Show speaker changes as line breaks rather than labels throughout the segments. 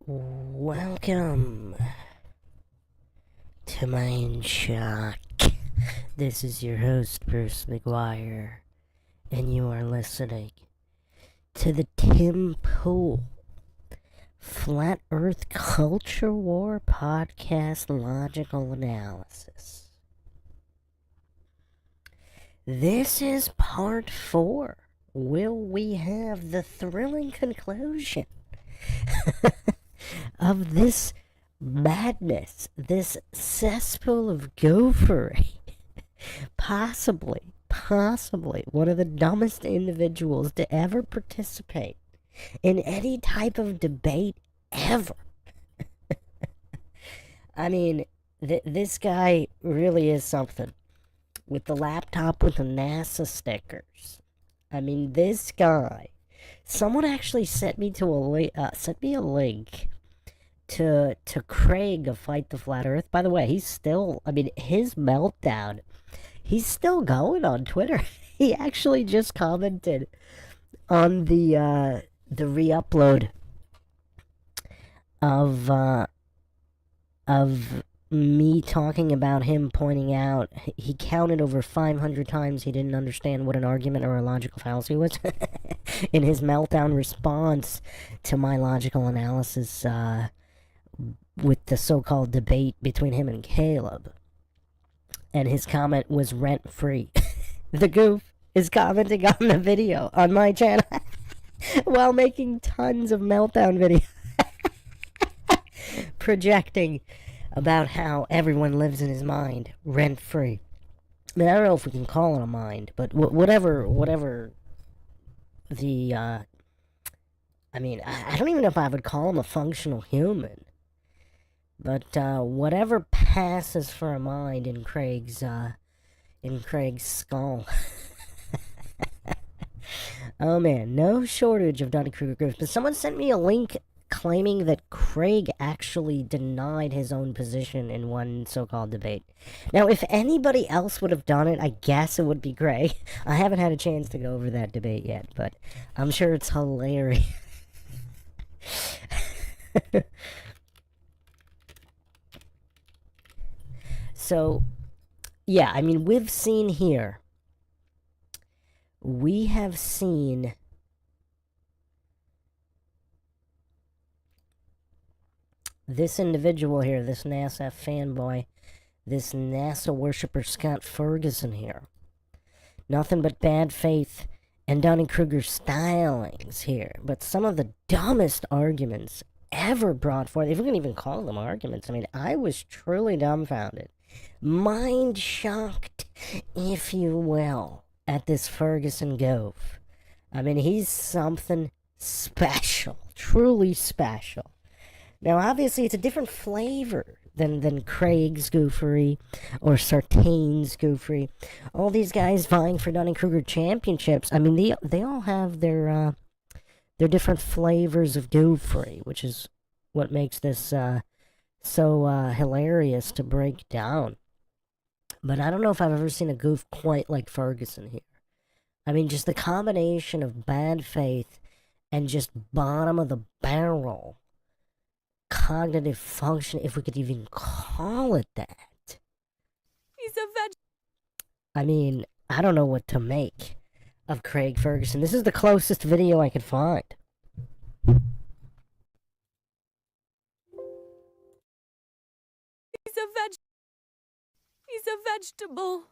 Welcome to Mindshock. This is your host, Bruce McGuire, and you are listening to the Tim Pool Flat Earth Culture War Podcast Logical Analysis. This is part 4. Will we have the thrilling conclusion of this madness, this cesspool of gophery? Possibly one of the dumbest individuals to ever participate in any type of debate ever. I mean, this guy really is something. With the laptop with the NASA stickers. I mean, this guy. Someone actually sent me a link to Craig of Fight the Flat Earth. By the way, his meltdown, he's still going on Twitter. He actually just commented on the re-upload of me talking about him pointing out he counted over 500 times he didn't understand what an argument or a logical fallacy was in his meltdown response to my logical analysis with the so-called debate between him and Caleb. And his comment was rent-free. The goof is commenting on the video on my channel while making tons of meltdown videos projecting about how everyone lives in his mind, rent-free. I mean, I don't know if we can call it a mind, but whatever the, I mean, I don't even know if I would call him a functional human. But, whatever passes for a mind in Craig's skull. Oh man, no shortage of Dunning-Kruger groups. But someone sent me a link claiming that Craig actually denied his own position in one so-called debate. Now, if anybody else would have done it, I guess it would be Craig. I haven't had a chance to go over that debate yet, but I'm sure it's hilarious. So, yeah, I mean, we have seen this individual here, this NASA fanboy, this NASA worshiper Scott Ferguson here. Nothing but bad faith and Dunning-Kruger stylings here. But some of the dumbest arguments ever brought forth, if we can even call them arguments, I mean, I was truly dumbfounded. Mind-shocked, if you will, at this Ferguson goof. I mean, he's something special, truly special. Now, obviously, it's a different flavor than Craig's goofery or Sartain's goofery. All these guys vying for Dunning-Kruger championships. I mean, they all have their different flavors of goofery, which is what makes this so hilarious to break down. But I don't know if I've ever seen a goof quite like Ferguson here. I mean, just the combination of bad faith and just bottom of the barrel cognitive function, if we could even call it that.
He's a veg.
I mean, I don't know what to make of Craig Ferguson. This is the closest video I could find.
He's a vegetable.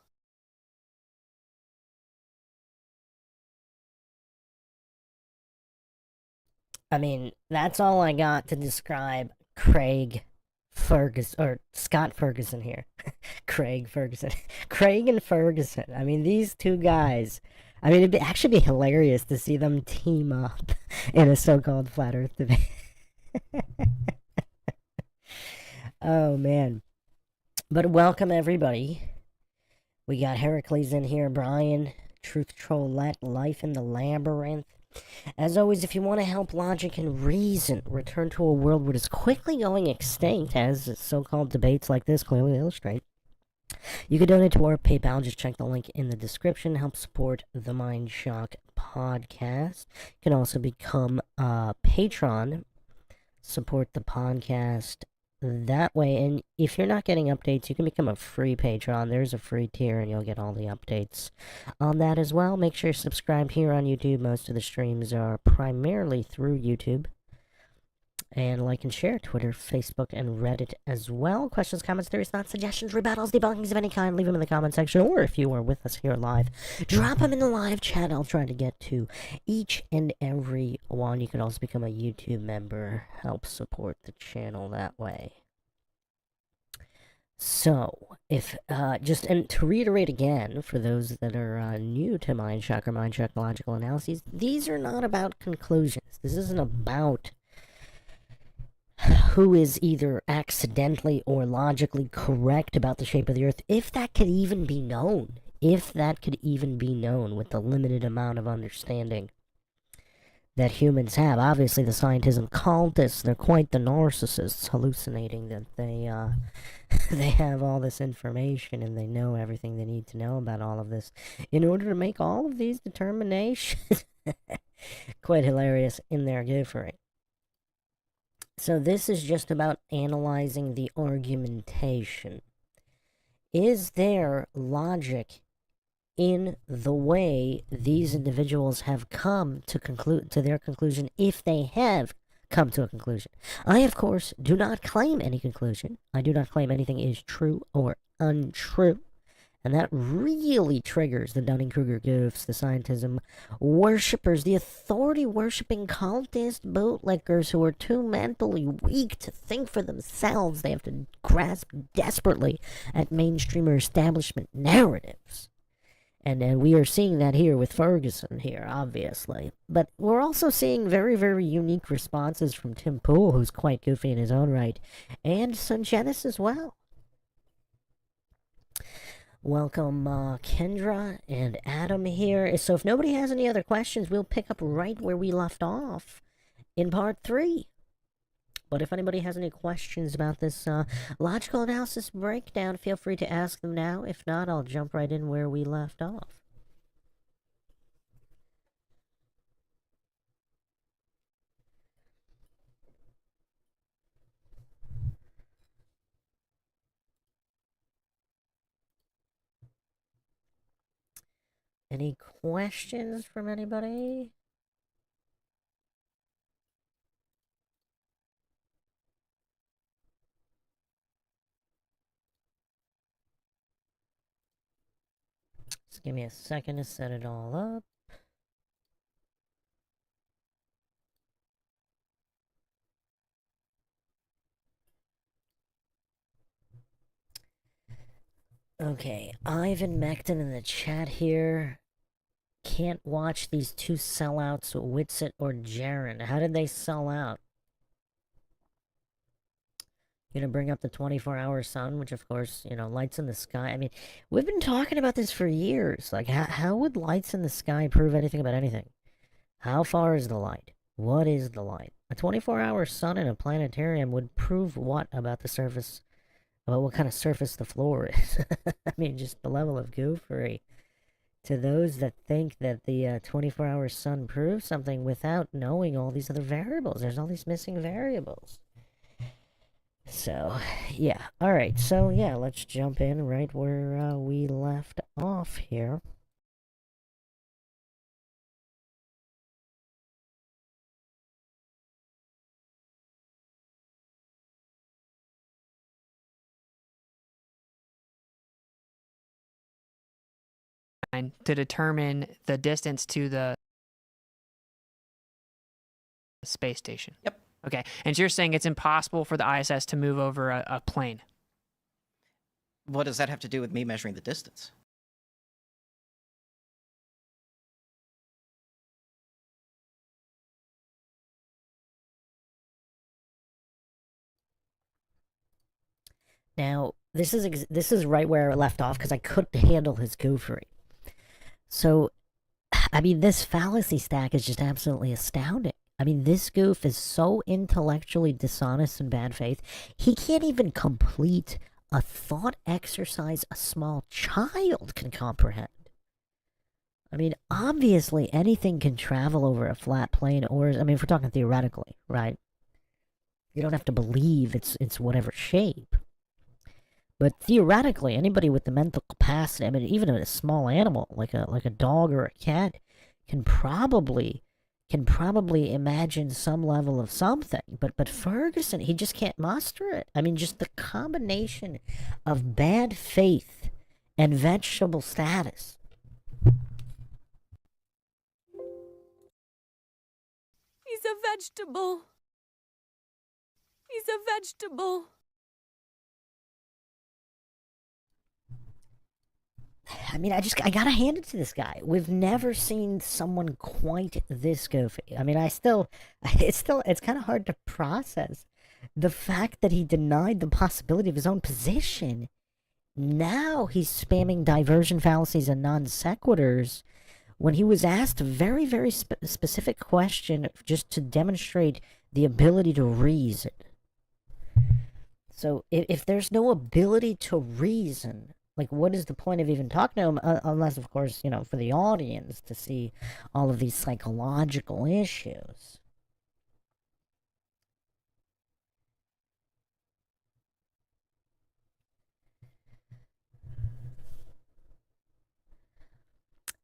I mean, that's all I got to describe Craig Ferguson, or Scott Ferguson here. Craig Ferguson. Craig and Ferguson. I mean, these two guys. I mean, it'd actually be hilarious to see them team up in a so-called flat earth debate. Oh, man. But welcome, everybody. We got Heracles in here, Brian, Truth Trollette, Life in the Labyrinth. As always, if you want to help logic and reason return to a world that is quickly going extinct, as so-called debates like this clearly illustrate, you can donate to our PayPal. Just check the link in the description. Help support the Mindshock podcast. You can also become a patron, support the podcast that way. And if you're not getting updates, you can become a free patron. There's a free tier, and you'll get all the updates on that as well. Make sure you're subscribed here on YouTube. Most of the streams are primarily through YouTube. And like and share Twitter, Facebook, and Reddit as well. Questions, comments, theories, thoughts, suggestions, rebuttals, debunkings of any kind, leave them in the comment section. Or if you are with us here live, drop them in the live chat. I'll try to get to each and every one. You can also become a YouTube member, help support the channel that way. So, if, and to reiterate again, for those that are new to Mindshock or Mindshock Logical Analyses, these are not about conclusions. This isn't about who is either accidentally or logically correct about the shape of the Earth, if that could even be known. If that could even be known with the limited amount of understanding that humans have. Obviously, the scientism cultists, they're quite the narcissists, hallucinating that they have all this information and they know everything they need to know about all of this in order to make all of these determinations. Quite hilarious in their goofery. So this is just about analyzing the argumentation. Is there logic in the way these individuals have come to their conclusion, if they have come to a conclusion? I, of course, do not claim any conclusion. I do not claim anything is true or untrue. And that really triggers the Dunning-Kruger goofs, the scientism worshippers, the authority-worshipping cultist bootlickers who are too mentally weak to think for themselves. They have to grasp desperately at mainstream or establishment narratives. And we are seeing that here with Ferguson here, obviously. But we're also seeing very, very unique responses from Tim Pool, who's quite goofy in his own right, and Sungenis as well. Welcome, Kendra and Adam here. So if nobody has any other questions, we'll pick up right where we left off in part 3. But if anybody has any questions about this logical analysis breakdown, feel free to ask them now. If not, I'll jump right in where we left off. Any questions from anybody? Just give me a second to set it all up. Okay, Ivan Mecton in the chat here. Can't watch these two sellouts, Witsit or Jaren. How did they sell out? You're gonna bring up the 24-hour sun, which of course, you know, lights in the sky. I mean, we've been talking about this for years. Like, how would lights in the sky prove anything about anything? How far is the light? What is the light? A 24-hour sun in a planetarium would prove what about the surface? About what kind of surface the floor is? I mean, just the level of goofery. To those that think that the 24-hour sun proves something without knowing all these other variables. There's all these missing variables. So, yeah. Alright, so yeah, let's jump in right where we left off here.
To determine the distance to the space station.
Yep.
Okay. And so you're saying it's impossible for the ISS to move over a plane?
What does that have to do with me measuring the distance?
Now, this is right where I left off because I couldn't handle his goofery. So, I mean, this fallacy stack is just absolutely astounding. I mean, this goof is so intellectually dishonest and bad faith, he can't even complete a thought exercise a small child can comprehend. I mean, obviously, anything can travel over a flat plane, or, I mean, if we're talking theoretically, right? You don't have to believe it's whatever shape. But theoretically, anybody with the mental capacity, I mean, even a small animal like a dog or a cat, can probably imagine some level of something. But Ferguson, he just can't muster it. I mean, just the combination of bad faith and vegetable status.
He's a vegetable. He's a vegetable.
I mean, I gotta hand it to this guy. We've never seen someone quite this goofy. I mean, it's kind of hard to process the fact that he denied the possibility of his own position. Now he's spamming diversion fallacies and non sequiturs when he was asked a very, very specific question just to demonstrate the ability to reason. So if there's no ability to reason, like, what is the point of even talking to him? Unless, of course, for the audience to see all of these psychological issues.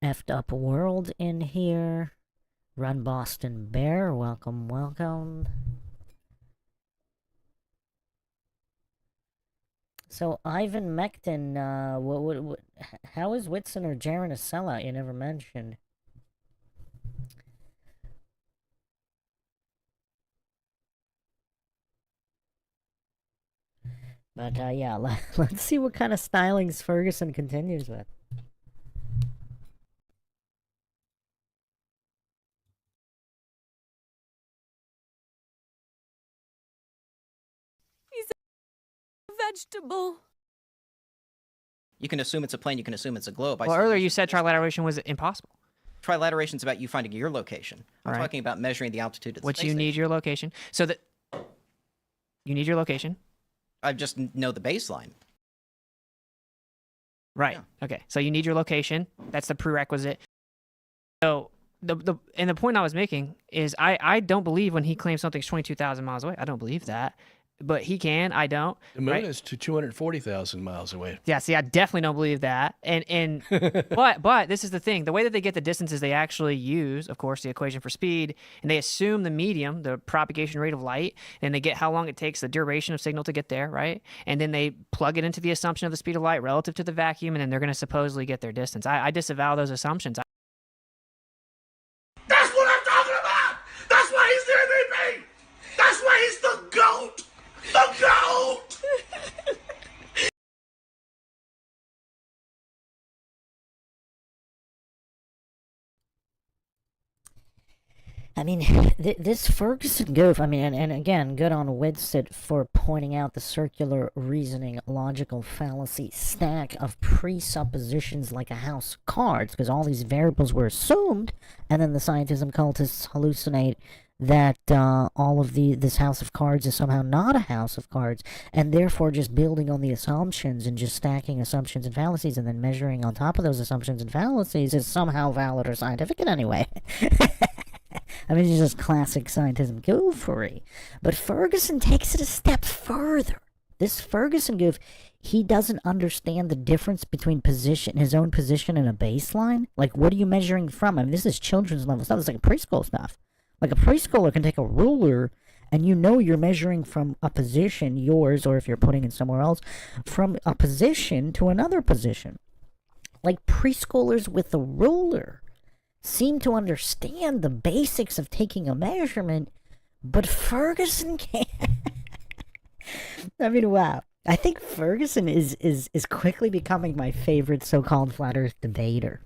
Effed up world in here. Run Boston Bear, welcome, welcome. So Ivan Mecton, how is Whitson or Jaren a sellout? You never mentioned. But yeah, let's see what kind of stylings Ferguson continues with.
He's a vegetable.
You can assume it's a plane. You can assume it's a globe.
Well, earlier you said trilateration was impossible.
Trilateration is about you finding your location. I'm
Right.
talking about measuring the altitude of the
Which
space
you need
station.
your location. So that you need your location.
I just know the baseline.
Right.
Yeah.
Okay. So you need your location. That's the prerequisite. So the point I was making is I don't believe when he claims something's 22,000 miles away. I don't believe that. But he can. I don't.
The moon
right?
is to 240,000 miles away.
Yeah, see, I definitely don't believe that. And but this is the thing. The way that they get the distance is they actually use, of course, the equation for speed, and they assume the medium, the propagation rate of light, and they get how long it takes the duration of signal to get there, right? And then they plug it into the assumption of the speed of light relative to the vacuum, and then they're going to supposedly get their distance. I disavow those assumptions.
That's what I'm talking about! That's why he's the MVP! That's why he's the GOAT! The GOAT!
I mean, this Ferguson goof, I mean, and again, good on Witsit for pointing out the circular reasoning logical fallacy stack of presuppositions like a house of cards, because all these variables were assumed, and then the scientism cultists hallucinate that all of this house of cards is somehow not a house of cards, and therefore just building on the assumptions and just stacking assumptions and fallacies and then measuring on top of those assumptions and fallacies is somehow valid or scientific in any way. I mean, it's just classic scientism goofery. But Ferguson takes it a step further. This Ferguson goof, he doesn't understand the difference between his own position and a baseline. Like, what are you measuring from? I mean, this is children's level stuff. It's like preschool stuff. Like, a preschooler can take a ruler, and you're measuring from a position, yours, or if you're putting it somewhere else, from a position to another position. Like, preschoolers with a ruler seem to understand the basics of taking a measurement, but Ferguson can't. I mean, wow. I think Ferguson is quickly becoming my favorite so-called flat Earth debater.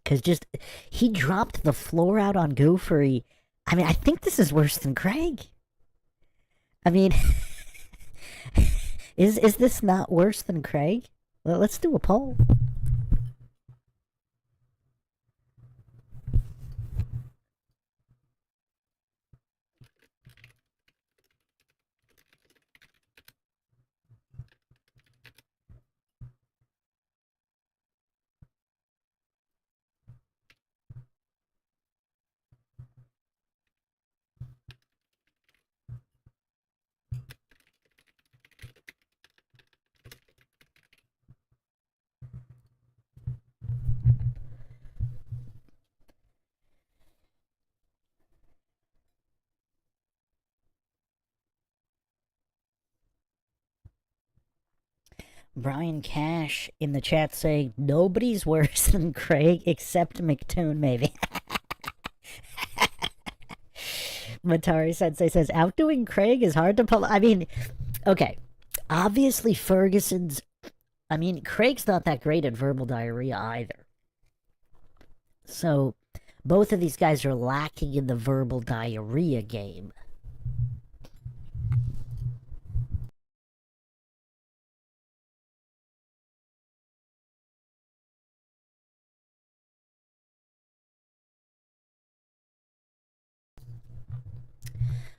Because he dropped the floor out on Goofery. I mean, I think this is worse than Craig. I mean, is this not worse than Craig? Well, let's do a poll. Brian Cash in the chat saying, nobody's worse than Craig except McToon, maybe. Matari Sensei says, outdoing Craig is hard to pull. I mean, okay. Obviously, Craig's not that great at verbal diarrhea either. So, both of these guys are lacking in the verbal diarrhea game.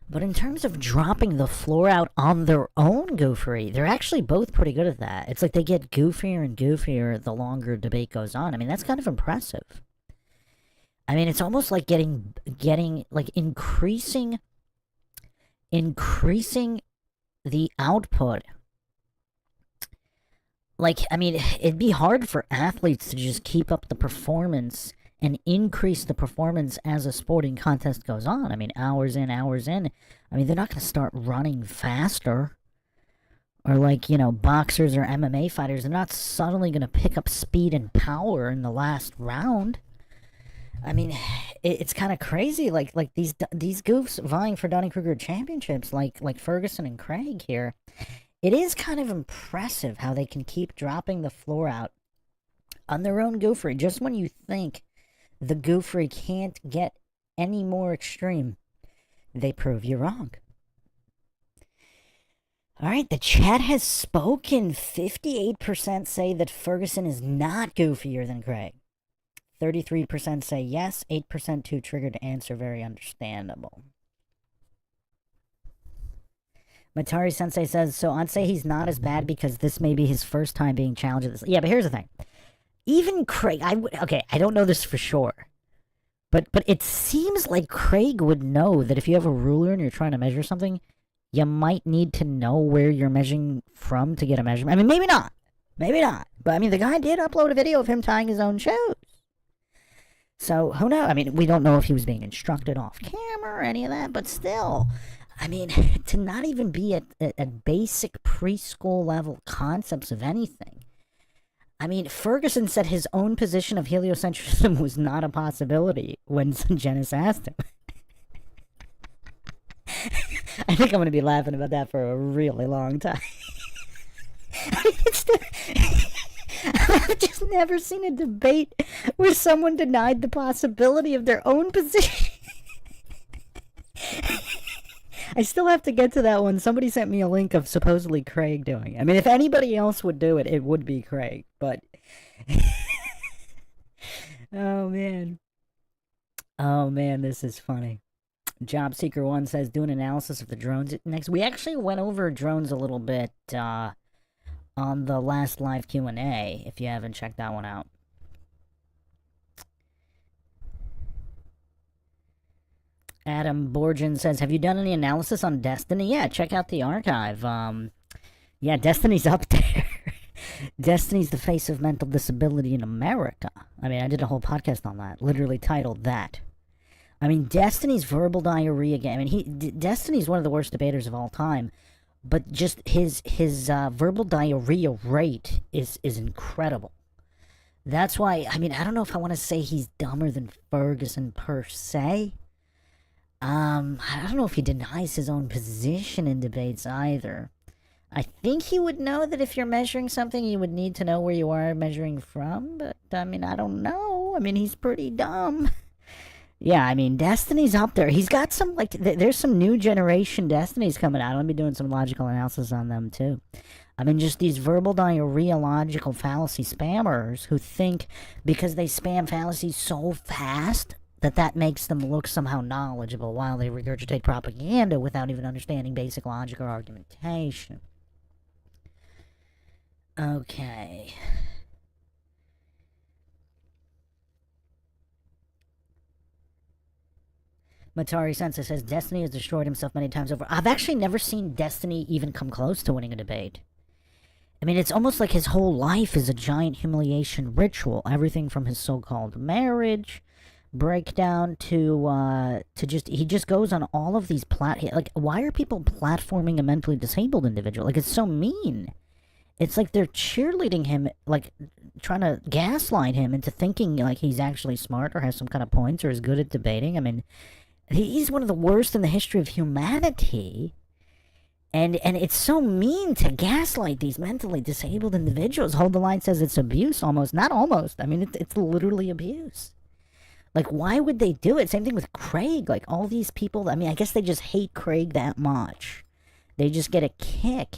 But in terms of dropping the floor out on their own goofery, they're actually both pretty good at that. It's like they get goofier and goofier the longer debate goes on. I mean, that's kind of impressive. I mean, it's almost like getting like increasing the output. Like, I mean, it'd be hard for athletes to just keep up the performance and increase the performance as a sporting contest goes on. I mean, hours in. I mean, they're not going to start running faster. Or like, you know, boxers or MMA fighters, they're not suddenly going to pick up speed and power in the last round. I mean, it's kind of crazy. Like these goofs vying for Dunning-Kruger championships, like Ferguson and Craig here. It is kind of impressive how they can keep dropping the floor out on their own goofery, just when you think the goofery can't get any more extreme, they prove you wrong. Alright, the chat has spoken. 58% say that Ferguson is not goofier than Craig. 33% say yes, 8% too triggered to answer, very understandable. Matari Sensei says, so I'd say he's not as bad because this may be his first time being challenged at this. Yeah, but here's the thing. Even Craig, I don't know this for sure. But it seems like Craig would know that if you have a ruler and you're trying to measure something, you might need to know where you're measuring from to get a measurement. I mean, maybe not. But I mean, the guy did upload a video of him tying his own shoes. So, who knows? I mean, we don't know if he was being instructed off camera or any of that, but still, I mean, to not even be at basic preschool level concepts of anything. I mean, Ferguson said his own position of heliocentrism was not a possibility when Sungenis asked him. I think I'm going to be laughing about that for a really long time. I've just never seen a debate where someone denied the possibility of their own position. I still have to get to that one. Somebody sent me a link of supposedly Craig doing it. I mean, if anybody else would do it, it would be Craig. But, oh man, this is funny. Job Seeker 1 says, do an analysis of the drones next. We actually went over drones a little bit on the last live Q&A, if you haven't checked that one out. Adam Borgen says, have you done any analysis on Destiny? Yeah, check out the archive. Yeah, Destiny's up there. Destiny's the face of mental disability in America. I mean, I did a whole podcast on that, literally titled that. I mean, Destiny's verbal diarrhea game. I mean, Destiny's one of the worst debaters of all time, but just his verbal diarrhea rate is incredible. That's why, I mean, I don't know if I want to say he's dumber than Ferguson per se. I don't know if he denies his own position in debates either. I think he would know that if you're measuring something, you would need to know where you are measuring from, but, I mean, I don't know. I mean, he's pretty dumb. Yeah, I mean, Destiny's up there. He's got some, like, there's some new generation Destinies coming out. I'll be doing some logical analysis on them, too. I mean, just these verbal diarrhea logical fallacy spammers who think because they spam fallacies so fast that makes them look somehow knowledgeable while they regurgitate propaganda without even understanding basic logic or argumentation. Okay. Matari Sensei says, Destiny has destroyed himself many times over. I've actually never seen Destiny even come close to winning a debate. I mean, it's almost like his whole life is a giant humiliation ritual. Everything from his so-called marriage breakdown to just, he just goes on all of these like, why are people platforming a mentally disabled individual? Like, it's so mean. It's like they're cheerleading him, like trying to gaslight him into thinking like he's actually smart or has some kind of points or is good at debating. I mean, he's one of the worst in the history of humanity. And it's so mean to gaslight these mentally disabled individuals. Hold the Line says it's abuse almost. Not almost. I mean, it's literally abuse. Like, why would they do it? Same thing with Craig. Like, all these people, I mean, I guess they just hate Craig that much. They just get a kick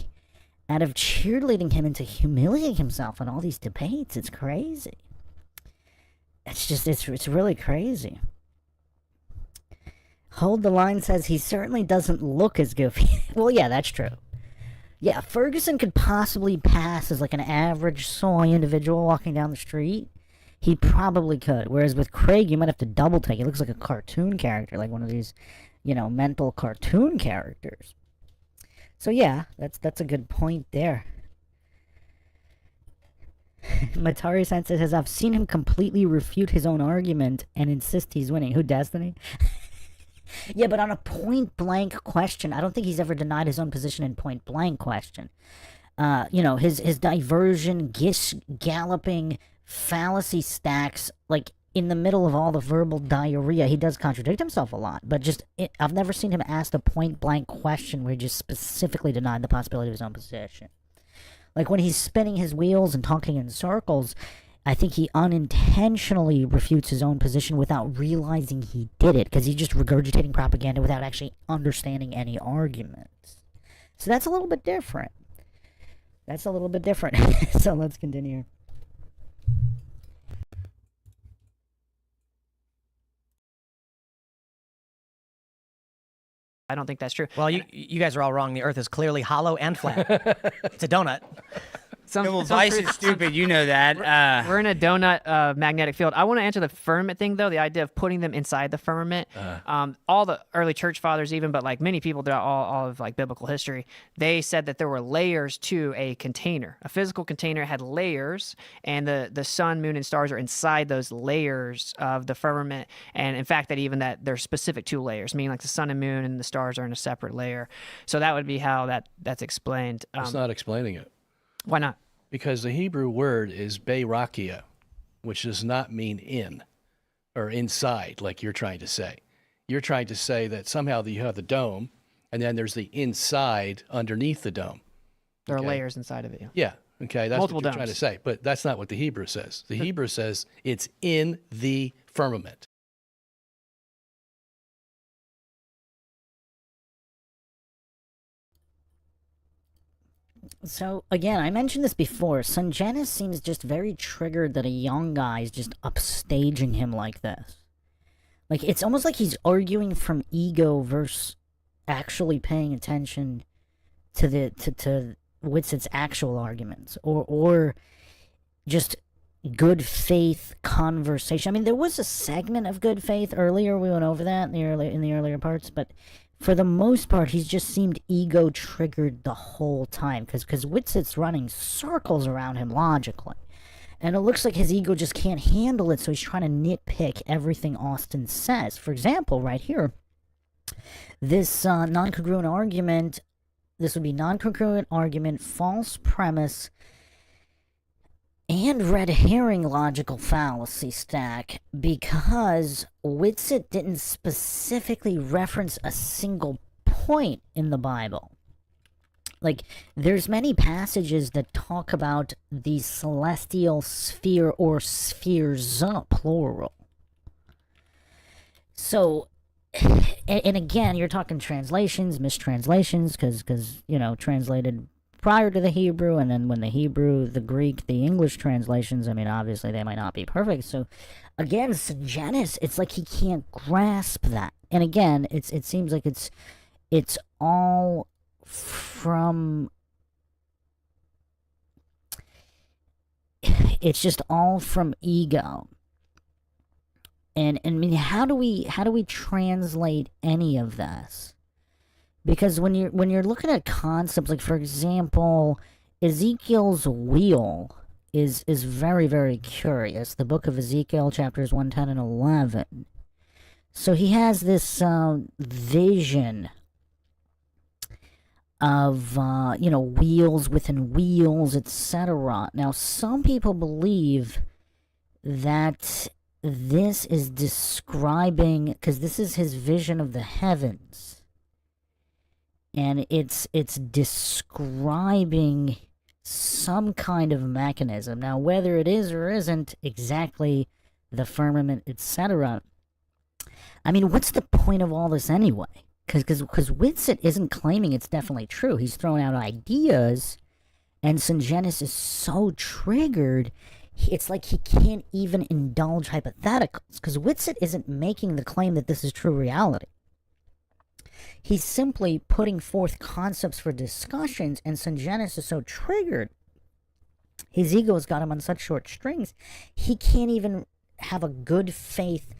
out of cheerleading him into humiliating himself in all these debates. It's crazy. It's just, it's really crazy. Hold the Line says he certainly doesn't look as goofy. Well, yeah, that's true. Yeah, Ferguson could possibly pass as like an average soy individual walking down the street. He probably could. Whereas with Craig, you might have to double take. He looks like a cartoon character, like one of these, mental cartoon characters. So yeah, that's a good point there. Matari-san says, I've seen him completely refute his own argument and insist he's winning. Who, Destiny? Yeah, but on a point-blank question, I don't think he's ever denied his own position in point-blank question. His diversion, galloping, fallacy stacks, like, in the middle of all the verbal diarrhea, he does contradict himself a lot. But I've never seen him ask a point-blank question where he just specifically denied the possibility of his own position. Like, when he's spinning his wheels and talking in circles, I think he unintentionally refutes his own position without realizing he did it, because he's just regurgitating propaganda without actually understanding any arguments. So that's a little bit different. So let's continue.
I don't think that's true.
Well, you guys are all wrong. The Earth is clearly hollow and flat. It's a donut.
Vice is stupid. You know that.
We're in a donut magnetic field. I want to answer the firmament thing, though, the idea of putting them inside the firmament. All the early church fathers, even, but like many people throughout all of like biblical history, they said that there were layers to a container. A physical container had layers, and the sun, moon, and stars are inside those layers of the firmament. And in fact, that they're specific to layers, meaning like the sun and moon and the stars are in a separate layer. So that would be how that's explained.
It's not explaining it.
Why not?
Because the Hebrew word is beirakia, which does not mean in or inside, like you're trying to say. You're trying to say that somehow you have the dome, and then there's the inside underneath the dome.
There are layers inside of it.
Yeah. Okay. That's
Multiple
what you're
domes.
trying to say. But that's not what the Hebrew says. The Hebrew says it's in the firmament.
So, again, I mentioned this before. Sungenis seems just very triggered that a young guy is just upstaging him like this. Like, it's almost like he's arguing from ego versus actually paying attention to to Witsit's actual arguments. Or just good faith conversation. I mean, there was a segment of good faith earlier. We went over that in the earlier parts, but for the most part, he's just seemed ego-triggered the whole time, because Witsit's running circles around him logically. And it looks like his ego just can't handle it, so he's trying to nitpick everything Austin says. For example, right here, this non-congruent argument, this would be non-congruent argument, false premise, and red herring logical fallacy stack, because Witsit didn't specifically reference a single point in the Bible. Like, there's many passages that talk about the celestial sphere or spheres, plural. So, and again, you're talking translations, mistranslations, because translated prior to the Hebrew, and then when the Hebrew, the Greek, the English translations, I mean, obviously they might not be perfect. So, again, Sungenis, it's like he can't grasp that. And again, it seems like it's all from... It's just all from ego. And I mean, how do we translate any of this? Because when you're looking at concepts, like, for example, Ezekiel's wheel is very, very curious. The book of Ezekiel, chapters 1, 10, and 11. So he has this vision wheels within wheels, etc. Now, some people believe that this is describing, because this is his vision of the heavens, and it's describing some kind of mechanism. Now, whether it is or isn't exactly the firmament, etc. I mean, what's the point of all this anyway? Because Witsit isn't claiming it's definitely true. He's throwing out ideas, and Sungenis is so triggered, it's like he can't even indulge hypotheticals, because Witsit isn't making the claim that this is true reality. He's simply putting forth concepts for discussions, and Sungenis is so triggered, his ego's got him on such short strings, he can't even have a good faith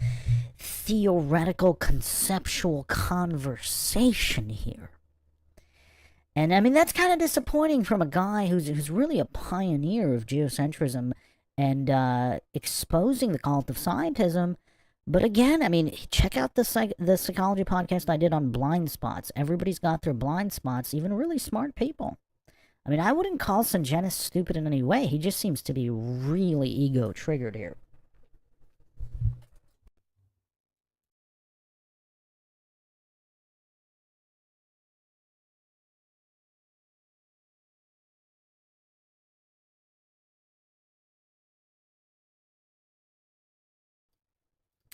theoretical conceptual conversation here. And I mean, that's kind of disappointing from a guy who's really a pioneer of geocentrism and exposing the cult of scientism. But again, I mean, check out the psychology podcast I did on blind spots. Everybody's got their blind spots, even really smart people. I mean, I wouldn't call Sungenis stupid in any way. He just seems to be really ego triggered here.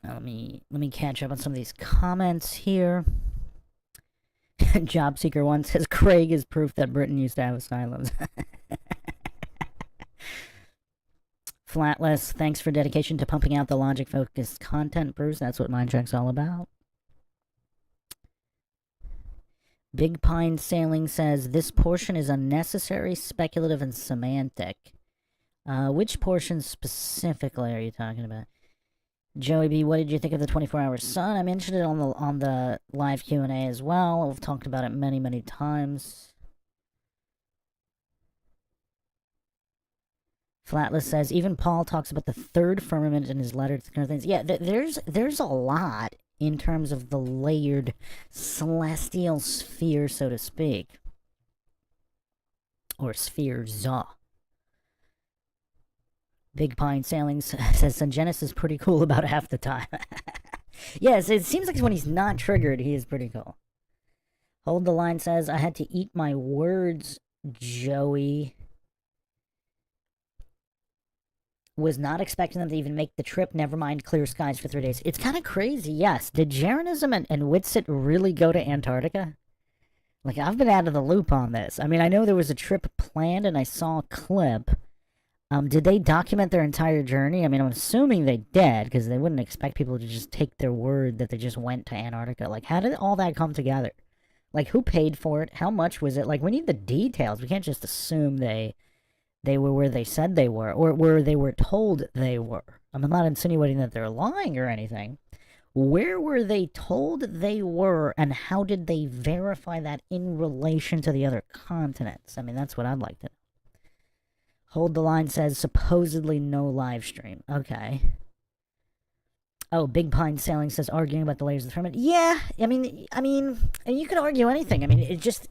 Let me catch up on some of these comments here. Job Seeker 1 says Craig is proof that Britain used to have asylums. Flatless, thanks for dedication to pumping out the logic-focused content, Bruce. That's what Mindshock's all about. Big Pine Sailing says, this portion is unnecessary, speculative, and semantic. Which portion specifically are you talking about? Joey B, what did you think of the 24-hour sun? I mentioned it on the live Q&A as well. We've talked about it many, many times. Flatless says, even Paul talks about the third firmament in his letter to Corinthians. Yeah, there's a lot in terms of the layered celestial sphere, so to speak. Or spheres. Big Pine Sailing says Sungenis is pretty cool about half the time. Yes, it seems like when he's not triggered, he is pretty cool. Hold the Line says, I had to eat my words, Joey. Was not expecting them to even make the trip, never mind clear skies for 3 days. It's kind of crazy, yes. Did Jeranism and Witsit really go to Antarctica? Like, I've been out of the loop on this. I mean, I know there was a trip planned and I saw a clip. Did they document their entire journey? I mean, I'm assuming they did, because they wouldn't expect people to just take their word that they just went to Antarctica. Like, how did all that come together? Like, who paid for it? How much was it? Like, we need the details. We can't just assume they were where they said they were, or where they were told they were. I'm not insinuating that they're lying or anything. Where were they told they were, and how did they verify that in relation to the other continents? I mean, that's what I'd like to know. Hold the Line says, supposedly no live stream. Okay. Oh, Big Pine Sailing says, arguing about the layers of the firmament. Yeah, I mean, you could argue anything. I mean, it just,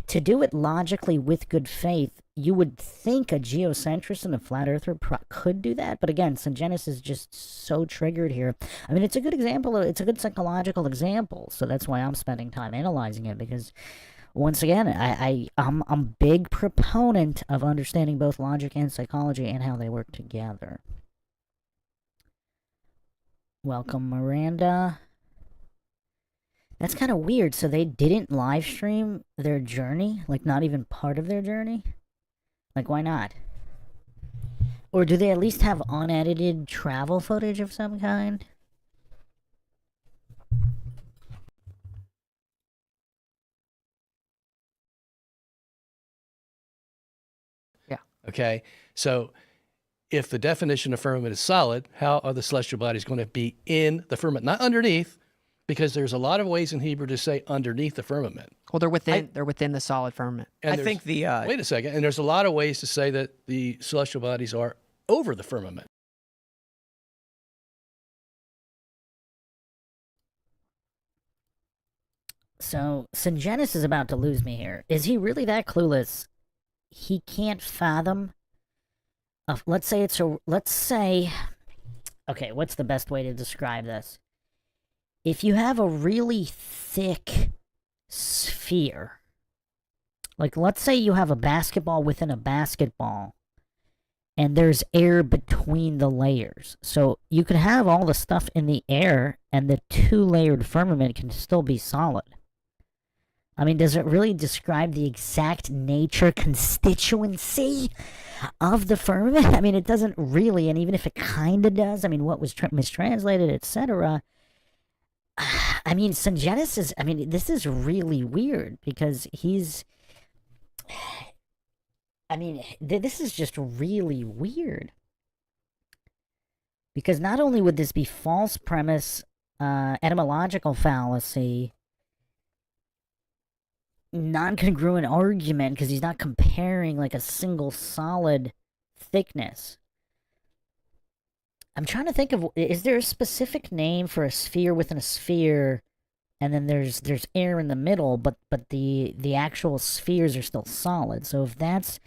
to do it logically with good faith, you would think a geocentrist and a flat earther could do that. But again, Sungenis is just so triggered here. I mean, it's a good example. It's a good psychological example. So that's why I'm spending time analyzing it, because once again, I'm a big proponent of understanding both logic and psychology and how they work together. Welcome, Miranda. That's kind of weird. So they didn't live stream their journey? Like, not even part of their journey? Like, why not? Or do they at least have unedited travel footage of some kind?
Okay, so if the definition of firmament is solid, how are the celestial bodies going to be in the firmament, not underneath? Because there's a lot of ways in Hebrew to say underneath the firmament.
Well, they're within the solid firmament.
And
I think the
wait a second, and there's a lot of ways to say that the celestial bodies are over the firmament.
So, Sungenis is about to lose me here. Is he really that clueless? He can't fathom. Let's say okay, what's the best way to describe this? If you have a really thick sphere, like let's say you have a basketball within a basketball, and there's air between the layers. So you could have all the stuff in the air, and the two-layered firmament can still be solid. I mean, does it really describe the exact nature, constituency of the firmament? I mean, it doesn't really, and even if it kind of does, I mean, what was mistranslated, etc. I mean, Sungenis is, I mean, this is really weird, because he's, I mean, this is just really weird. Because not only would this be false premise, etymological fallacy, non-congruent argument, because he's not comparing like a single solid thickness. I'm trying to think of, is there a specific name for a sphere within a sphere, and then there's air in the middle, but the actual spheres are still solid? So if that's,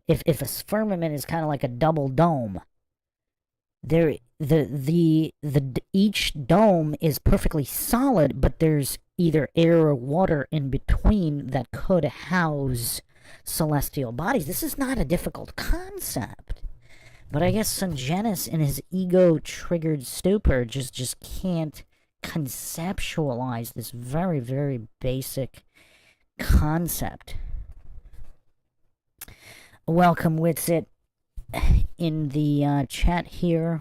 if a firmament is kind of like a double dome, each dome is perfectly solid, but there's either air or water in between that could house celestial bodies. This is not a difficult concept. But I guess Sungenis, in his ego-triggered stupor, just can't conceptualize this very, very basic concept. Welcome, Witsit, in the chat here.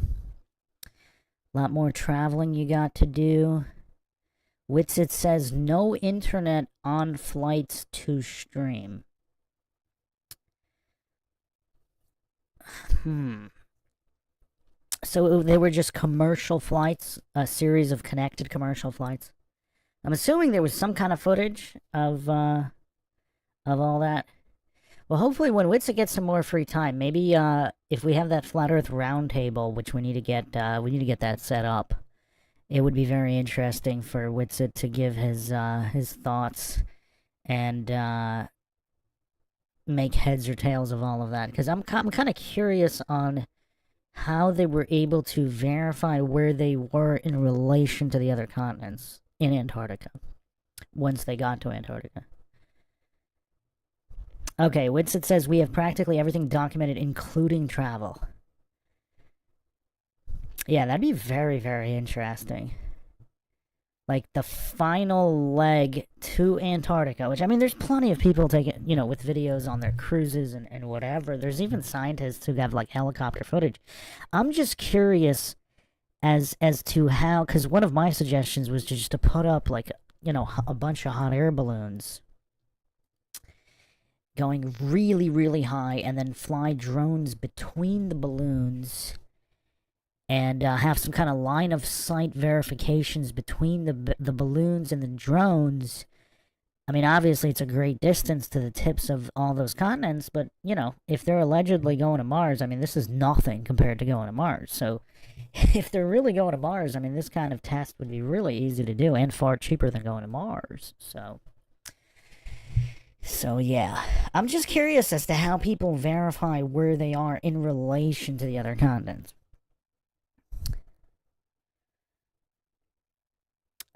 A lot more traveling you got to do. Witsit says, no internet on flights to stream. So they were just commercial flights, a series of connected commercial flights. I'm assuming there was some kind of footage of all that. Well, hopefully when Witsit gets some more free time, maybe if we have that Flat Earth Roundtable, which we need to get that set up. It would be very interesting for Witsit to give his thoughts and make heads or tails of all of that, because I'm kind of curious on how they were able to verify where they were in relation to the other continents in Antarctica once they got to Antarctica. Okay, Witsit says we have practically everything documented, including travel. Yeah, that'd be very, very interesting. Like, the final leg to Antarctica, which, I mean, there's plenty of people taking, you know, with videos on their cruises and whatever. There's even scientists who have, like, helicopter footage. I'm just curious as to how, because one of my suggestions was just to put up, like, you know, a bunch of hot air balloons going really, really high, and then fly drones between the balloons, and have some kind of line of sight verifications between the balloons and the drones. I mean, obviously it's a great distance to the tips of all those continents, but, you know, if they're allegedly going to Mars, I mean, this is nothing compared to going to Mars. So if they're really going to Mars, I mean, this kind of test would be really easy to do and far cheaper than going to Mars. So yeah, I'm just curious as to how people verify where they are in relation to the other continents.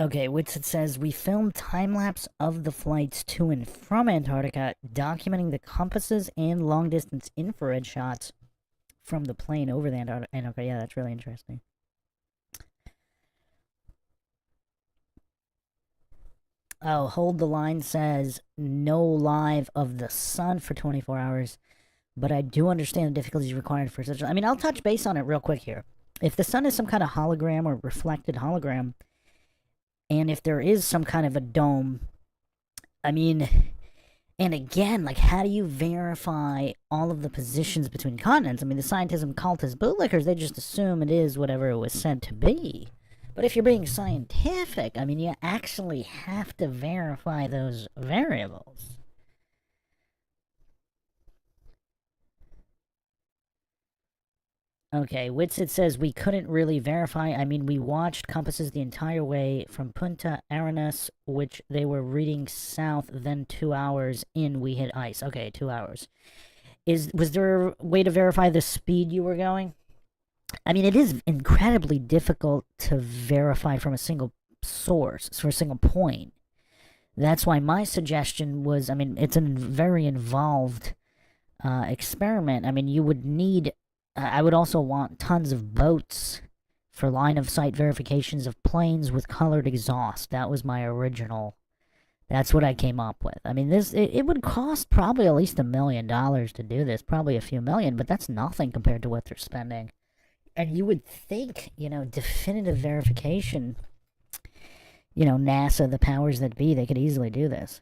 Okay, Witsit says, we filmed time-lapse of the flights to and from Antarctica, documenting the compasses and long-distance infrared shots from the plane over the Antarctica. Yeah, that's really interesting. Oh, Hold the Line says, no live of the sun for 24 hours, but I do understand the difficulties required for such... I mean, I'll touch base on it real quick here. If the sun is some kind of hologram or reflected hologram, and if there is some kind of a dome, I mean, and again, like, how do you verify all of the positions between continents? I mean, the scientism cultists, bootlickers, they just assume it is whatever it was said to be. But if you're being scientific, I mean, you actually have to verify those variables. Okay, Witsit says we couldn't really verify. I mean, we watched compasses the entire way from Punta Arenas, which they were reading south, then 2 hours in we hit ice. Okay, 2 hours. Was there a way to verify the speed you were going? I mean, it is incredibly difficult to verify from a single source, for a single point. That's why my suggestion was, I mean, it's a very involved experiment. I mean, you would need... I would also want tons of boats for line-of-sight verifications of planes with colored exhaust. That was my original... That's what I came up with. I mean, it would cost probably at least $1 million to do this. Probably a few million, but that's nothing compared to what they're spending. And you would think, you know, definitive verification... You know, NASA, the powers that be, they could easily do this.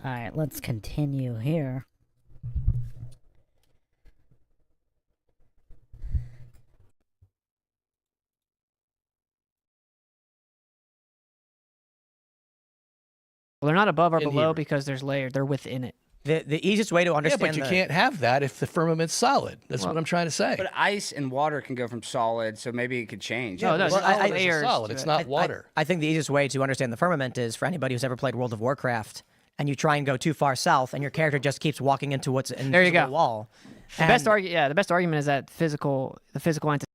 Alright, let's continue here.
Well, they're not above or
In
below
here.
because there's layered. They're within it.
The easiest way to
Yeah,
understand
but you can't have that if the firmament's solid. That's what I'm trying to say.
But ice and water can go from solid, so maybe it could change.
No, no,
Well,
it's
solid is a
layers
solid.
to
It's
it.
not water.
I think the easiest way to understand the firmament is for anybody who's ever played World of Warcraft, and you try and go too far south, and your character just keeps walking into what's an
There you
invisible
go.
wall.
The best the best argument is that the physical entity.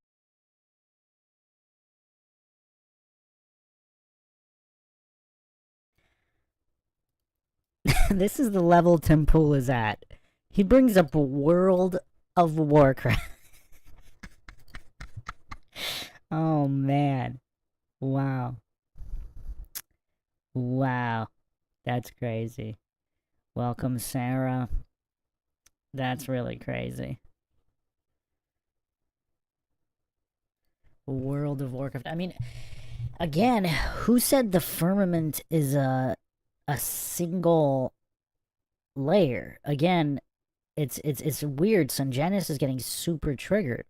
This is the level Tim Pool is at. He brings up World of Warcraft. Oh, man. Wow. Wow. That's crazy. Welcome, Sarah. That's really crazy. World of Warcraft. I mean, again, who said the firmament is a single layer? Again, it's weird. Sungenis is getting super triggered.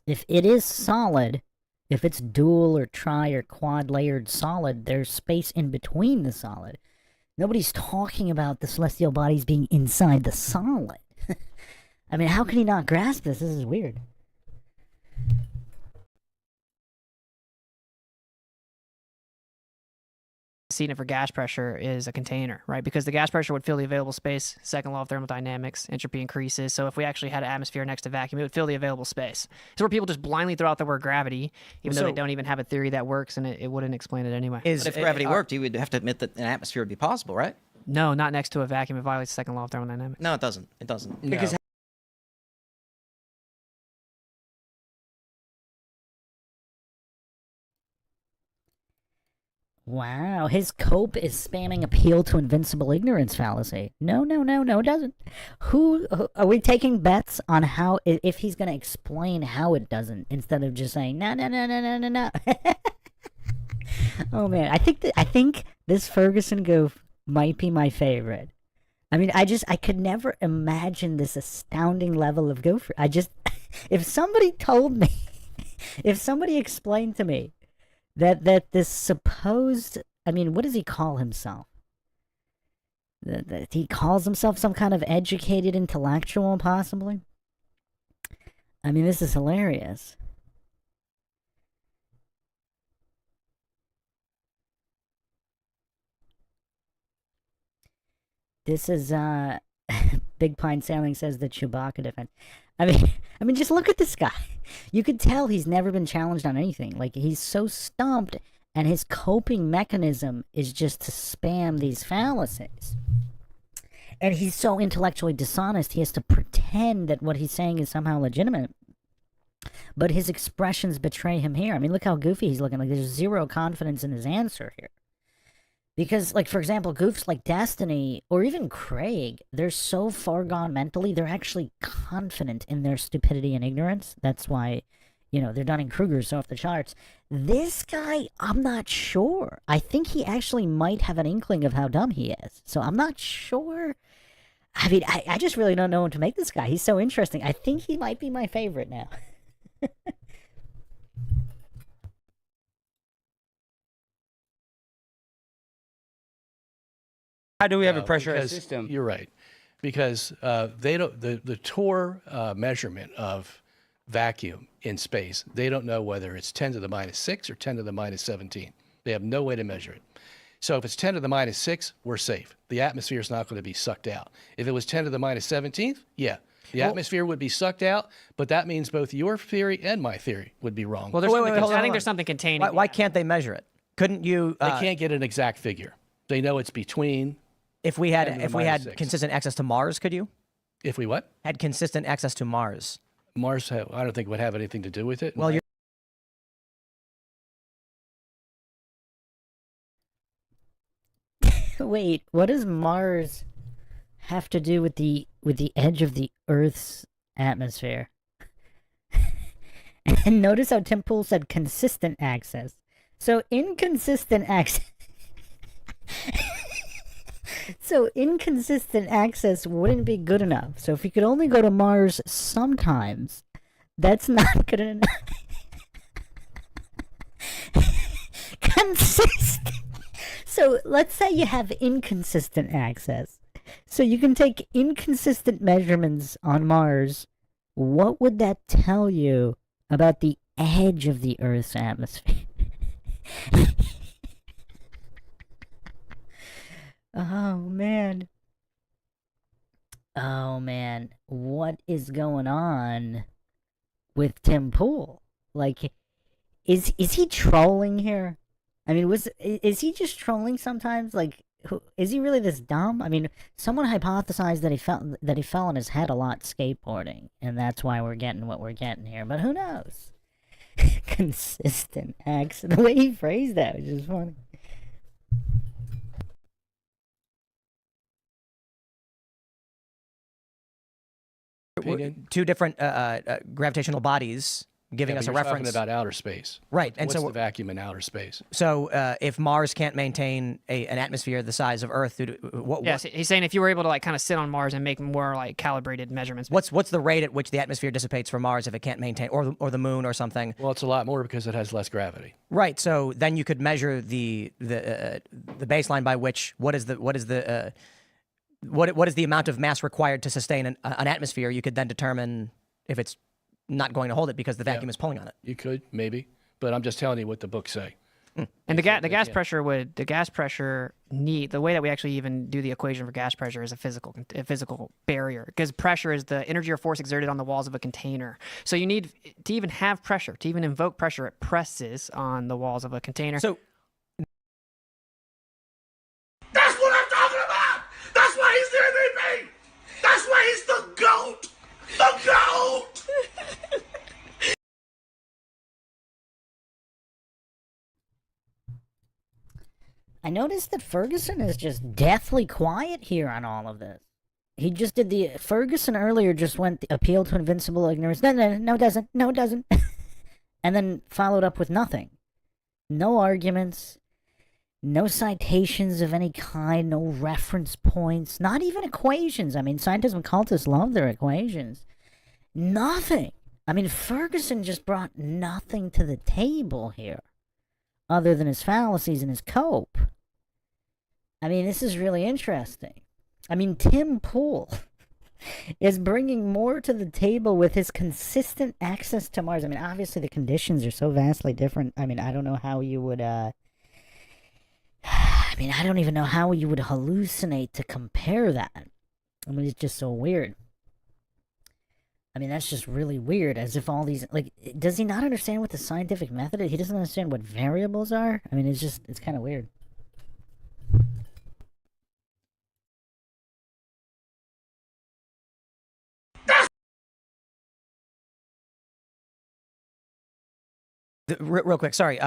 If it is solid, if it's dual or tri or quad layered solid, there's space in between the solid. Nobody's talking about the celestial bodies being inside the solid. I mean, how can he not grasp this? This is weird.
Seeing it for gas pressure is a container, right? Because the gas pressure would fill the available space. Second law of thermodynamics, entropy increases. So if we actually had an atmosphere next to vacuum, it would fill the available space. So where people just blindly throw out the word gravity, even though they don't even have a theory that works, and it wouldn't explain it anyway.
But if gravity worked, you would have to admit that an atmosphere would be possible, right?
No, not next to a vacuum. It violates the second law of thermodynamics.
No, it doesn't. It doesn't.
Because
Wow, his cope is spamming appeal to invincible ignorance fallacy. No, it doesn't. Who are we taking bets on how if he's going to explain how it doesn't instead of just saying no. Oh man, I think this Ferguson goof might be my favorite. I mean, I could never imagine this astounding level of goof. If somebody told me, if somebody explained to me that this supposed, I mean, what does he call himself? That he calls himself some kind of educated intellectual, possibly? I mean, this is hilarious. This is, Big Pine Sailing says the Chewbacca defense. I mean, just look at this guy. You could tell he's never been challenged on anything. Like, he's so stumped, and his coping mechanism is just to spam these fallacies. And he's so intellectually dishonest, he has to pretend that what he's saying is somehow legitimate. But his expressions betray him here. I mean, look how goofy he's looking. Like, there's zero confidence in his answer here. Because, like, for example, goofs like Destiny, or even Craig, they're so far gone mentally, they're actually confident in their stupidity and ignorance. That's why, you know, they're Dunning-Kruger so off the charts. This guy, I'm not sure. I think he actually might have an inkling of how dumb he is. So I'm not sure. I mean, I just really don't know what to make this guy. He's so interesting. I think he might be my favorite now.
How do we have a pressurized
because
system?
You're right, because they don't the Torr measurement of vacuum in space. They don't know whether it's 10 to the minus 6 or 10 to the minus 17. They have no way to measure it. So if it's 10 to the minus 6, we're safe. The atmosphere is not going to be sucked out. If it was 10 to the minus 17th, yeah. The atmosphere would be sucked out, but that means both your theory and my theory would be wrong.
Well, there's
wait,
something,
wait, hold
I
on,
think
hold
there's
on.
something contained.
Why can't they measure it? Couldn't you?
They can't get an exact figure. They know it's between.
If we had
10 to the
if we
minus
had
6.
consistent access to Mars, could you?
If we what?
Had consistent access to Mars.
Mars, I don't think would have anything to do with it.
Well, you're
Wait, what does Mars have to do with the edge of the Earth's atmosphere? And notice how Tim Pool said consistent access. So inconsistent access. So inconsistent access wouldn't be good enough. So if you could only go to Mars sometimes, that's not good enough. Consistent. So let's say you have inconsistent access. So you can take inconsistent measurements on Mars. What would that tell you about the edge of the Earth's atmosphere? Oh man. Oh man. What is going on with Tim Pool? Like, is he trolling here? I mean, is he just trolling sometimes? Like, is he really this dumb? I mean, someone hypothesized that he fell on his head a lot skateboarding, and that's why we're getting what we're getting here. But who knows? Consistent acts. The way he phrased that was just funny.
two different gravitational bodies giving
Yeah,
us
but
a
you're
reference.
talking about outer space.
Right, and
What's
so
the vacuum in outer space?
so if Mars can't maintain an atmosphere the size of Earth,
Yes, he's saying if you were able to like kind of sit on Mars and make more like calibrated measurements.
what's the rate at which the atmosphere dissipates from Mars if it can't maintain, or the Moon or something?
Well, it's a lot more because it has less gravity.
Right. So then you could measure the baseline by which what is the amount of mass required to sustain an atmosphere. You could then determine if it's not going to hold it because the vacuum is pulling on it.
You could maybe, but I'm just telling you what the books say.
And the gas pressure need the way that we actually even do the equation for gas pressure is a physical barrier, because pressure is the energy or force exerted on the walls of a container. So you need to even have pressure, to even invoke pressure, it presses on the walls of a container.
So
That's what I'm talking about! That's why he's the MVP! That's why he's the GOAT! The GOAT!
I noticed that Ferguson is just deathly quiet here on all of this. He just did the Ferguson earlier just went appeal to invincible ignorance. No, it doesn't. No, it doesn't. And then followed up with nothing. No arguments. No citations of any kind. No reference points. Not even equations. I mean, scientists and cultists love their equations. Nothing. I mean, Ferguson just brought nothing to the table here, other than his fallacies and his cope. I mean, this is really interesting. I mean, Tim Pool is bringing more to the table with his consistent access to Mars. I mean, obviously the conditions are so vastly different. I mean, I don't know how you would, I don't even know how you would hallucinate to compare that. I mean, it's just so weird. I mean, that's just really weird, as if all these, like, does he not understand what the scientific method is? He doesn't understand what variables are? I mean, it's kind of weird.
Real quick, sorry.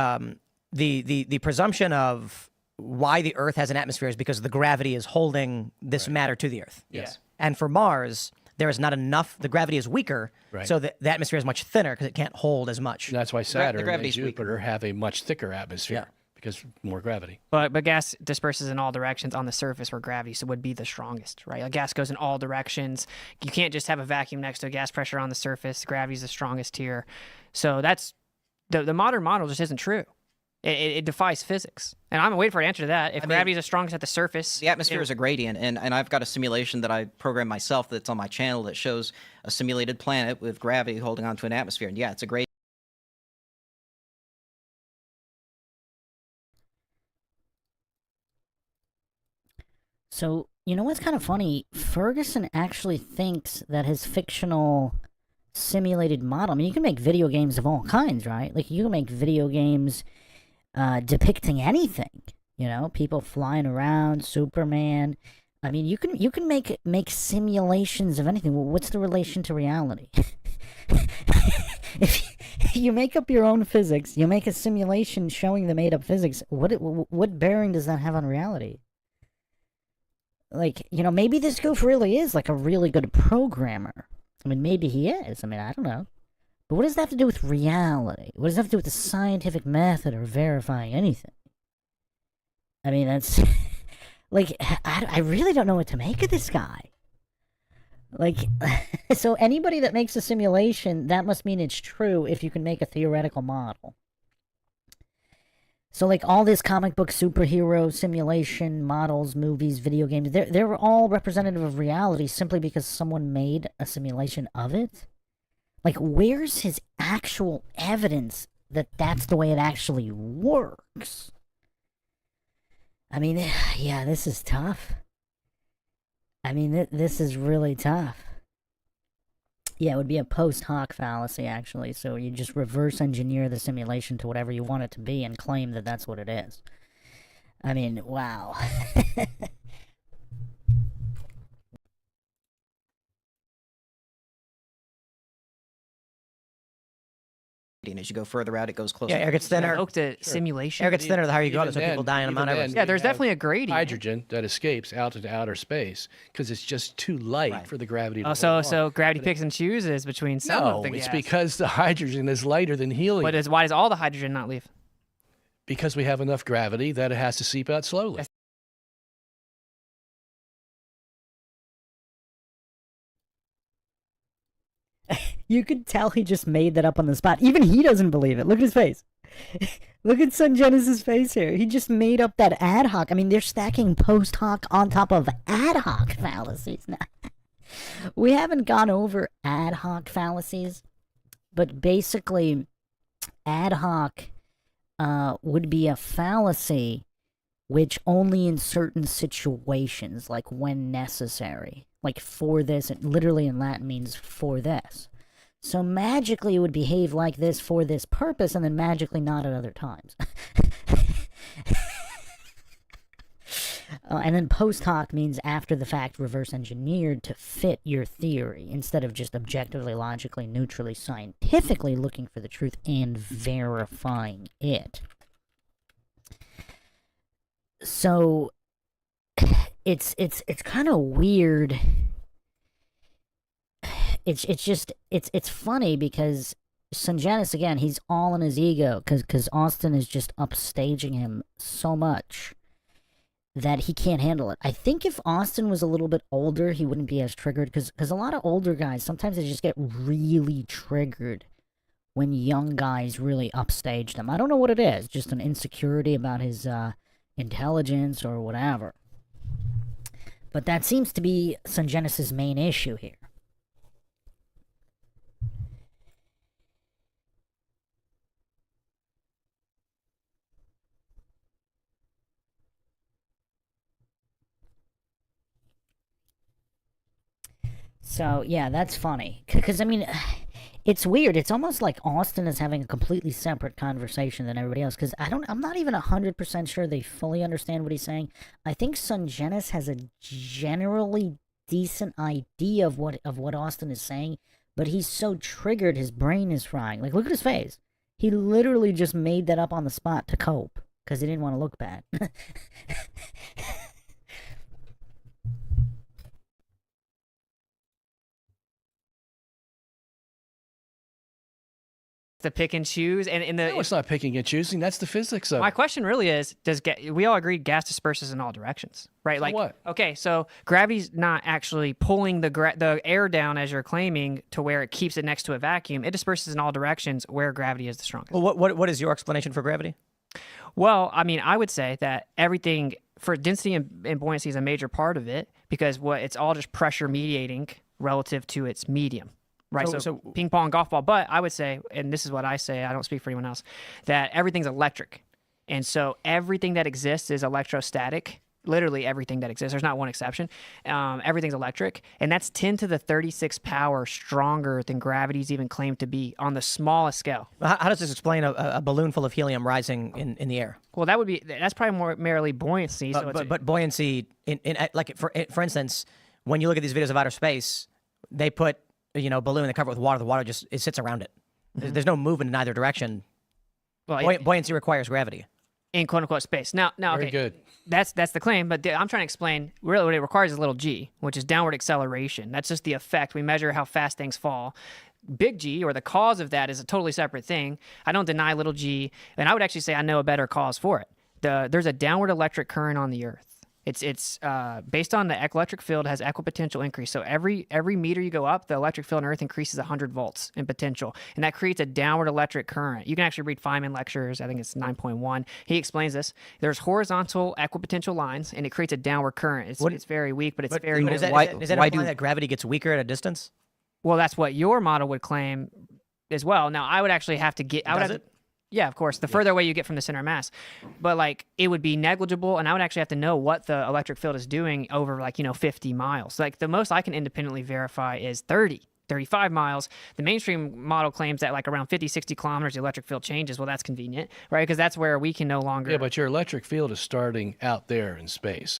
The presumption of why the Earth has an atmosphere is because the gravity is holding this matter to the Earth.
Yes.
And for Mars, there is not enough. The gravity is weaker,
Right.
so the atmosphere is much thinner because it can't hold as much.
And that's why Saturn and
gravity's
Jupiter have a much thicker atmosphere
Yeah.
because more gravity.
But gas disperses in all directions on the surface where gravity would be the strongest, right? Like gas goes in all directions. You can't just have a vacuum next to a gas pressure on the surface. Gravity's the strongest here. So that's the modern model just isn't true. It defies physics. And I'm waiting for an answer to that. If gravity is the strongest at the surface,
The atmosphere is a gradient, and I've got a simulation that I programmed myself that's on my channel that shows a simulated planet with gravity holding onto an atmosphere. And yeah, it's a gradient.
So, you know what's kind of funny? Ferguson actually thinks that his fictional simulated model, I mean, you can make video games of all kinds, right? Like, you can make video games depicting anything, you know? People flying around, Superman. I mean, you can make simulations of anything. Well, what's the relation to reality? If you make up your own physics, you make a simulation showing the made-up physics, what bearing does that have on reality? Like, you know, maybe this goof really is, like, a really good programmer. I mean, maybe he is. I mean, I don't know. But what does that have to do with reality? What does that have to do with the scientific method or verifying anything? I mean, that's... like, I really don't know what to make of this guy. Like, so anybody that makes a simulation, that must mean it's true if you can make a theoretical model. So, like, all this comic book superhero simulation, models, movies, video games, they're all representative of reality simply because someone made a simulation of it? Like, where's his actual evidence that that's the way it actually works? I mean, yeah, this is tough. I mean, this is really tough. Yeah, it would be a post hoc fallacy, actually. So you just reverse engineer the simulation to whatever you want it to be and claim that that's what it is. I mean, wow.
As you go further out, it goes closer.
Yeah, air gets thinner.
Invoked a simulation.
Air gets thinner the higher you go,
Even
so people
then-
die on
even
Mount Everest.
then,
Yeah, there's
you have
definitely a gradient.
hydrogen that escapes out into outer space because it's just too light
Right.
for the gravity to
Oh,
hold on.
so gravity picks and chooses between some
No,
of the
it's
gas.
because the hydrogen is lighter than helium.
Why does all the hydrogen not leave?
Because we have enough gravity that it has to seep out slowly.
Yes.
You could tell he just made that up on the spot. Even he doesn't believe it. Look at his face. Look at Sungenis' face here. He just made up that ad hoc. I mean, they're stacking post hoc on top of ad hoc fallacies now. We haven't gone over ad hoc fallacies, but basically, ad hoc would be a fallacy which only in certain situations, like when necessary. Like for this, it literally in Latin means for this. So magically it would behave like this for this purpose, and then magically not at other times. And then post hoc means after the fact reverse engineered to fit your theory, instead of just objectively, logically, neutrally, scientifically looking for the truth and verifying it. So it's kind of weird. It's funny because Sungenis, again, he's all in his ego because Austin is just upstaging him so much that he can't handle it. I think if Austin was a little bit older, he wouldn't be as triggered because a lot of older guys, sometimes they just get really triggered when young guys really upstage them. I don't know what it is, just an insecurity about his intelligence or whatever. But that seems to be Sungenis' main issue here. So, yeah, that's funny. Because, I mean, it's weird. It's almost like Austin is having a completely separate conversation than everybody else. Because I'm not even 100% sure they fully understand what he's saying. I think Sungenis has a generally decent idea of what Austin is saying. But he's so triggered, his brain is frying. Like, look at his face. He literally just made that up on the spot to cope. Because he didn't want to look bad.
To pick and choose, and in the
No, it's not picking and choosing. That's the physics of
my
it.
question really is: we all agree gas disperses in all directions, right?
So
Like,
what?
okay, so gravity's not actually pulling the air down as you're claiming to where it keeps it next to a vacuum. It disperses in all directions where gravity is the strongest.
Well, what is your explanation for gravity?
Well, I mean, I would say that everything for density and buoyancy is a major part of it because it's all just pressure mediating relative to its medium. Right, so ping pong, golf ball. But I would say, and this is what I say, I don't speak for anyone else, that everything's electric. And so everything that exists is electrostatic. Literally everything that exists. There's not one exception. Everything's electric. And that's 10 to the 36 power stronger than gravity's even claimed to be on the smallest scale.
How does this explain a balloon full of helium rising in the air?
Well, that's probably more merely buoyancy.
But buoyancy, for instance, when you look at these videos of outer space, they put balloon, they cover it with water. The water it sits around it.
Mm-hmm.
There's no movement in either direction.
Well,
buoyancy requires gravity.
In quote unquote space. Now,
Very
okay,
good.
That's the claim, but I'm trying to explain. Really, what it requires is little g, which is downward acceleration. That's just the effect. We measure how fast things fall. Big G, or the cause of that, is a totally separate thing. I don't deny little g, and I would actually say I know a better cause for it. There's a downward electric current on the Earth. It's based on the electric field has equipotential increase. So every meter you go up, the electric field on Earth increases 100 volts in potential, and that creates a downward electric current. You can actually read Feynman lectures. I think it's 9.1. He explains this. There's horizontal equipotential lines, and it creates a downward current. It's very weak, but it's very.
Is that implying that gravity gets weaker at a distance?
Well, that's what your model would claim as well. Now, I would actually have to get. Yeah, of course. The further away you get from the center of mass. But, it would be negligible, and I would actually have to know what the electric field is doing over, 50 miles. The most I can independently verify is 30, 35 miles. The mainstream model claims that, around 50, 60 kilometers, the electric field changes. Well, that's convenient, right? Because that's where we can no longer...
Yeah, but your electric field is starting out there in space.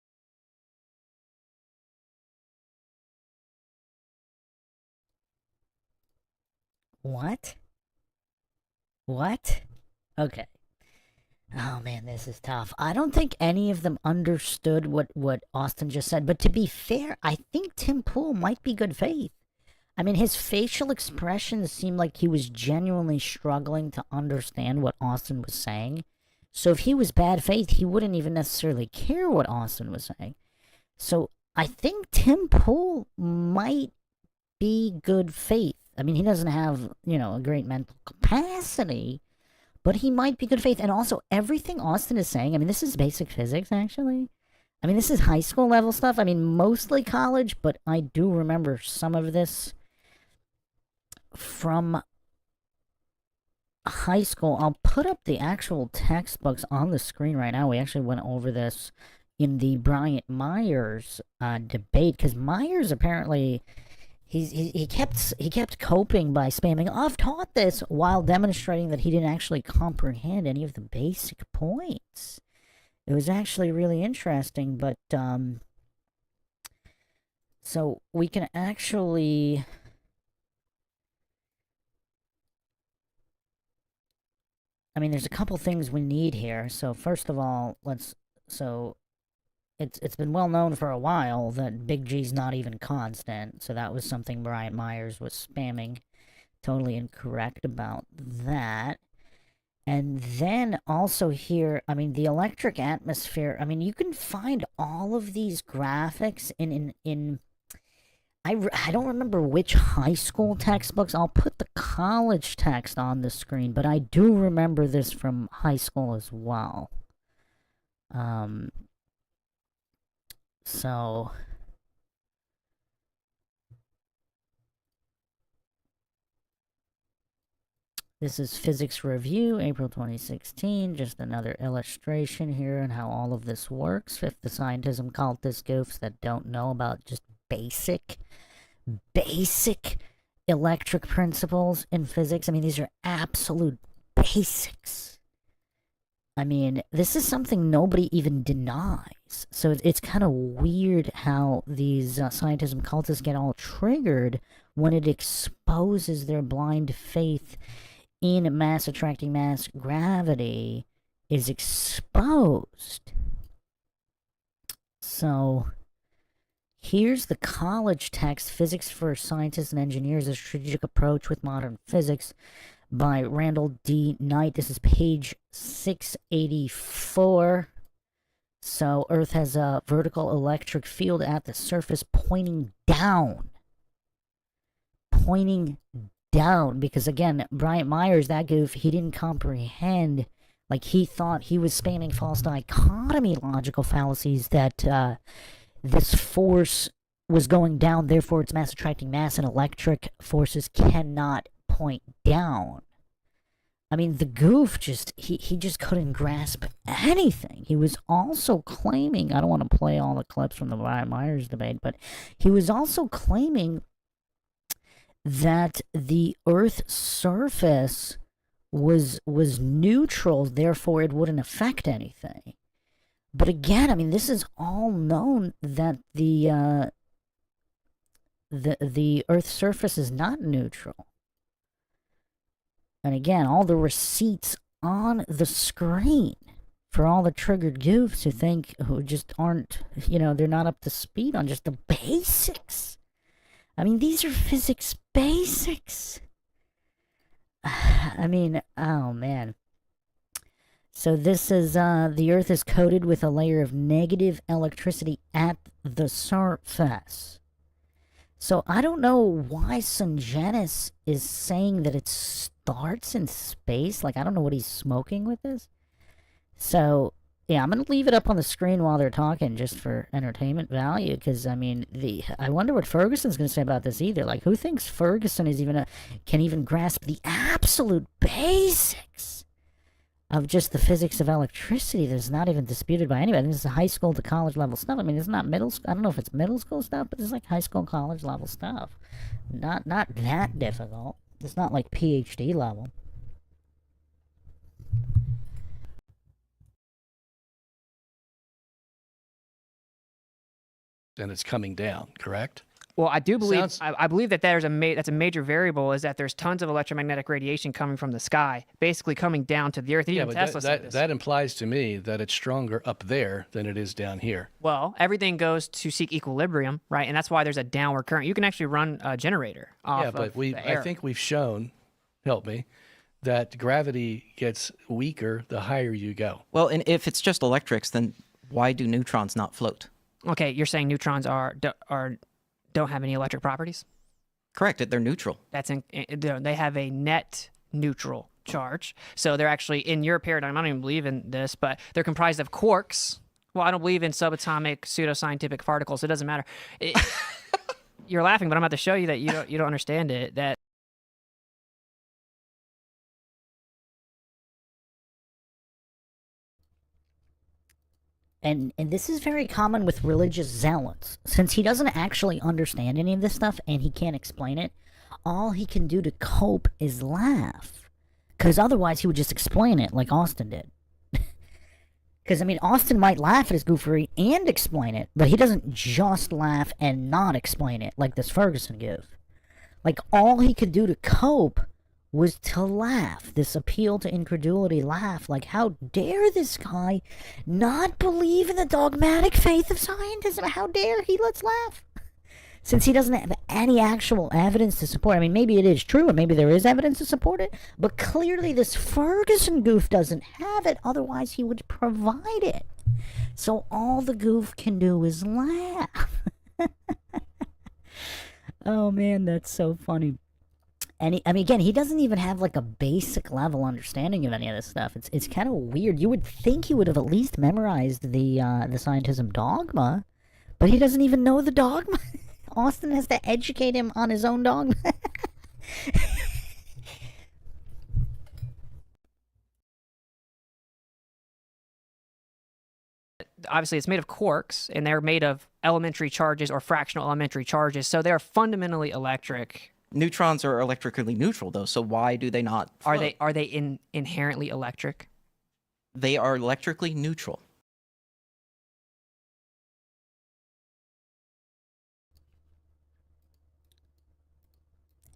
What? Okay. Oh man, this is tough. I don't think any of them understood what Austin just said, but to be fair, I think Tim Pool might be good faith. I mean, his facial expressions seemed like he was genuinely struggling to understand what Austin was saying. So if he was bad faith, he wouldn't even necessarily care what Austin was saying. So I think Tim Pool might be good faith. I mean, he doesn't have, a great mental capacity, but he might be good faith. And also, everything Austin is saying, I mean, this is basic physics, actually. I mean, this is high school level stuff. I mean, mostly college, but I do remember some of this from high school. I'll put up the actual textbooks on the screen right now. We actually went over this in the Bryant-Myers debate, because Myers apparently... He kept coping by spamming, I've taught this, while demonstrating that he didn't actually comprehend any of the basic points. It was actually really interesting, but, so we can actually... I mean, there's a couple things we need here. So first of all, It's been well known for a while that Big G's not even constant, so that was something Bryant-Myers was spamming. Totally incorrect about that. And then also here, I mean, the electric atmosphere, I mean, you can find all of these graphics in I don't remember which high school textbooks. I'll put the college text on the screen, but I do remember this from high school as well. So, this is Physics Review, April 2016. Just another illustration here on how all of this works. Fifth, the scientism cultist goofs that don't know about just basic electric principles in physics. I mean, these are absolute basics. I mean, this is something nobody even denies. So it's kind of weird how these scientism cultists get all triggered when it exposes their blind faith in mass attracting mass. Gravity is exposed. So here's the college text, Physics for Scientists and Engineers, a Strategic Approach with Modern Physics, by Randall D. Knight. This is page 684. So Earth has a vertical electric field at the surface pointing down. Pointing down. Because again, Bryant-Myers, that goof, he didn't comprehend Like, he thought he was spanning false dichotomy logical fallacies that this force was going down, therefore its mass attracting mass, and electric forces cannot point down. I mean, the goof just, he just couldn't grasp anything. He was also claiming, I don't want to play all the clips from the Myers debate, but he was also claiming that the Earth's surface was neutral, therefore it wouldn't affect anything. But again, I mean, this is all known that the Earth's surface is not neutral. And again, all the receipts on the screen for all the triggered goofs who just aren't, they're not up to speed on just the basics. I mean, these are physics basics. I mean, oh man. So this is, the Earth is coated with a layer of negative electricity at the surface. So I don't know why Sungenis is saying that it starts in space. Like, I don't know what he's smoking with this. So, yeah, I'm going to leave it up on the screen while they're talking just for entertainment value. Because, I mean, I wonder what Ferguson's going to say about this either. Like, who thinks Ferguson is can even grasp the absolute basics of just the physics of electricity that's not even disputed by anybody? I think this is high school to college level stuff. I mean, it's not middle school. I don't know if it's middle school stuff, but it's like high school, college level stuff. Not that difficult. It's not like PhD level.
And it's coming down, correct?
Well, I do believe
Sounds-
I believe that that's a major variable, is that there's tons of electromagnetic radiation coming from the sky, basically coming down to the Earth. Even
but
Tesla said this.
that implies to me that it's stronger up there than it is down here.
Well, everything goes to seek equilibrium, right? And that's why there's a downward current. You can actually run a generator off
Yeah, but
of the air.
I think we've shown, help me, that gravity gets weaker the higher you go.
Well, and if it's just electrics, then why do neutrons not float?
Okay, you're saying neutrons don't have any electric properties?
Correct. They're neutral.
They have a net neutral charge. So they're actually, in your paradigm, I don't even believe in this, but they're comprised of quarks. Well, I don't believe in subatomic pseudoscientific particles. It doesn't matter. You're laughing, but I'm about to show you that you don't understand it. That
And this is very common with religious zealots. Since he doesn't actually understand any of this stuff and he can't explain it, all he can do to cope is laugh. Because otherwise he would just explain it like Austin did. Because, I mean, Austin might laugh at his goofery and explain it, but he doesn't just laugh and not explain it like this Ferguson give. Like, all he could do to cope was to laugh. This appeal to incredulity laugh. Like, how dare this guy not believe in the dogmatic faith of scientism? How dare he? Let's laugh. Since he doesn't have any actual evidence to support. I mean, maybe it is true, and maybe there is evidence to support it, but clearly this Ferguson goof doesn't have it, otherwise he would provide it. So all the goof can do is laugh. Oh man, that's so funny. And I mean, again, he doesn't even have like a basic level understanding of any of this stuff. It's kind of weird. You would think he would have at least memorized the scientism dogma, but he doesn't even know the dogma. Austin has to educate him on his own dogma.
obviously it's made of quarks, and they're made of elementary charges or fractional elementary charges, so they're fundamentally electric.
Neutrons are electrically neutral, though, so why do they not float?
Are they inherently electric?
They are electrically neutral.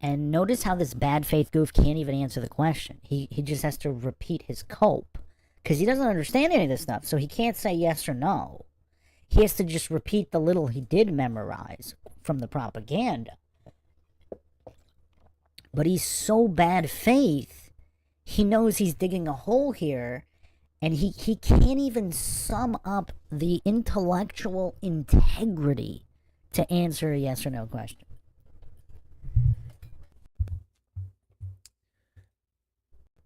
And notice how this bad faith goof can't even answer the question. He just has to repeat his cope. Because he doesn't understand any of this stuff, so he can't say yes or no. He has to just repeat the little he did memorize from the propaganda. But he's so bad faith, he knows he's digging a hole here, and he can't even sum up the intellectual integrity to answer a yes or no question.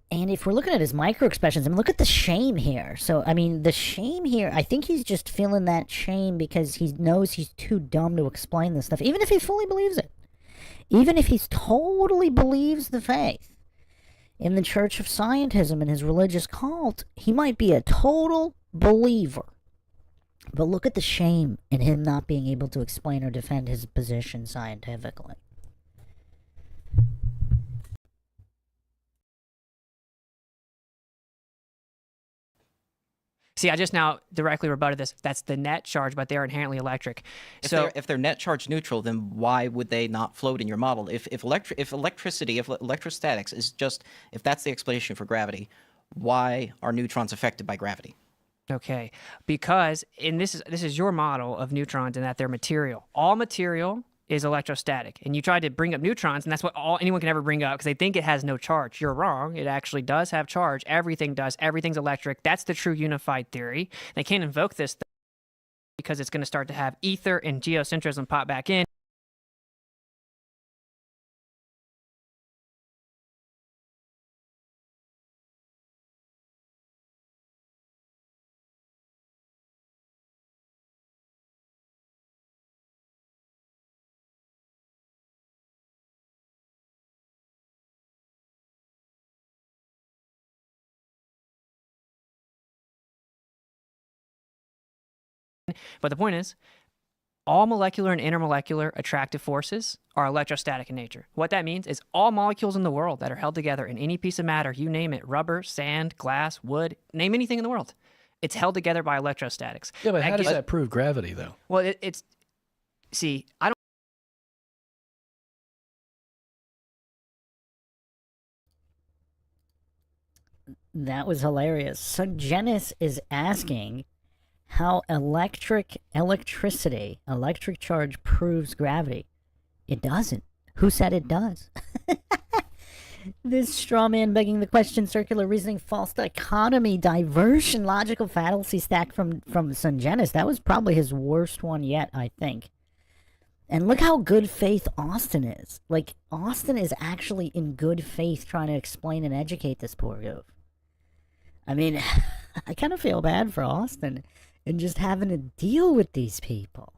And if we're looking at his micro expressions, I mean, look at the shame here. So, I mean, the shame here, I think he's just feeling that shame because he knows he's too dumb to explain this stuff, even if he fully believes it. Even if he totally believes the faith in the Church of Scientism and his religious cult, he might be a total believer. But look at the shame in him not being able to explain or defend his position scientifically.
See, I just now directly rebutted this. That's the net charge, but they are inherently electric.
If they're net charge neutral, then why would they not float in your model? If electrostatics is just, if that's the explanation for gravity, why are neutrons affected by gravity?
Okay, because this is your model of neutrons and that they're material. All material is electrostatic, and you tried to bring up neutrons, and that's what anyone can ever bring up because they think it has no charge. You're wrong. It actually does have charge. Everything does. Everything's electric. That's the true unified theory. They can't invoke this because it's going to start to have ether and geocentrism pop back in. But the point is, all molecular and intermolecular attractive forces are electrostatic in nature. What that means is all molecules in the world that are held together in any piece of matter, you name it, rubber, sand, glass, wood, name anything in the world, it's held together by electrostatics.
Yeah, but how does that prove gravity, though?
Well, see, I don't.
That was hilarious. Sungenis is asking how electric charge proves gravity. It doesn't. Who said it does? This straw man begging the question, circular reasoning, false dichotomy, diversion, logical fallacy stack from Sungenis. That was probably his worst one yet, I think. And look how good faith Austin is. Like, Austin is actually in good faith trying to explain and educate this poor goof. I mean, I kind of feel bad for Austin and just having to deal with these people.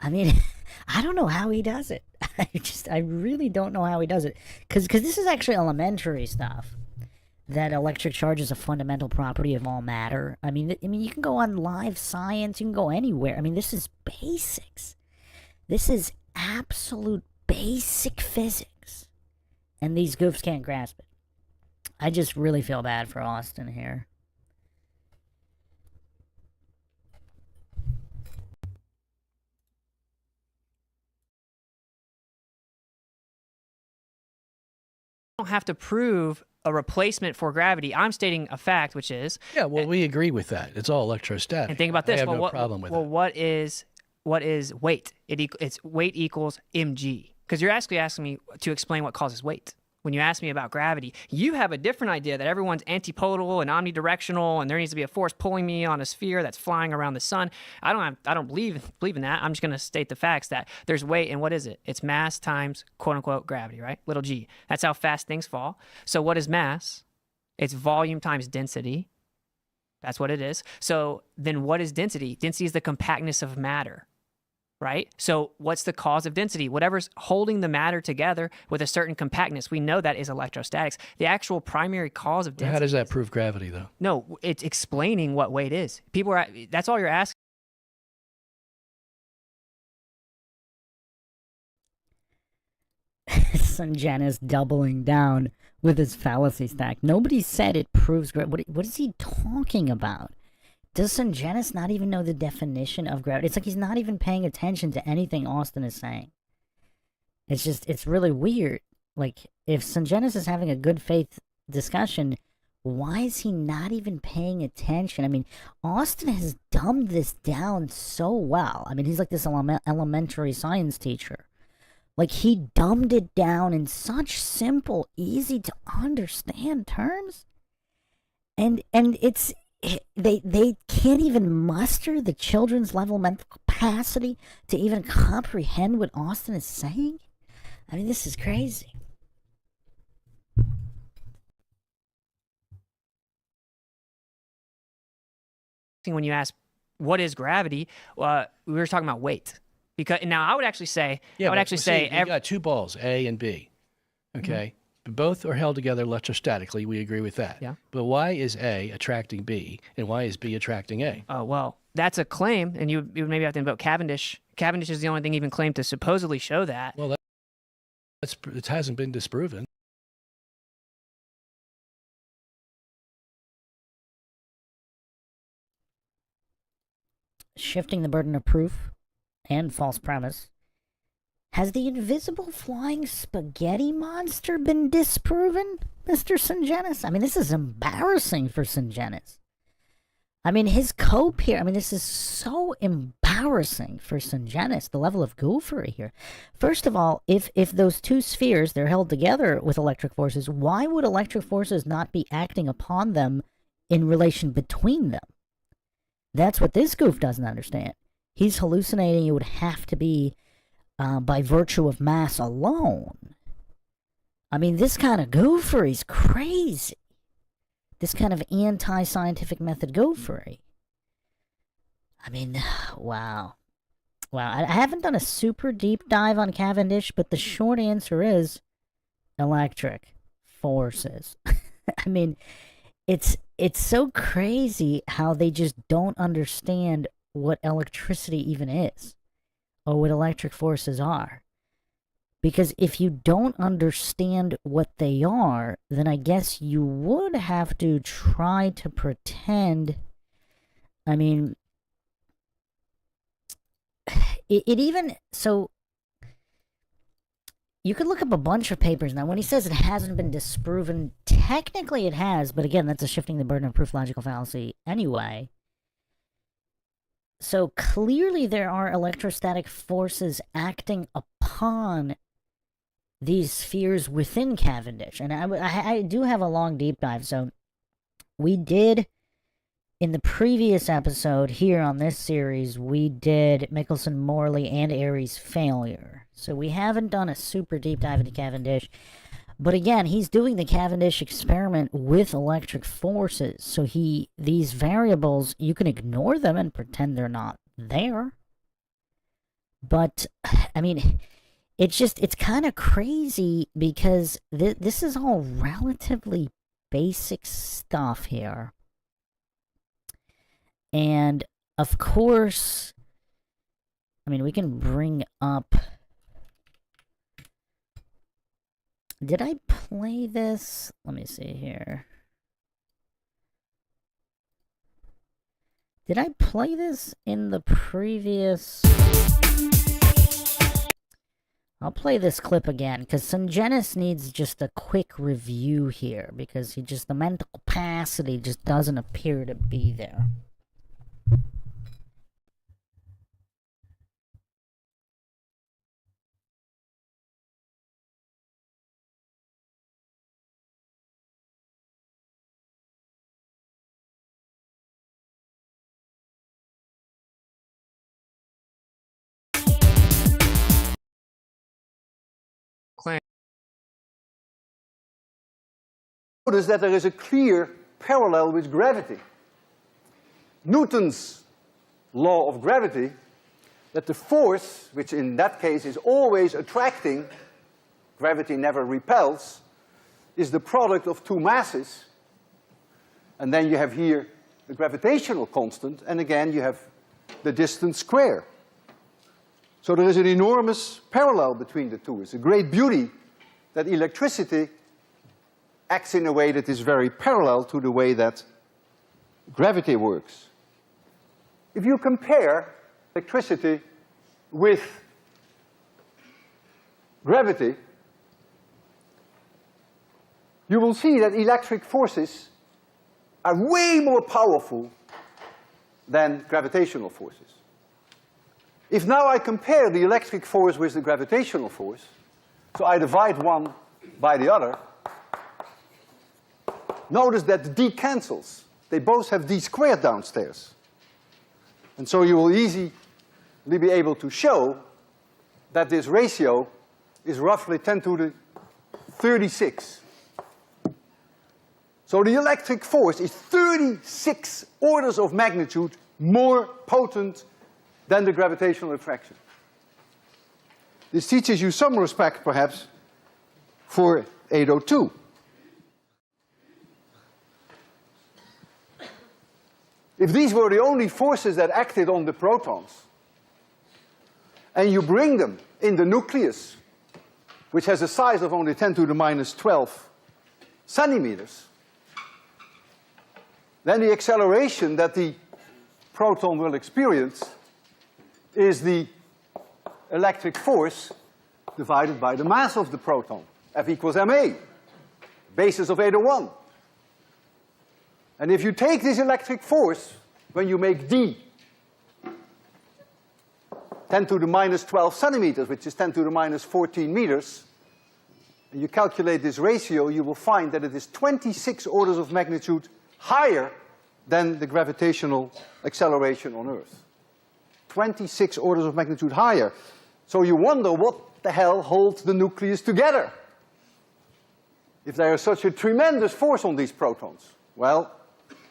I mean, I don't know how he does it. I really don't know how he does it. Because this is actually elementary stuff. That electric charge is a fundamental property of all matter. I mean, you can go on live science. You can go anywhere. I mean, this is basics. This is absolute basic physics. And these goofs can't grasp it. I just really feel bad for Austin here.
Don't have to prove a replacement for gravity. I'm stating a fact, which is
we agree with that. It's all electrostatic.
And think about this.
I have no problem with it.
What is weight? It's weight equals mg. Because you're actually asking me to explain what causes weight. When you ask me about gravity, you have a different idea that everyone's antipodal and omnidirectional, and there needs to be a force pulling me on a sphere that's flying around the sun. I don't believe in that. I'm just going to state the facts that there's weight, and what is it? It's mass times quote unquote gravity, right? Little g. That's how fast things fall. So what is mass? It's volume times density. That's what it is. So then what is density? Density is the compactness of matter. Right? So what's the cause of density? Whatever's holding the matter together with a certain compactness, we know that is electrostatics. The actual primary cause of density.
How does that prove gravity, though?
No, it's explaining what weight is. That's all you're asking.
Sungenis doubling down with his fallacy stack. Nobody said it proves gravity. What is he talking about? Does Sungenis not even know the definition of gravity? It's like he's not even paying attention to anything Austin is saying. It's really weird. Like, if Sungenis is having a good faith discussion, why is he not even paying attention? I mean, Austin has dumbed this down so well. I mean, he's like this elementary science teacher. Like, he dumbed it down in such simple, easy to understand terms. And it's... They can't even muster the children's level mental capacity to even comprehend what Austin is saying. I mean, this is crazy.
when you ask what is gravity, we were talking about weight. Because now I would actually say,
Yeah,
I would
but
actually
see,
say,
you got two balls, A and B. Okay, both are held together electrostatically. We agree with that.
Yeah.
But why is A attracting B, and why is B attracting A?
well, that's a claim, and you would maybe have to invoke Cavendish. Cavendish is the only thing even claimed to supposedly show that.
Well, it hasn't been disproven.
Shifting the burden of proof and false premise. Has the invisible flying spaghetti monster been disproven, Mr. Sungenis? I mean, this is embarrassing for Sungenis. I mean, his cope here, I mean, this is so embarrassing for Sungenis, the level of goofery here. First of all, if those two spheres, they're held together with electric forces, why would electric forces not be acting upon them in relation between them? That's what this goof doesn't understand. He's hallucinating it would have to be by virtue of mass alone. I mean, this kind of goofery is crazy. This kind of anti-scientific method goofery. I mean, wow. Wow, I haven't done a super deep dive on Cavendish, but the short answer is electric forces. I mean, it's so crazy how they just don't understand what electricity even is, or what electric forces are. Because if you don't understand what they are, then I guess you would have to try to pretend. I mean, it even, so, you could look up a bunch of papers. Now, when he says it hasn't been disproven, technically it has, but again, that's a shifting the burden of proof logical fallacy anyway. So clearly there are electrostatic forces acting upon these spheres within Cavendish. And I do have a long deep dive. So we did, in the previous episode here on this series, we did Michelson, Morley, and Airy's failure. So we haven't done a super deep dive into Cavendish. But again, he's doing the Cavendish experiment with electric forces. So these variables, you can ignore them and pretend they're not there. But, I mean, it's kind of crazy because this is all relatively basic stuff here. And, of course, I mean, we can bring up... Did I play this? Let me see here. Did I play this in the previous... I'll play this clip again, because Sungenis needs just a quick review here, because the mental capacity just doesn't appear to be there.
Notice that there is a clear parallel with gravity. Newton's law of gravity, that the force, which in that case is always attracting, gravity never repels, is the product of two masses. And then you have here the gravitational constant, and again you have the distance square. So there is an enormous parallel between the two. It's a great beauty that electricity acts in a way that is very parallel to the way that gravity works. If you compare electricity with gravity, you will see that electric forces are way more powerful than gravitational forces. If now I compare the electric force with the gravitational force, so I divide one by the other, notice that the d cancels. They both have d squared downstairs. And so you will easily be able to show that this ratio is roughly 10 to the 36. So the electric force is 36 orders of magnitude more potent than the gravitational attraction. This teaches you some respect, perhaps, for 802. If these were the only forces that acted on the protons, and you bring them in the nucleus, which has a size of only 10 to the minus 12 centimeters, then the acceleration that the proton will experience is the electric force divided by the mass of the proton, F equals ma, basis of 801. And if you take this electric force, when you make d 10 to the minus 12 centimeters, which is 10 to the minus 14 meters, and you calculate this ratio, you will find that it is 26 orders of magnitude higher than the gravitational acceleration on Earth. 26 orders of magnitude higher. So you wonder what the hell holds the nucleus together if there is such a tremendous force on these protons. Well,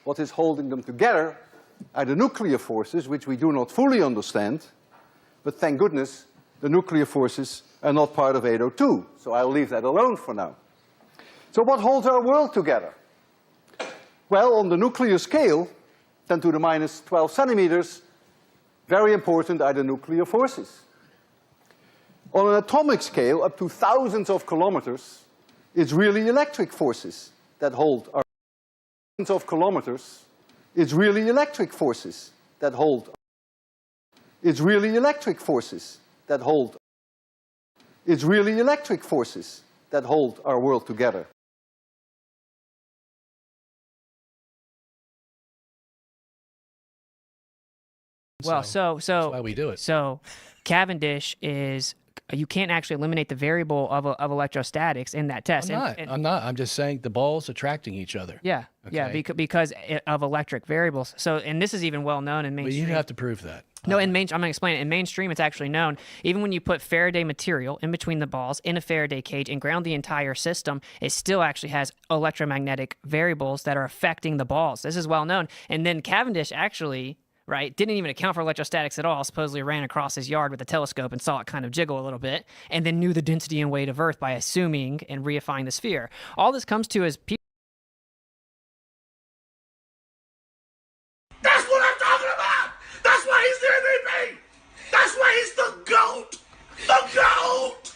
what is holding them together are the nuclear forces, which we do not fully understand, but thank goodness the nuclear forces are not part of 802, so I'll leave that alone for now. So what holds our world together? Well, on the nuclear scale, 10 to the minus 12 centimeters, very important are the nuclear forces. On an atomic scale, up to thousands of kilometers, it's really electric forces that hold our thousands of kilometers. It's really electric forces that hold. It's really electric forces that hold. It's really electric forces that hold our world together.
Well, so
that's why we do it.
So Cavendish is, you can't actually eliminate the variable of electrostatics in that test.
I'm not. I'm just saying the balls attracting each other.
Yeah,
Okay.
yeah, because of electric variables. So, and this is even well known in
But
mainstream.
you have to prove that.
No, I'm going to explain it. In mainstream, it's actually known. Even when you put Faraday material in between the balls in a Faraday cage and ground the entire system, it still actually has electromagnetic variables that are affecting the balls. This is well known. And then Cavendish actually, right, didn't even account for electrostatics at all, supposedly ran across his yard with a telescope and saw it kind of jiggle a little bit, and then knew the density and weight of Earth by assuming and reifying the sphere. All this comes to is people.
That's what I'm talking about! That's why he's the MVP! That's why he's the GOAT! The GOAT!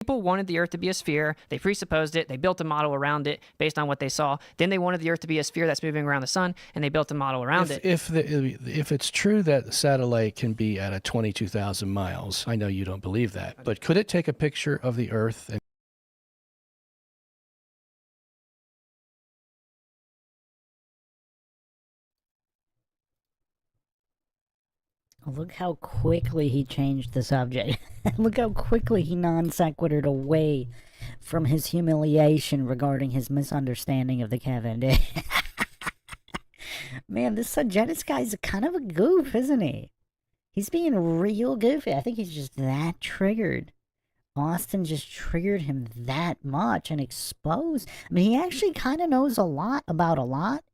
People wanted the Earth to be a sphere. They presupposed it. They built a model around it based on what they saw. Then they wanted the Earth to be a sphere that's moving around the sun, and they built a model around it.
If it's true that the satellite can be at a 22,000 miles, I know you don't believe that, but could it take a picture of the Earth and
Look how quickly he changed the subject. Look how quickly he non sequitured away from his humiliation regarding his misunderstanding of the Cavendish. Man, this Sungenis guy's kind of a goof, isn't he? He's being real goofy. I think he's just that triggered. Austin just triggered him that much and exposed. I mean, he actually kind of knows a lot about a lot.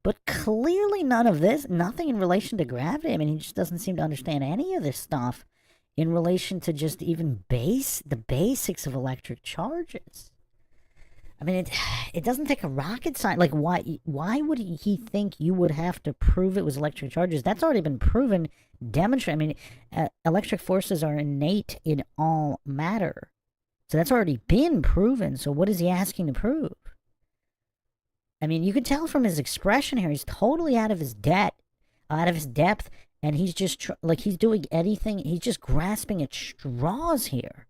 But clearly none of this, nothing in relation to gravity. I mean, he just doesn't seem to understand any of this stuff in relation to just even the basics of electric charges. I mean, it doesn't take a rocket science. Like, why would he think you would have to prove it was electric charges? That's already been proven, demonstrated. I mean, electric forces are innate in all matter. So that's already been proven. So what is he asking to prove? I mean, you can tell from his expression here, he's totally out of his depth, and he's just, like, he's doing anything, he's just grasping at straws here.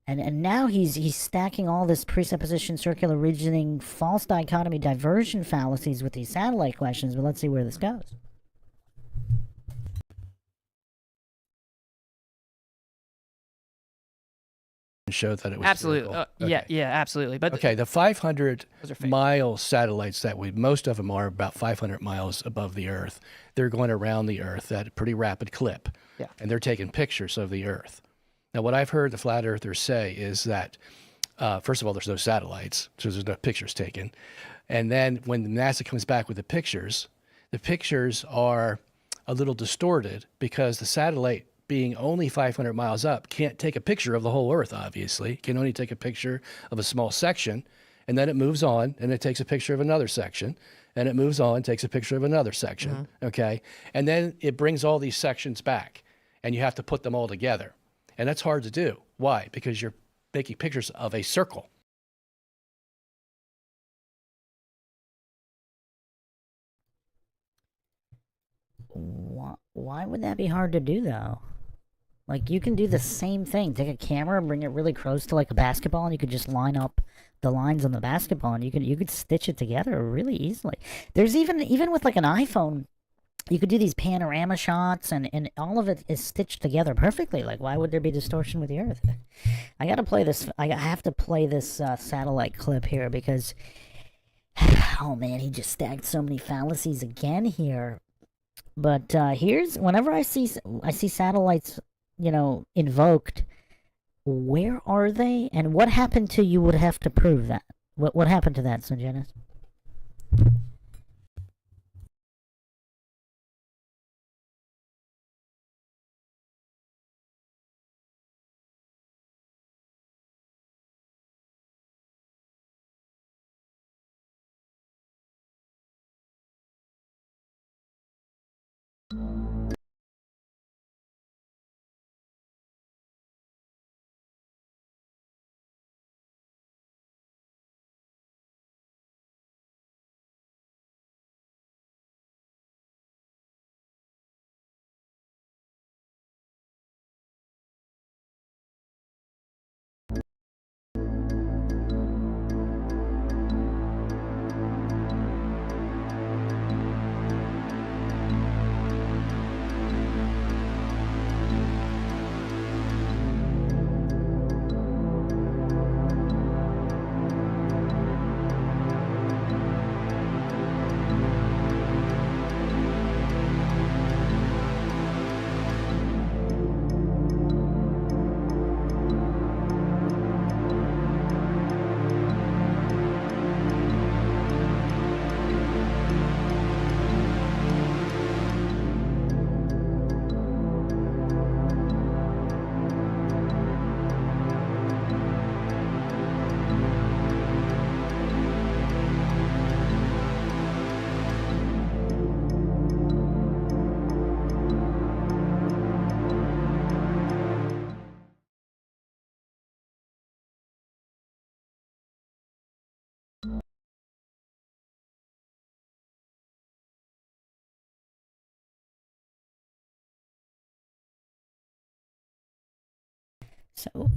And now he's stacking all this presupposition, circular reasoning, false dichotomy, diversion fallacies with these satellite questions, but let's see where this goes.
show that it was
Absolutely.
spherical?
Yeah, absolutely. But
Okay, the
Those are fake.
500-mile satellites that most of them are about 500 miles above the Earth. They're going around the Earth at a pretty rapid clip.
Yeah.
And they're taking pictures of the Earth. Now, what I've heard the flat earthers say is that First of all, there's no satellites, so there's no pictures taken. And then when NASA comes back with the pictures are a little distorted because the satellite, being only 500 miles up, can't take a picture of the whole Earth, obviously. It can only take a picture of a small section, and then it moves on, and it takes a picture of another section, and it moves on, takes a picture of another section, okay? And then it brings all these sections back, and you have to put them all together. And that's hard to do. Why? Because you're making pictures of a circle.
Why would that be hard to do, though? Like, you can do the same thing. Take a camera and bring it really close to, like, a basketball, and you could just line up the lines on the basketball, and you could stitch it together really easily. There's even with, like, an iPhone, you could do these panorama shots, and all of it is stitched together perfectly. Like, why would there be distortion with the Earth? I gotta play this. I have to play this satellite clip here because, oh man, he just stacked so many fallacies again here. But here's, whenever I see satellites, you know, invoked, where are they, and what happened to you would have to prove that? What happened to that, Sungenis?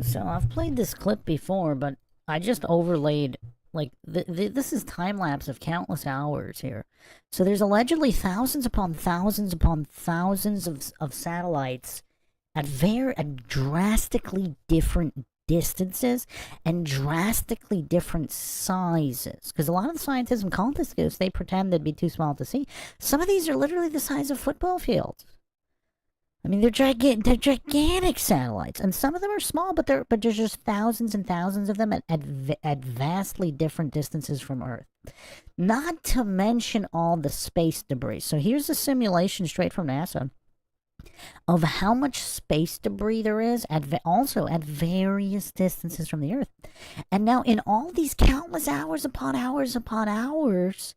So I've played this clip before, but I just overlaid, like, this is time lapse of countless hours here. So there's allegedly thousands upon thousands of satellites at drastically different distances and drastically different sizes. Because a lot of the scientists and cultists, they pretend they'd be too small to see. Some of these are literally the size of football fields. I mean, they're gigantic satellites, and some of them are small, but there's just thousands and thousands of them at vastly different distances from Earth. Not to mention all the space debris. So here's a simulation straight from NASA of how much space debris there is also at various distances from the Earth. And now, in all these countless hours upon hours upon hours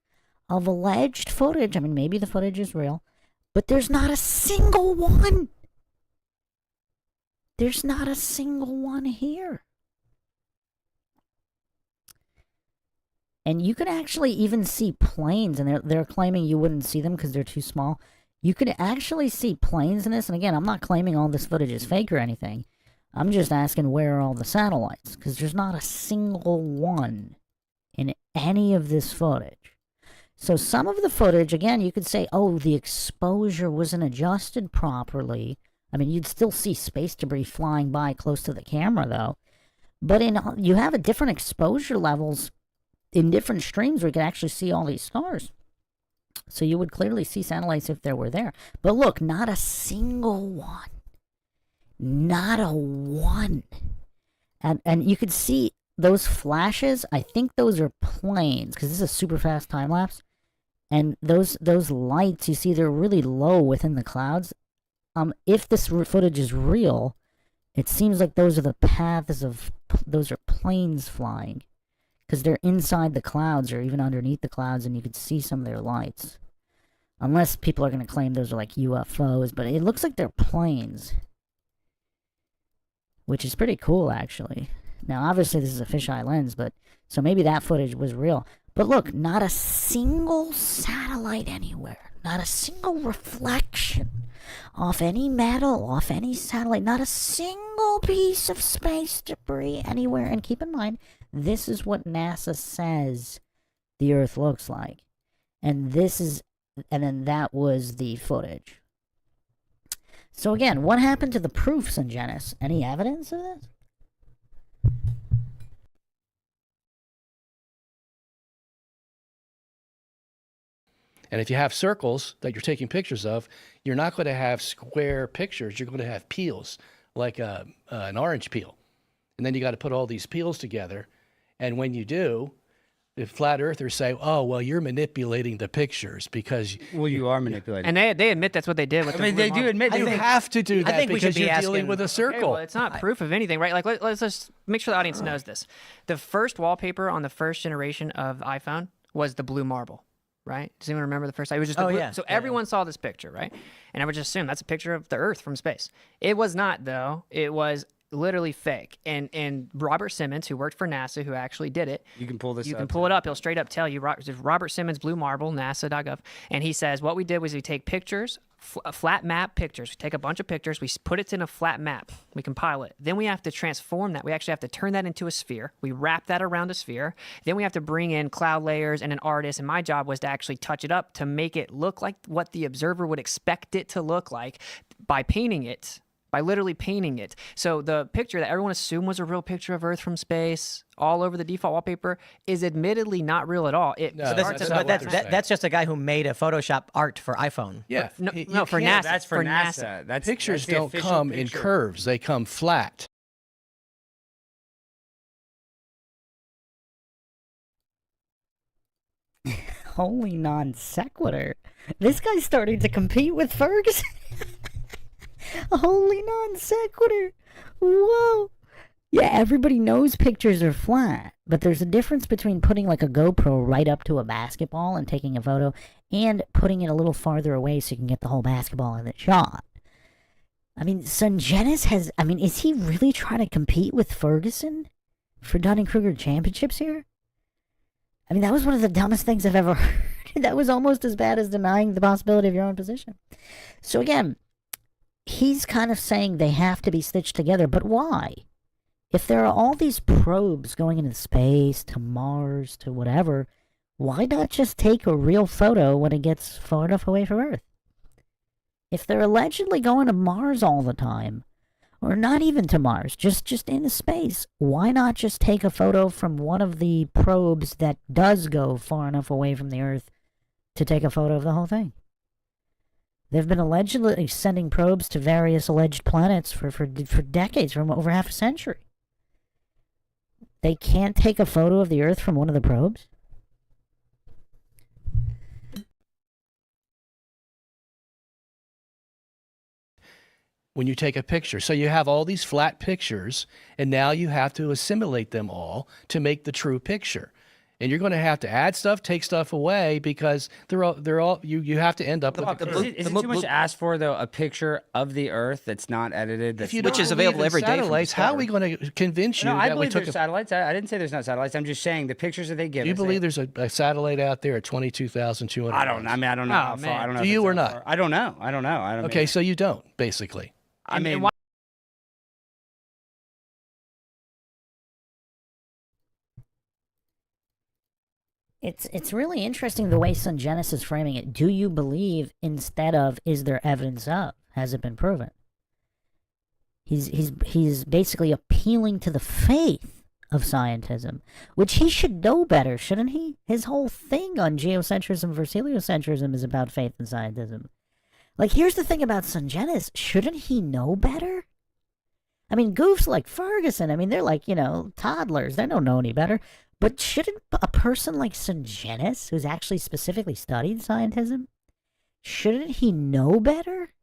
of alleged footage, I mean, maybe the footage is real, but there's not a single one. There's not a single one here. And you could actually even see planes, and they're claiming you wouldn't see them because they're too small. You could actually see planes in this, and again, I'm not claiming all this footage is fake or anything. I'm just asking where are all the satellites, because there's not a single one in any of this footage. So some of the footage, again, you could say, oh, the exposure wasn't adjusted properly. I mean, you'd still see space debris flying by close to the camera, though. But you have a different exposure levels in different streams where you can actually see all these stars. So you would clearly see satellites if they were there. But look, not a single one. Not a one. And you could see those flashes, I think those are planes, because this is a super fast time lapse. And those lights, you see, they're really low within the clouds. If this footage is real, it seems like those are the paths of, those are planes flying. Because they're inside the clouds or even underneath the clouds, and you can see some of their lights. Unless people are going to claim those are like UFOs, but it looks like they're planes. Which is pretty cool, actually. Now, obviously, this is a fisheye lens, but so maybe that footage was real. But look, not a single satellite anywhere. Not a single reflection off any metal, off any satellite. Not a single piece of space debris anywhere. And keep in mind, this is what NASA says the Earth looks like. And then that was the footage. So again, what happened to the proof, Sungenis? Any evidence of this?
And if you have circles that you're taking pictures of, you're not going to have square pictures. You're going to have peels, like an orange peel. And then you got to put all these peels together. And when you do, the flat earthers say, oh, well, you're manipulating the pictures because...
Well, you are manipulating.
And they admit that's what they did with the
I mean,
blue
they
marble.
do admit
you have to do that because you're dealing with a
Okay,
circle.
well, it's not proof of anything, right? Like, let's just make sure the audience knows this. The first wallpaper on the first generation of the iPhone was the blue marble, right? Does anyone remember the first? It was just the blue.
yeah.
So everyone saw this picture, right? And I would just assume that's a picture of the Earth from space. It was not, though. It was literally fake. And Robert Simmons, who worked for NASA, who actually did it.
You can pull this up.
You can pull it up. He'll straight up tell you. Robert Simmons, Blue Marble, NASA.gov. And he says, what we did was we take pictures, flat map pictures. We take a bunch of pictures. We put it in a flat map. We compile it. Then we have to transform that. We actually have to turn that into a sphere. We wrap that around a sphere. Then we have to bring in cloud layers and an artist. And my job was to actually touch it up to make it look like what the observer would expect it to look like by painting it. By literally painting it. So the picture that everyone assumed was a real picture of Earth from space, all over the default wallpaper, is admittedly not real at all. It
No,
starts
that's
at
not
the
what they're saying.
That's just a guy who made a Photoshop art for iPhone.
Yeah.
No,
you
no, for
can't-
NASA.
That's for NASA. That's
Pictures
the
don't
official
come in
picture.
curves. They come flat.
Holy non sequitur. This guy's starting to compete with Ferguson. Holy non sequitur. Whoa. Yeah, everybody knows pictures are flat, but there's a difference between putting like a GoPro right up to a basketball and taking a photo and putting it a little farther away so you can get the whole basketball in the shot. I mean, Sungenis has... I mean, is he really trying to compete with Ferguson for Dunning-Kruger championships here? I mean, that was one of the dumbest things I've ever heard. That was almost as bad as denying the possibility of your own position. So again, he's kind of saying they have to be stitched together, but why? If there are all these probes going into space, to Mars, to whatever, why not just take a real photo when it gets far enough away from Earth? If they're allegedly going to Mars all the time, or not even to Mars, just into space, why not just take a photo from one of the probes that does go far enough away from the Earth to take a photo of the whole thing? They've been allegedly sending probes to various alleged planets for decades, for over half a century. They can't take a photo of the Earth from one of the probes?
When you take a picture. So you have all these flat pictures, and now you have to assimilate them all to make the true picture. And you're going to have to add stuff, take stuff away, because they're all you have to end up with
Is it too much to ask for, though, a picture of the Earth that's not edited? That's
Which is available every day from the
satellites, how are we
start.
going to convince you
No, I
that we
believe
took
there's
a...
satellites. I didn't say there's not satellites. I'm just saying the pictures that they give
Do you
us,
believe there's a satellite out there at 22,200?
I don't know. I mean, I don't know.
Oh,
how far.
man.
I don't know.
Do
if
you
it's
or
that
not?
far. I don't know. I don't know. I don't.
Okay, so you don't, basically.
I
And
mean,
why-
It's really interesting the way Sungenis is framing it. Do you believe instead of is there evidence of? Has it been proven? He's basically appealing to the faith of scientism, which he should know better, shouldn't he? His whole thing on geocentrism versus heliocentrism is about faith and scientism. Like, here's the thing about Sungenis. Shouldn't he know better? I mean, goofs like Ferguson, I mean, they're like, toddlers. They don't know any better. But shouldn't a person like Sungenis, who's actually specifically studied scientism, shouldn't he know better?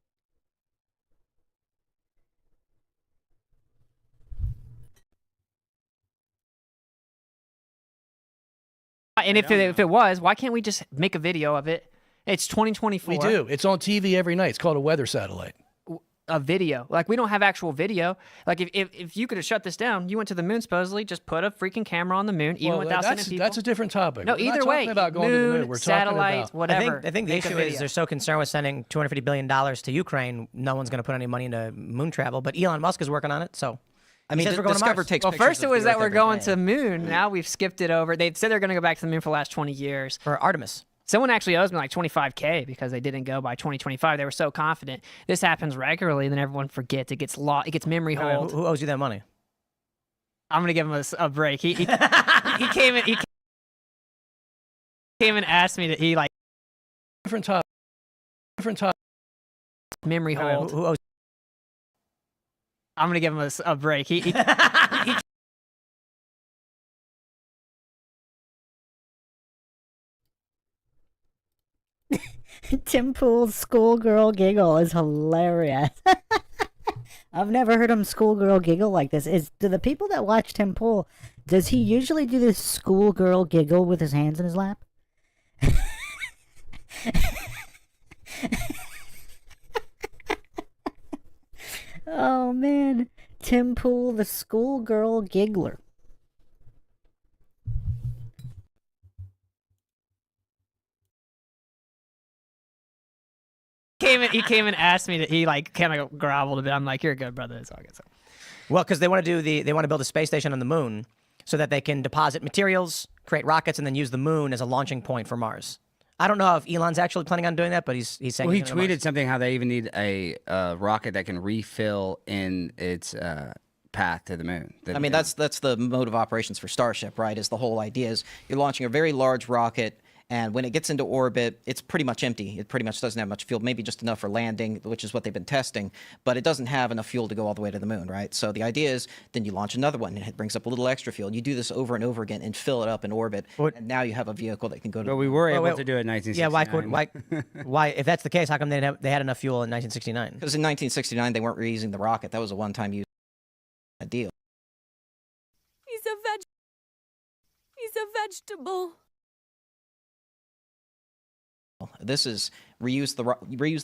And if it was, why can't we just make a video of it? It's 2024.
We do. It's on TV every night. It's called a weather satellite.
A video. Like, we don't have actual video. Like, if you could have shut this down, you went to the moon supposedly, just put a freaking camera on the moon, even without sending people.
That's a different topic.
No,
We're
either
not
way,
talking about going to the moon. We're
satellites,
talking
whatever.
I think the
Make a
issue is
video.
they're so concerned with sending $250 billion to Ukraine, no one's going to put any money into moon travel. But Elon Musk is working on it, so.
I mean,
says we're going to
Discover
Mars.
takes
Well,
pictures
first it
of
was
the
that
Earth
we're
every
going
day.
to the moon. Now we've skipped it over. They said they're going to go back to the moon for the last 20 years.
For Artemis.
Someone actually owes me like $25K because they didn't go by 2025. They were so confident. This happens regularly, and then everyone forgets. It gets lost. It gets memory
Wait, wait,
hold.
who owes you that money?
I'm gonna give him a break. He came and asked me that he like
different topic. Different topic.
memory
Wait, wait,
hold.
who owes
I'm gonna give him a break. He
Tim Pool's schoolgirl giggle is hilarious. I've never heard him schoolgirl giggle like this. Do the people that watch Tim Pool, does he usually do this schoolgirl giggle with his hands in his lap? Oh man, Tim Pool, the schoolgirl giggler.
he came and asked me that he like kind of groveled a bit. I'm like, you're a good brother. It's all good. So.
Well, because they want to build a space station on the moon so that they can deposit materials, create rockets, and then use the moon as a launching point for Mars. I don't know if Elon's actually planning on doing that, but he's saying.
Well, he
he's gonna
tweeted something how they even need a rocket that can refill in its path to the moon.
I mean, that's the mode of operations for Starship, right? Is the whole idea is you're launching a very large rocket, and when it gets into orbit, it's pretty much empty. It pretty much doesn't have much fuel, maybe just enough for landing, which is what they've been testing, but it doesn't have enough fuel to go all the way to the moon, right? So the idea is then you launch another one, and it brings up a little extra fuel. You do this over and over again and fill it up in orbit, and now you have a vehicle that can go to
But
the
we
moon.
were able to do it in 1969.
Yeah, why? If that's the case, how come they had enough fuel in 1969?
Because in 1969, they weren't reusing the rocket. That was a one-time use deal.
He's a vegetable.
This is reuse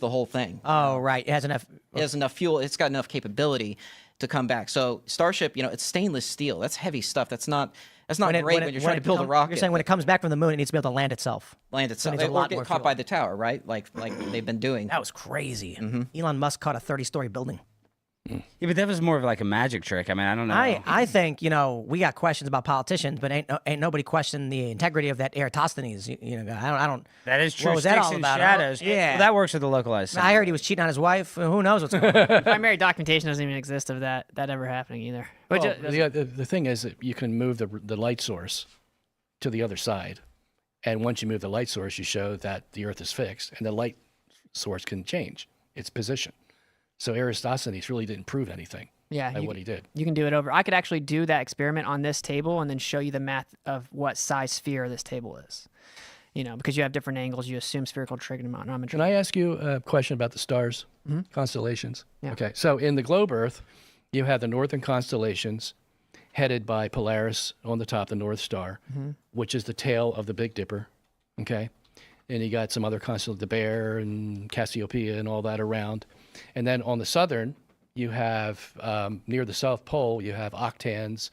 the whole thing.
Oh, right. It has enough.
It has enough fuel. It's got enough capability to come back. So Starship, it's stainless steel. That's heavy stuff. That's not great when you're trying to build a rocket.
You're saying when it comes back from the moon, it needs to be able to land itself.
Land itself,
needs a
or
lot
get
more
caught
fuel.
by the tower, right? Like they've been doing.
That was crazy. Elon Musk caught a 30-story building.
Yeah, but that was more of like a magic trick. I mean, I don't know.
I think we got questions about politicians, but ain't nobody questioned the integrity of that Eratosthenes. I don't.
That is true.
What was that
Sticks
all
and
about?
shadows.
Yeah.
Well, that works with the localized.
I heard he was cheating on his wife. Who knows what's going on?
Primary documentation doesn't even exist of that ever happening either. Which
Well, the thing is that you can move the light source to the other side, and once you move the light source, you show that the Earth is fixed, and the light source can change its position. So Eratosthenes really didn't prove anything by what he did.
You can do it over. I could actually do that experiment on this table and then show you the math of what size sphere this table is. Because you have different angles, you assume spherical trigonometry.
Can I ask you a question about the stars, constellations?
Yeah.
Okay, so in the globe Earth, you have the northern constellations headed by Polaris on the top, the North Star, which is the tail of the Big Dipper, okay? And you got some other constellations, the Bear and Cassiopeia and all that around. And then on the southern, you have, near the South Pole, you have Octans,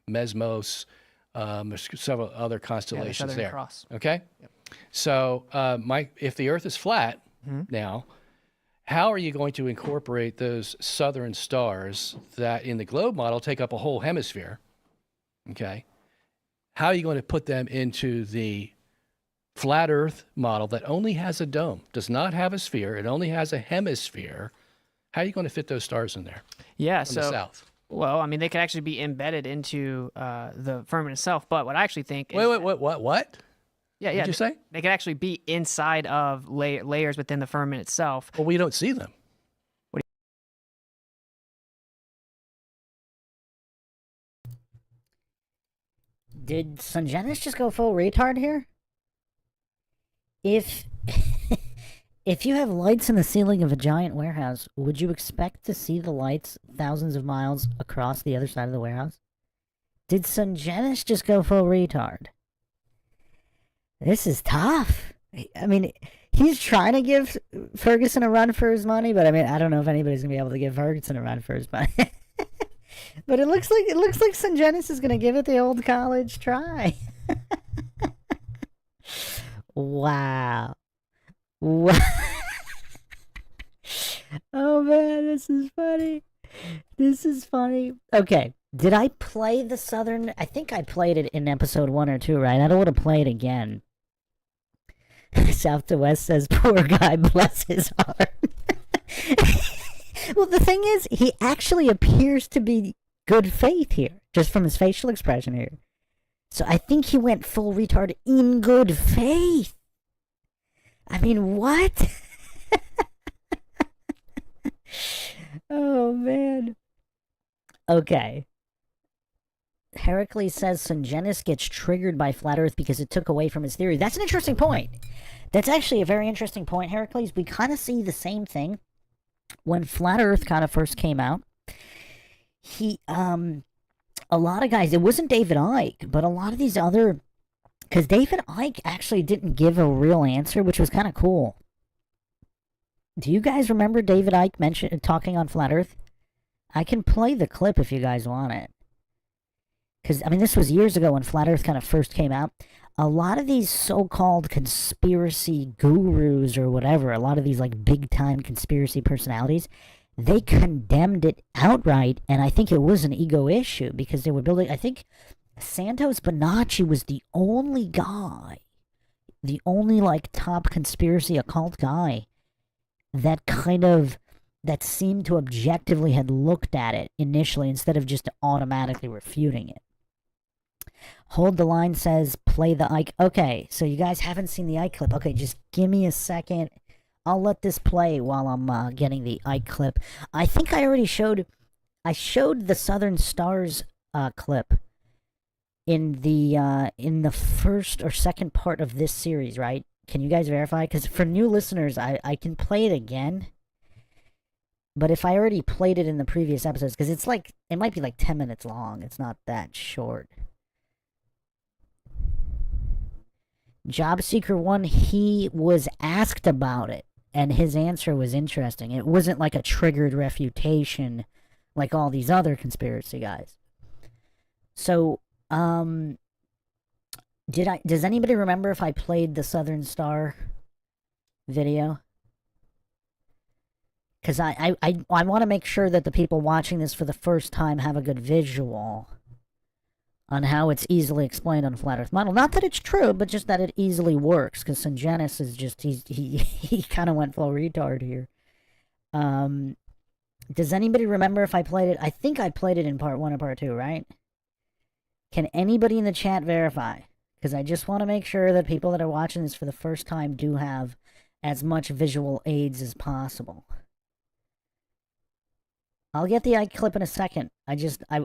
Mesmos, there's several other constellations
Southern
there.
Cross.
Okay? Yep. So if the Earth is flat now, how are you going to incorporate those southern stars that in the globe model take up a whole hemisphere? Okay? How are you going to put them into the flat Earth model that only has a dome, does not have a sphere, it only has a hemisphere? How are you going to fit those stars in there?
Yeah,
from the south?
Well, I mean, they could actually be embedded into the firmament itself. But what I actually think is...
What?
Yeah,
What'd you say?
They could actually be inside of layers within the firmament itself.
Well, we don't see them.
Did Sungenis just go full retard here? If if you have lights in the ceiling of a giant warehouse, would you expect to see the lights thousands of miles across the other side of the warehouse? Did Sungenis just go full retard? This is tough. I mean, he's trying to give Ferguson a run for his money, but I mean, I don't know if anybody's gonna be able to give Ferguson a run for his money. But it looks like Sungenis is gonna give it the old college try. Wow. Wow. Oh man, this is funny. This is funny. Okay, did I play the Southern? I think I played it in episode 1 or 2, right? I don't want to play it again. South to West says, poor guy, bless his heart. Well, the thing is, he actually appears to be good faith here, just from his facial expression here. So I think he went full retard in good faith. I mean, what? Oh, man. Okay. Heracles says Sungenis gets triggered by Flat Earth because it took away from his theory. That's an interesting point. That's actually a very interesting point, Heracles. We kind of see the same thing when Flat Earth kind of first came out. A lot of guys, it wasn't David Icke, but a lot of these other, because David Icke actually didn't give a real answer, which was kind of cool. Do you guys remember David Icke talking on Flat Earth? I can play the clip if you guys want it. Because, I mean, this was years ago when Flat Earth kind of first came out. A lot of these so-called conspiracy gurus or whatever, a lot of these, like, big-time conspiracy personalities, they condemned it outright, and I think it was an ego issue, because they were building, I think Santos Bonacci was the only guy, the only, like, top conspiracy occult guy that that seemed to objectively had looked at it initially instead of just automatically refuting it. Hold the Line says, play the Ike. Okay, so you guys haven't seen the Ike clip. Okay, just give me a second. I'll let this play while I'm getting the Ike clip. I think I already showed the Southern Stars clip in the first or second part of this series, right? Can you guys verify? Because for new listeners, I can play it again. But if I already played it in the previous episodes, because it's like, it might be like 10 minutes long. It's not that short. Job Seeker 1, he was asked about it, and his answer was interesting. It wasn't like a triggered refutation like all these other conspiracy guys. So, does anybody remember if I played the Southern Star video? Because I want to make sure that the people watching this for the first time have a good visual on how it's easily explained on Flat Earth Model. Not that it's true, but just that it easily works, because Sungenis is just, he kind of went full retard here. Does anybody remember if I played it? I think I played it in part 1 or part 2, right? Can anybody in the chat verify? Because I just want to make sure that people that are watching this for the first time do have as much visual aids as possible. I'll get the Ike clip in a second.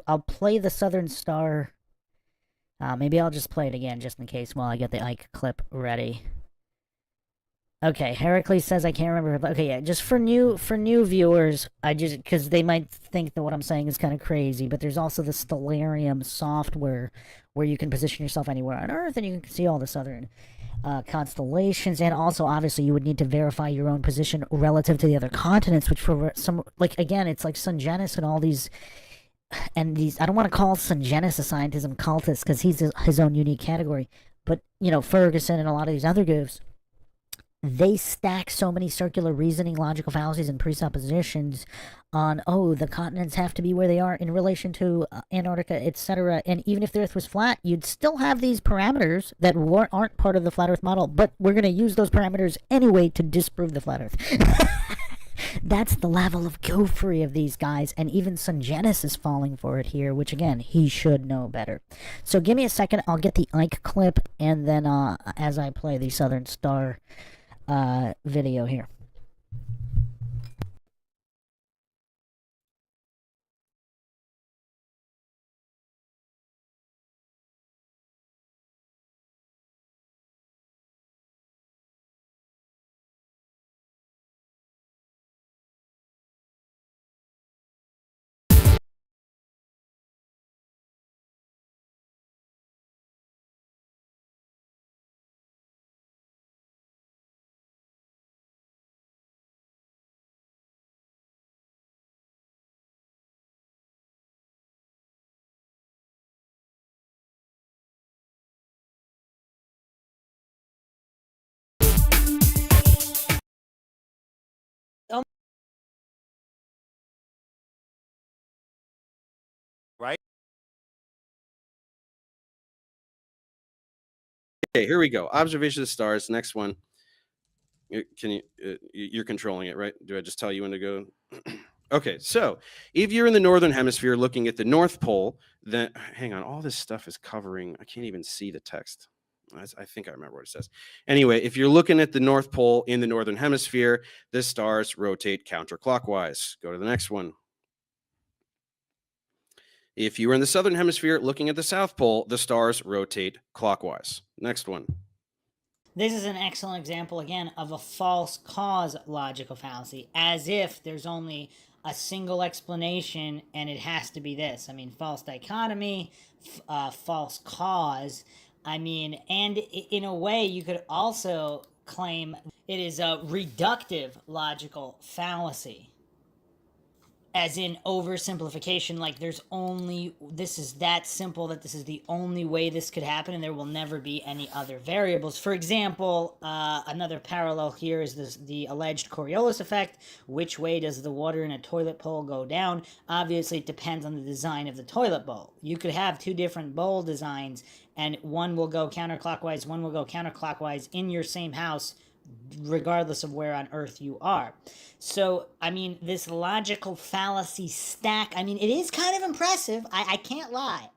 I'll play the Southern Star. Maybe I'll just play it again just in case while I get the Ike clip ready. Okay, Heracles says I can't remember. Okay, yeah, just for new viewers, because they might think that what I'm saying is kind of crazy, but there's also the Stellarium software where you can position yourself anywhere on Earth and you can see all the southern constellations, and also obviously you would need to verify your own position relative to the other continents, which for some, like, again, it's like Sungenis and all these, and these, I don't want to call Sungenis a scientism cultist because he's his own unique category, but, you know, Ferguson and a lot of these other goofs, they stack so many circular reasoning, logical fallacies, and presuppositions on, oh, the continents have to be where they are in relation to Antarctica, etc. And even if the Earth was flat, you'd still have these parameters that aren't part of the Flat Earth model, but we're going to use those parameters anyway to disprove the Flat Earth. That's the level of goofery of these guys, and even Sungenis is falling for it here, which, again, he should know better. So give me a second, I'll get the Ike clip, and then as I play the Southern Star video here.
Okay, here we go. Observation of the stars. Next one. You're controlling it, right? Do I just tell you when to go? Okay, so if you're in the northern hemisphere looking at the North Pole, then hang on, all this stuff is covering. I can't even see the text. I think I remember what it says. Anyway, if you're looking at the North Pole in the northern hemisphere, the stars rotate counterclockwise. Go to the next one. If you are in the southern hemisphere looking at the South Pole, the stars rotate clockwise. Next one.
This is an excellent example, again, of a false cause logical fallacy, as if there's only a single explanation and it has to be this. I mean, false dichotomy, false cause. I mean, and in a way, you could also claim it is a reductive logical fallacy. As in oversimplification, like this is that simple that this is the only way this could happen and there will never be any other variables. For example, another parallel here is the alleged Coriolis effect. Which way does the water in a toilet bowl go down? Obviously, it depends on the design of the toilet bowl. You could have two different bowl designs and one will go counterclockwise, one will go counterclockwise in your same house, regardless of where on earth you are. So, I mean, this logical fallacy stack, I mean, it is kind of impressive. I can't lie.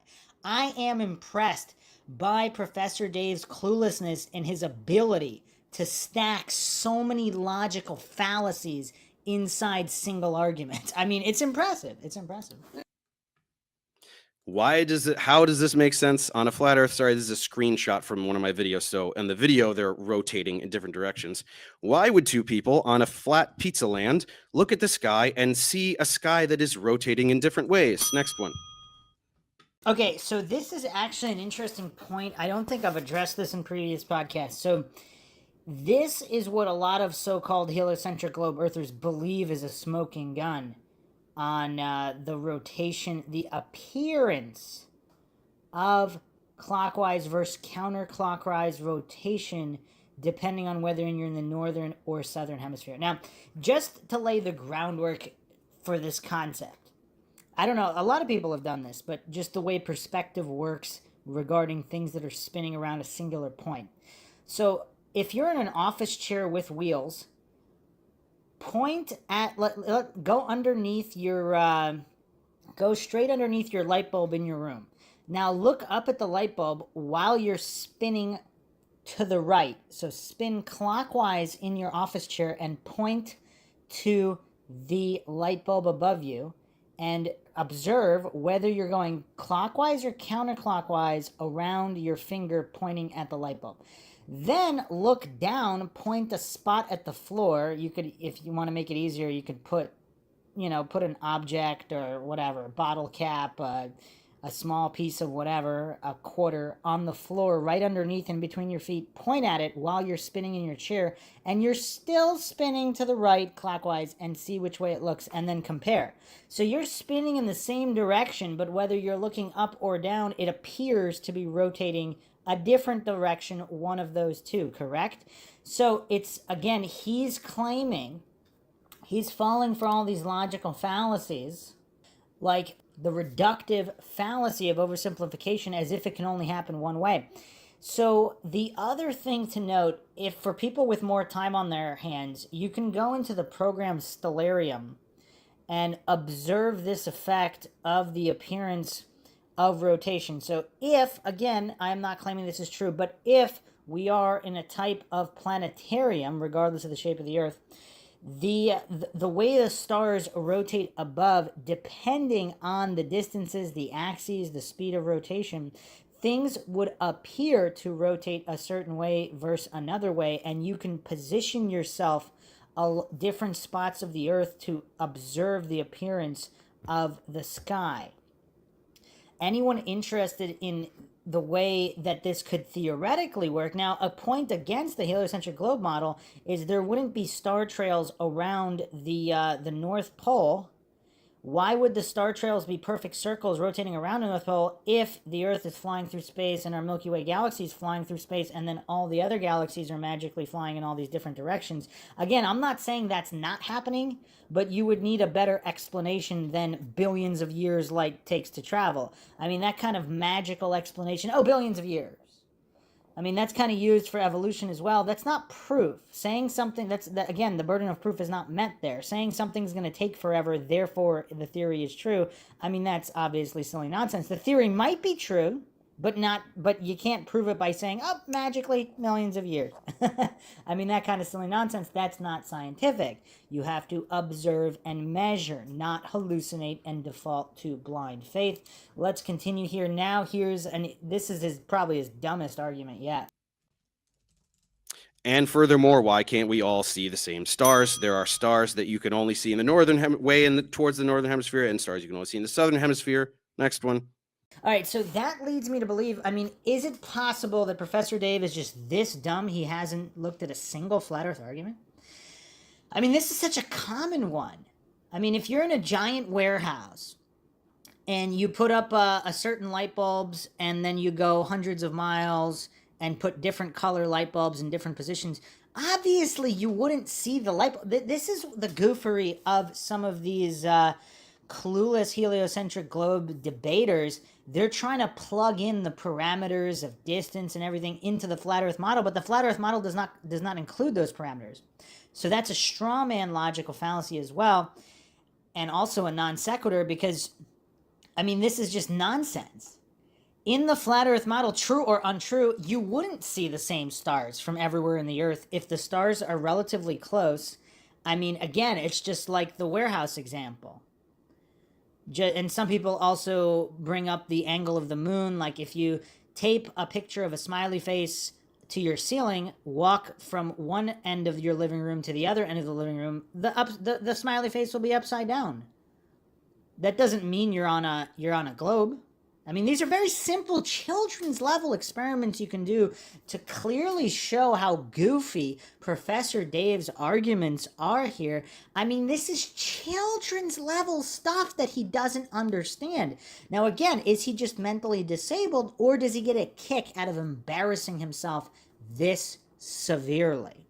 I am impressed by Professor Dave's cluelessness and his ability to stack so many logical fallacies inside single arguments. I mean, it's impressive. It's impressive.
How does this make sense on a flat earth? Sorry, this is a screenshot from one of my videos. So in the video, they're rotating in different directions. Why would two people on a flat pizza land look at the sky and see a sky that is rotating in different ways? Next one.
Okay, so this is actually an interesting point. I don't think I've addressed this in previous podcasts. So this is what a lot of so-called heliocentric globe earthers believe is a smoking gun on the rotation, the appearance of clockwise versus counterclockwise rotation, depending on whether you're in the northern or southern hemisphere. Now, just to lay the groundwork for this concept, I don't know, a lot of people have done this, but just the way perspective works regarding things that are spinning around a singular point. So if you're in an office chair with wheels, point at, go underneath your, go straight underneath your light bulb in your room. Now look up at the light bulb while you're spinning to the right. So spin clockwise in your office chair and point to the light bulb above you and observe whether you're going clockwise or counterclockwise around your finger pointing at the light bulb. Then look down, point a spot at the floor. You could, if you want to make it easier, you could put an object or whatever, a bottle cap, a small piece of whatever, a quarter on the floor right underneath and between your feet. Point at it while you're spinning in your chair, and you're still spinning to the right clockwise, and see which way it looks, and then compare. So you're spinning in the same direction, but whether you're looking up or down, it appears to be rotating a different direction, one of those two, correct? So it's, again, he's claiming, he's falling for all these logical fallacies, like the reductive fallacy of oversimplification, as if it can only happen one way. So the other thing to note, if for people with more time on their hands, you can go into the program Stellarium and observe this effect of the appearance of rotation. So if, again, I am not claiming this is true, but if we are in a type of planetarium, regardless of the shape of the Earth, the way the stars rotate above, depending on the distances, the axes, the speed of rotation, things would appear to rotate a certain way versus another way, and you can position yourself different spots of the Earth to observe the appearance of the sky. Anyone interested in the way that this could theoretically work? Now, a point against the heliocentric globe model is there wouldn't be star trails around the North Pole. Why would the star trails be perfect circles rotating around the North Pole if the Earth is flying through space and our Milky Way galaxy is flying through space, and then all the other galaxies are magically flying in all these different directions? Again, I'm not saying that's not happening, but you would need a better explanation than billions of years light takes to travel. I mean, that kind of magical explanation, billions of years. I mean, that's kind of used for evolution as well. That's not proof. Saying something, again, the burden of proof is not met there. Saying something's going to take forever, therefore the theory is true. I mean, that's obviously silly nonsense. The theory might be true, but you can't prove it by saying, oh, magically millions of years. I mean, that kind of silly nonsense, that's not scientific. You have to observe and measure, not hallucinate and default to blind faith. Let's continue here. Now this is probably his dumbest argument yet.
And furthermore, why can't we all see the same stars? There are stars that you can only see in the towards the northern hemisphere, and stars you can only see in the southern hemisphere. Next one.
All right, so that leads me to believe, I mean, is it possible that Professor Dave is just this dumb he hasn't looked at a single flat earth argument? I mean, this is such a common one. I mean, if you're in a giant warehouse and you put up a certain light bulbs and then you go hundreds of miles and put different color light bulbs in different positions, obviously you wouldn't see the light bulb. This is the goofery of some of these clueless heliocentric globe debaters. They're trying to plug in the parameters of distance and everything into the flat earth model, but the flat earth model does not include those parameters. So that's a straw man logical fallacy as well, and also a non sequitur, because I mean, this is just nonsense. In the flat earth model, true or untrue, you wouldn't see the same stars from everywhere in the earth if the stars are relatively close. I mean, again, it's just like the warehouse example. And some people also bring up the angle of the moon. Like if you tape a picture of a smiley face to your ceiling, walk from one end of your living room to the other end of the living room, the smiley face will be upside down. That doesn't mean you're on a globe. I mean, these are very simple children's level experiments you can do to clearly show how goofy Professor Dave's arguments are here. I mean, this is children's level stuff that he doesn't understand. Now, again, is he just mentally disabled, or does he get a kick out of embarrassing himself this severely?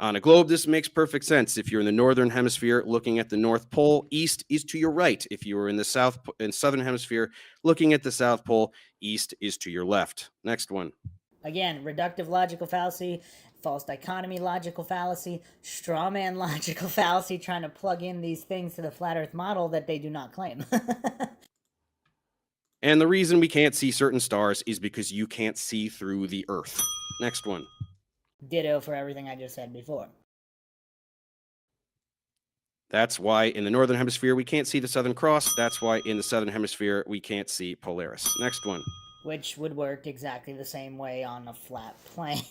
On a globe, this makes perfect sense. If you're in the northern hemisphere looking at the North Pole, east is to your right. If you are in the southern hemisphere looking at the South Pole, east is to your left. Next one.
Again, reductive logical fallacy, false dichotomy logical fallacy, straw man logical fallacy, trying to plug in these things to the flat earth model that they do not claim.
And the reason we can't see certain stars is because you can't see through the earth. Next one.
Ditto for everything I just said before.
That's why in the northern hemisphere we can't see the Southern Cross. That's why in the southern hemisphere we can't see Polaris. Next one.
Which would work exactly the same way on a flat plane.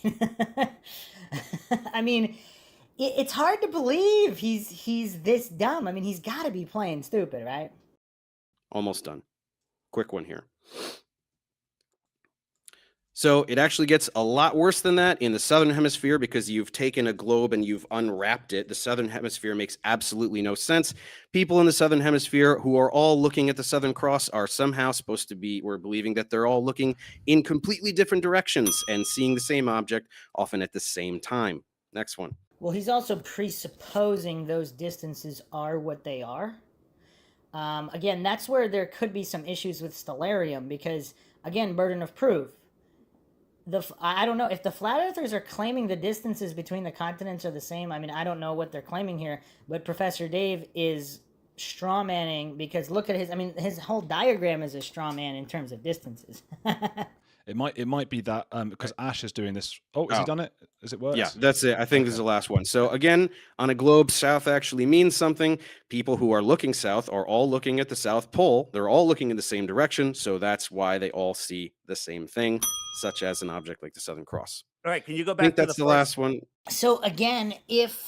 I mean, it's hard to believe he's this dumb. I mean, he's got to be playing stupid, right?
Almost done. Quick one here. So it actually gets a lot worse than that in the southern hemisphere, because you've taken a globe and you've unwrapped it. The southern hemisphere makes absolutely no sense. People in the southern hemisphere who are all looking at the Southern Cross are somehow supposed to be, we're believing that they're all looking in completely different directions and seeing the same object, often at the same time. Next one.
Well, he's also presupposing those distances are what they are. Again, that's where there could be some issues with stellarium, because, again, burden of proof. I don't know if the flat earthers are claiming the distances between the continents are the same. I mean, I don't know what they're claiming here, but Professor Dave is straw manning, because look at his whole diagram is a straw man in terms of distances.
It might be that because Ash is doing this. Oh, has he done it? Has it worked?
Yeah, that's it. I think this is the last one. So again, on a globe, south actually means something. People who are looking south are all looking at the South Pole. They're all looking in the same direction. So that's why they all see the same thing, such as an object like the Southern Cross.
All right, can you go
I
back
think
to
that's the last one.
So again, if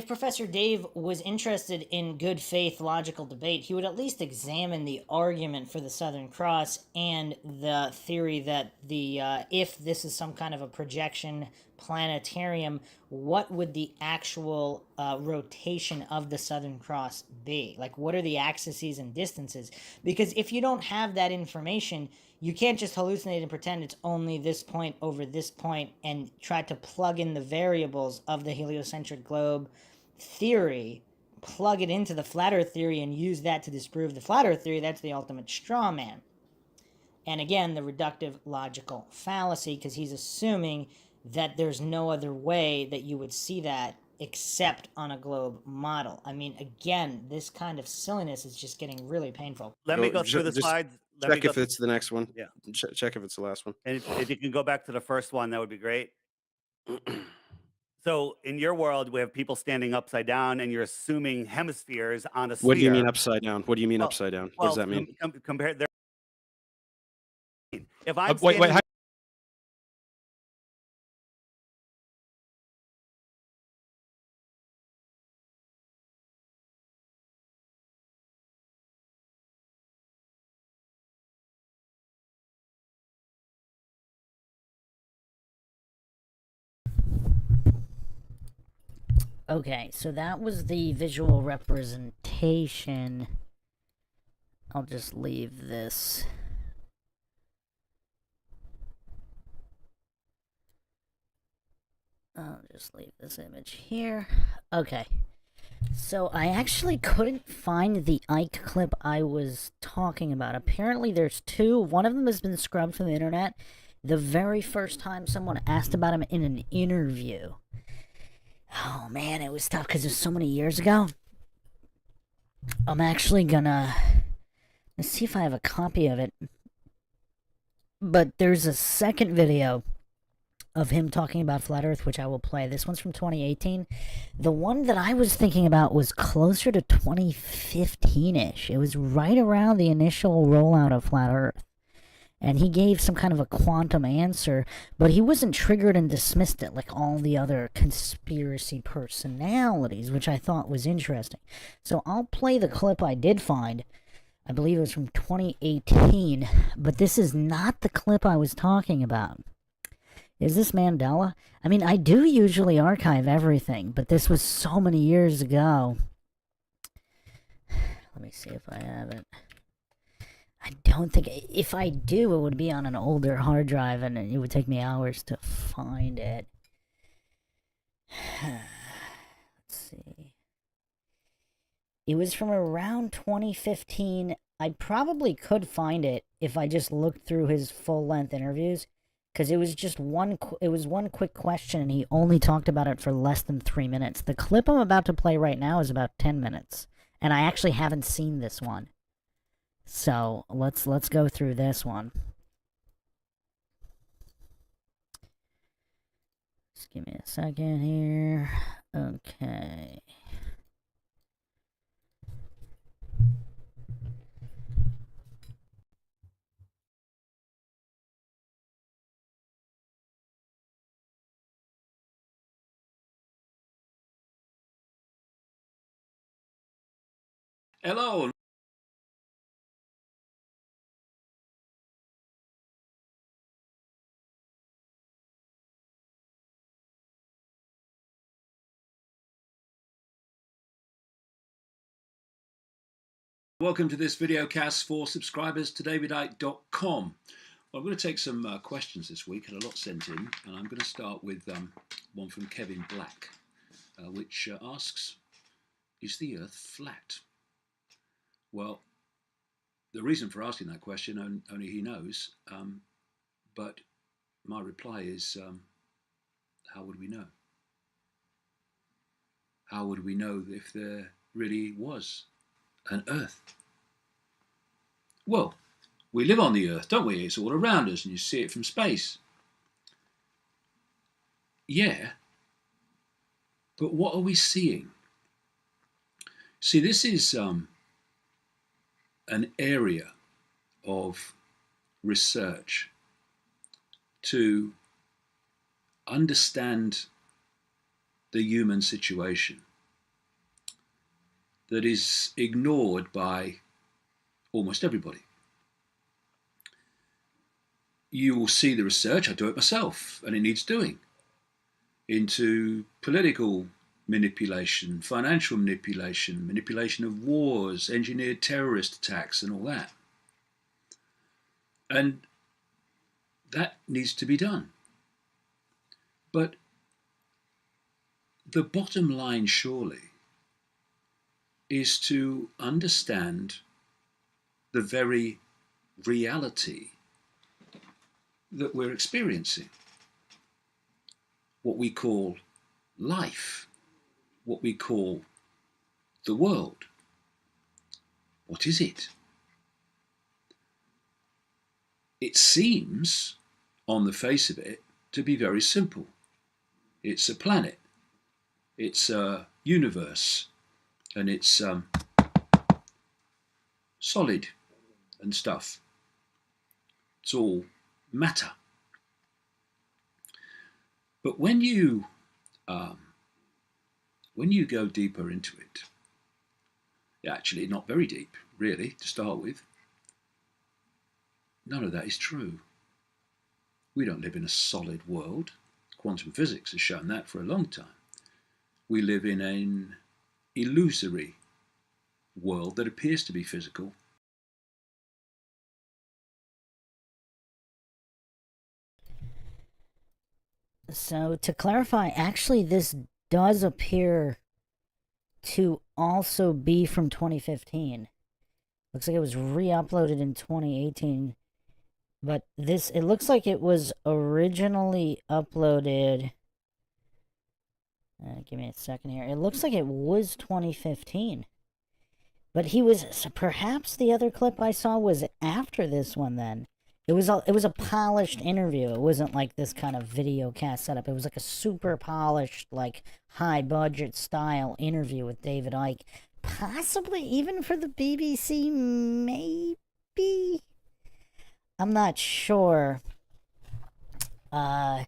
Professor Dave was interested in good faith logical debate, he would at least examine the argument for the Southern Cross and the theory that if this is some kind of a projection planetarium, what would the actual rotation of the Southern Cross be? Like, what are the axes and distances? Because if you don't have that information, you can't just hallucinate and pretend it's only this point over this point and try to plug in the variables of the heliocentric globe theory, plug it into the flat earth theory, and use that to disprove the flat earth theory. That's the ultimate straw man. And again, the reductive logical fallacy, because he's assuming that there's no other way that you would see that except on a globe model. I mean, again, this kind of silliness is just getting really painful.
Let me go through the
Just
slides. Let me
check
go
if it's the next one.
Yeah.
Check if it's the last one.
And if you can go back to the first one, that would be great. So in your world, we have people standing upside down, and you're assuming hemispheres on a sphere.
What do you mean upside down? What do you mean
Well-
upside down? What
Well,
does that mean?
Compare their. If I'm
Wait,
standing-
Okay, so that was the visual representation. I'll just leave this. I'll just leave this image here. Okay. So I actually couldn't find the Ike clip I was talking about. Apparently there's two. One of them has been scrubbed from the internet. The very first time someone asked about him in an interview. Oh man, it was tough because it was so many years ago. I'm actually gonna... Let's see if I have a copy of it. But there's a second video of him talking about Flat Earth, which I will play. This one's from 2018. The one that I was thinking about was closer to 2015-ish. It was right around the initial rollout of Flat Earth. And he gave some kind of a quantum answer, but he wasn't triggered and dismissed it like all the other conspiracy personalities, which I thought was interesting. So I'll play the clip I did find. I believe it was from 2018, but this is not the clip I was talking about. Is this Mandela? I mean, I do usually archive everything, but this was so many years ago. Let me see if I have it. I don't think... If I do, it would be on an older hard drive, and it would take me hours to find it. Let's see. It was from around 2015. I probably could find it if I just looked through his full-length interviews. Because it was just one quick question, and he only talked about it for less than 3 minutes. The clip I'm about to play right now is about 10 minutes. And I actually haven't seen this one. So, let's go through this one. Just give me a second here. Okay.
Hello. Welcome to this video cast for subscribers to davidite.com. Well, I'm going to take some questions this week, and a lot sent in, and I'm going to start with one from Kevin Black, which asks, is the Earth flat? Well, the reason for asking that question, only he knows, but my reply is, how would we know? How would we know if there really was an Earth? Well, we live on the Earth, don't we? It's all around us, and you see it from space. Yeah, but what are we seeing? See, this is an area of research to understand the human situation that is ignored by almost everybody. You will see the research, I do it myself, and it needs doing, into political manipulation, financial manipulation, manipulation of wars, engineered terrorist attacks, and all that. And that needs to be done. But the bottom line, surely, is to understand the very reality that we're experiencing. What we call life, what we call the world. What is it? It seems, on the face of it, to be very simple. It's a planet, it's a universe, and it's solid and stuff. It's all matter. But when you go deeper into it, actually not very deep, really, to start with, none of that is true. We don't live in a solid world. Quantum physics has shown that for a long time. We live in an illusory world that appears to be physical.
So to clarify, actually this does appear to also be from 2015. Looks like it was re-uploaded in 2018. But this, it looks like it was originally uploaded. Give me a second here. It looks like it was 2015. But he was, so perhaps the other clip I saw was after this one then. It was a polished interview. It wasn't like this kind of video cast setup. It was like a super polished, like high budget style interview with David Icke. Possibly even for the BBC, maybe? I'm not sure. Maybe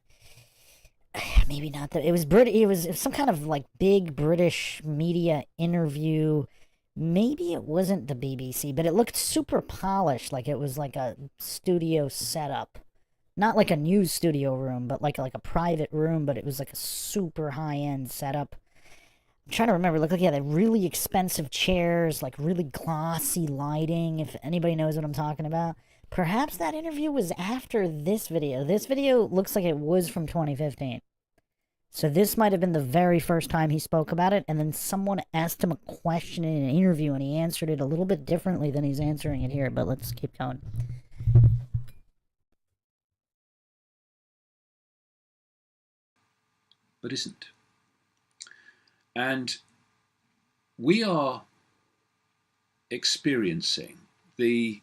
not that. It was it was some kind of like big British media interview. Maybe it wasn't the BBC, but it looked super polished, like it was like a studio setup. Not like a news studio room, but like a private room, but it was like a super high-end setup. I'm trying to remember. It looked like, yeah, they had really expensive chairs, like really glossy lighting, if anybody knows what I'm talking about. Perhaps that interview was after this video. This video looks like it was from 2015. So this might have been the very first time he spoke about it, and then someone asked him a question in an interview, and he answered it a little bit differently than he's answering it here, but let's keep going.
But isn't. And we are experiencing the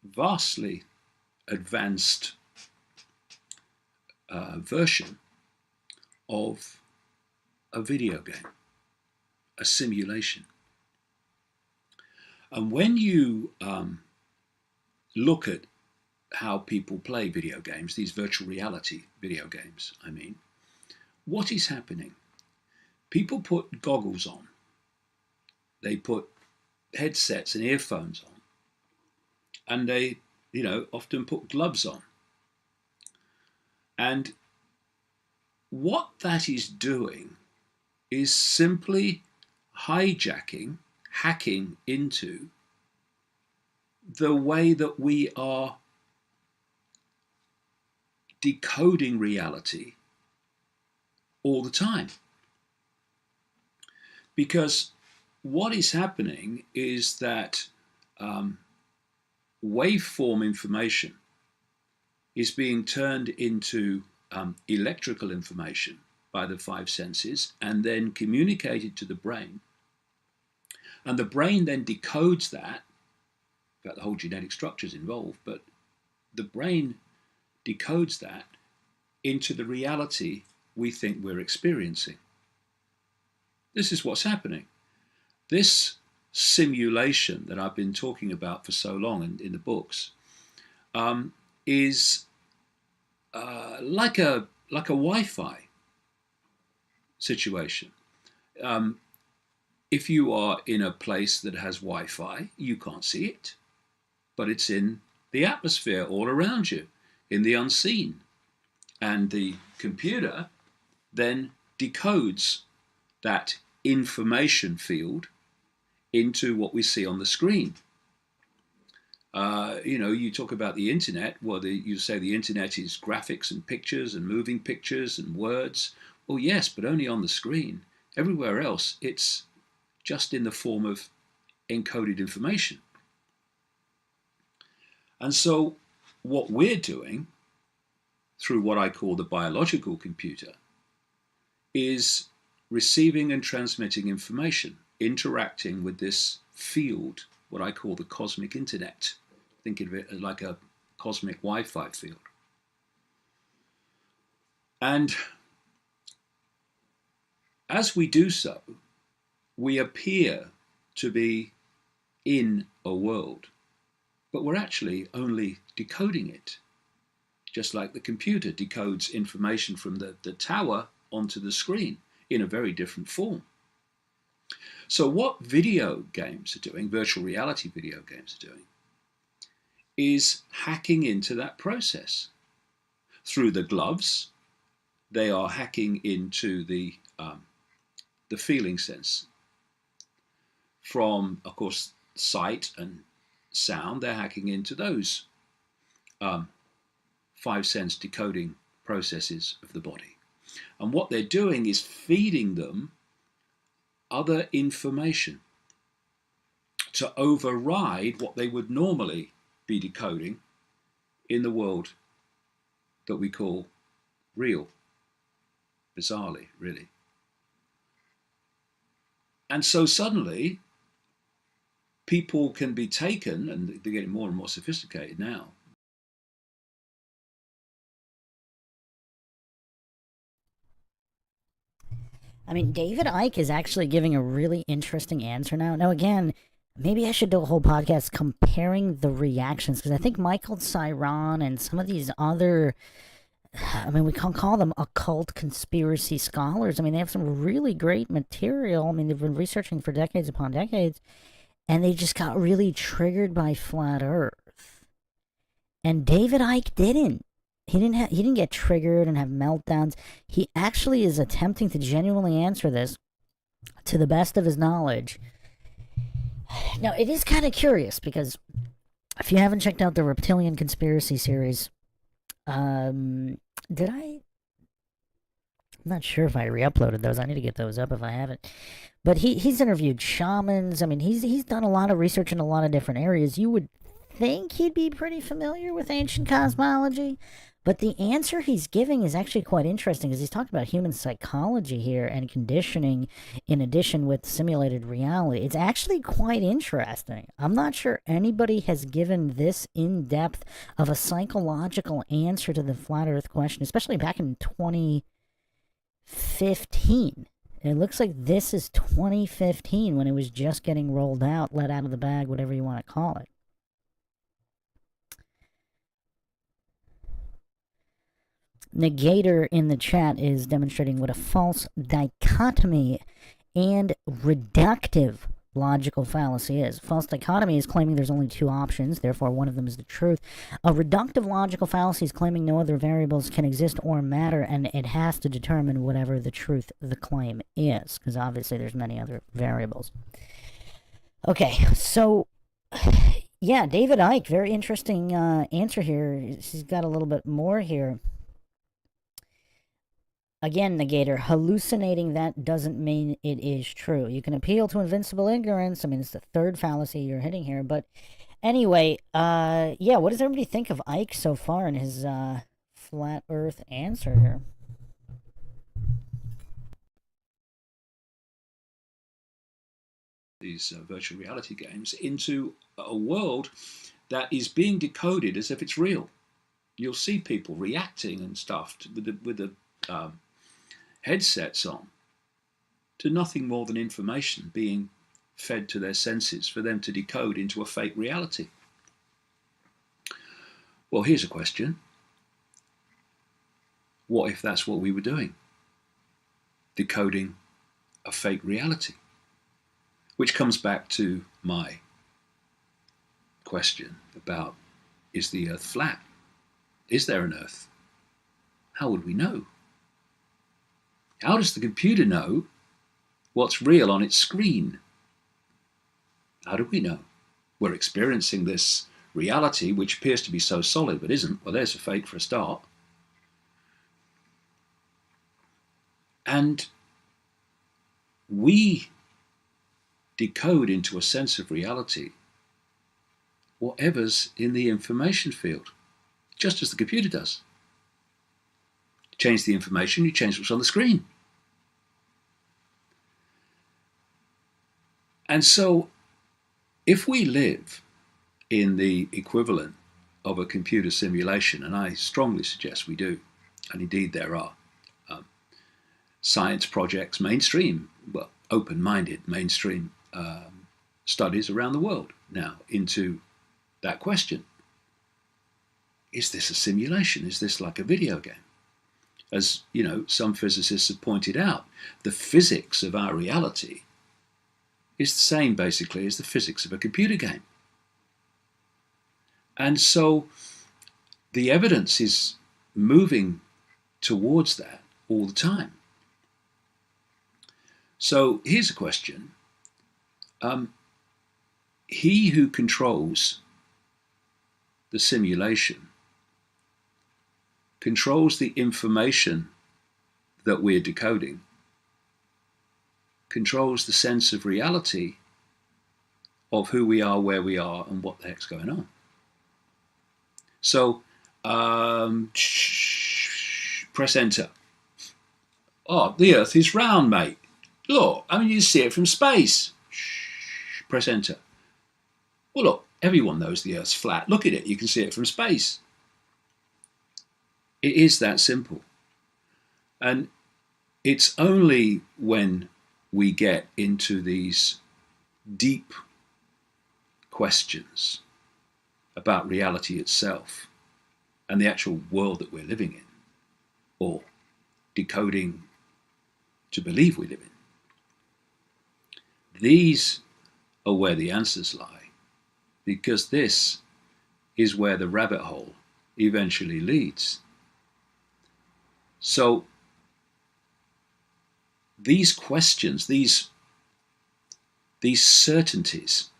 vastly advanced version of a video game, a simulation. And when you look at how people play video games, these virtual reality video games, I mean, what is happening? People put goggles on, they put headsets and earphones on, and they, often put gloves on. And what that is doing is simply hijacking, hacking into the way that we are decoding reality all the time. Because what is happening is that waveform information is being turned into electrical information by the five senses and then communicated to the brain. And the brain then decodes that. In fact, the whole genetic structure is involved, but the brain decodes that into the reality we think we're experiencing. This is what's happening. This simulation that I've been talking about for so long in the books is like a Wi-Fi situation. If you are in a place that has Wi-Fi, you can't see it, but it's in the atmosphere all around you, in the unseen. And the computer then decodes that information field into what we see on the screen. You talk about the internet. Well, you say the internet is graphics and pictures and moving pictures and words. Well, yes, but only on the screen. Everywhere else, it's just in the form of encoded information. And so what we're doing through what I call the biological computer is receiving and transmitting information, interacting with this field, what I call the cosmic internet. Think of it like a cosmic Wi-Fi field. And as we do so, we appear to be in a world, but we're actually only decoding it. Just like the computer decodes information from the tower onto the screen in a very different form. So what video games are doing, virtual reality video games are doing, is hacking into that process. Through the gloves, they are hacking into the feeling sense. From, of course, sight and sound, they're hacking into those 5 sense decoding processes of the body. And what they're doing is feeding them other information to override what they would normally be decoding in the world that we call real, bizarrely, really. And so suddenly, people can be taken, and they're getting more and more sophisticated now.
I mean, David Icke is actually giving a really interesting answer now. Now, again, maybe I should do a whole podcast comparing the reactions, because I think Michael Cyron and some of these other, I mean, we can call them occult conspiracy scholars. I mean, they have some really great material. I mean, they've been researching for decades upon decades, and they just got really triggered by flat Earth. And David Icke didn't. He didn't get triggered and have meltdowns. He actually is attempting to genuinely answer this to the best of his knowledge. Now, it is kind of curious, because if you haven't checked out the Reptilian Conspiracy series, I'm not sure if I re-uploaded those. I need to get those up if I haven't. But he's interviewed shamans. I mean, he's done a lot of research in a lot of different areas. You would think he'd be pretty familiar with ancient cosmology, but the answer he's giving is actually quite interesting, because he's talking about human psychology here and conditioning in addition with simulated reality. It's actually quite interesting. I'm not sure anybody has given this in-depth of a psychological answer to the flat Earth question, especially back in 2015. It looks like this is 2015 when it was just getting rolled out, let out of the bag, whatever you want to call it. Negator in the chat is demonstrating what a false dichotomy and reductive logical fallacy is. False dichotomy is claiming there's only two options, therefore one of them is the truth. A reductive logical fallacy is claiming no other variables can exist or matter, and it has to determine whatever the truth the claim is, because obviously there's many other variables. Okay, so yeah, David Icke, very interesting answer here. He's got a little bit more here. Again, Negator, hallucinating that doesn't mean it is true. You can appeal to invincible ignorance. I mean, it's the third fallacy you're hitting here. But anyway, yeah, what does everybody think of Icke so far in his flat Earth answer here?
These virtual reality games into a world that is being decoded as if it's real. You'll see people reacting and stuff with the headsets on to nothing more than information being fed to their senses for them to decode into a fake reality. Well, here's a question. What if that's what we were doing? Decoding a fake reality? Which comes back to my question about, is the Earth flat? Is there an Earth? How would we know? How does the computer know what's real on its screen? How do we know? We're experiencing this reality which appears to be so solid but isn't. Well, there's a fake for a start. And we decode into a sense of reality whatever's in the information field, just as the computer does. change the information, you change what's on the screen. And so if we live in the equivalent of a computer simulation, and I strongly suggest we do, and indeed there are science projects, mainstream, well, open-minded mainstream studies around the world now into that question. Is this a simulation? Is this like a video game? As you know, some physicists have pointed out, the physics of our reality is the same basically as the physics of a computer game. And so the evidence is moving towards that all the time. So here's a question. He who controls the simulation controls the information that we're decoding, controls the sense of reality of who we are, where we are, and what the heck's going on. So, press enter. Oh, the Earth is round, mate. Look, I mean, you see it from space. Press enter. Well, look, everyone knows the Earth's flat. Look at it, you can see it from space. It is that simple. And it's only when we get into these deep questions about reality itself and the actual world that we're living in, or decoding to believe we live in. These are where the answers lie, because this is where the rabbit hole eventually leads. So these questions, these certainties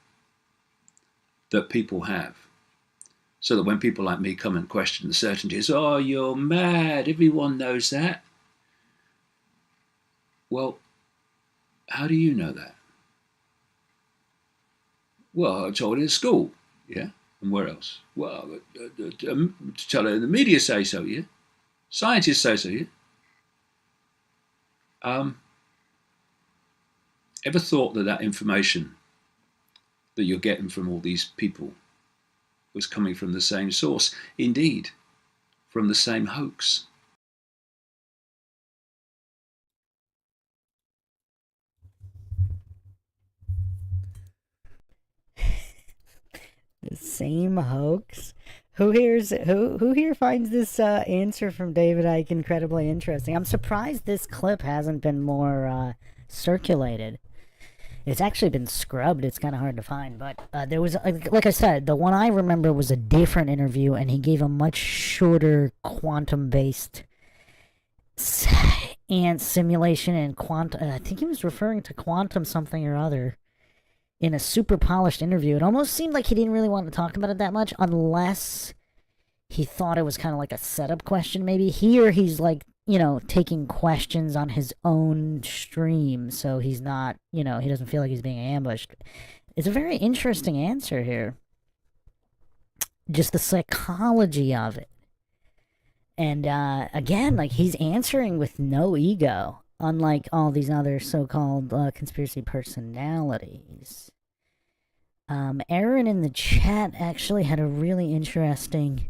that people have, so that when people like me come and question the certainties, oh, you're mad, everyone knows that. Well, how do you know that? Well, I told it at school, yeah? And where else? Well, tell it, the media say so, yeah? Scientists say so, yeah? Ever thought that that information that you're getting from all these people was coming from the same source? Indeed, from the same hoax.
The same hoax? Who here finds this answer from David Icke incredibly interesting? I'm surprised this clip hasn't been more circulated. It's actually been scrubbed. It's kind of hard to find, but there was, like I said, the one I remember was a different interview, and he gave a much shorter quantum-based and simulation and quantum. I think he was referring to quantum something or other in a super polished interview. It almost seemed like he didn't really want to talk about it that much, unless he thought it was kind of like a setup question, maybe. Here, he's like, you know, taking questions on his own stream, so he's not, you know, he doesn't feel like he's being ambushed. It's a very interesting answer here. Just the psychology of it. And, again, like, he's answering with no ego, unlike all these other so-called conspiracy personalities. Aaron in the chat actually had a really interesting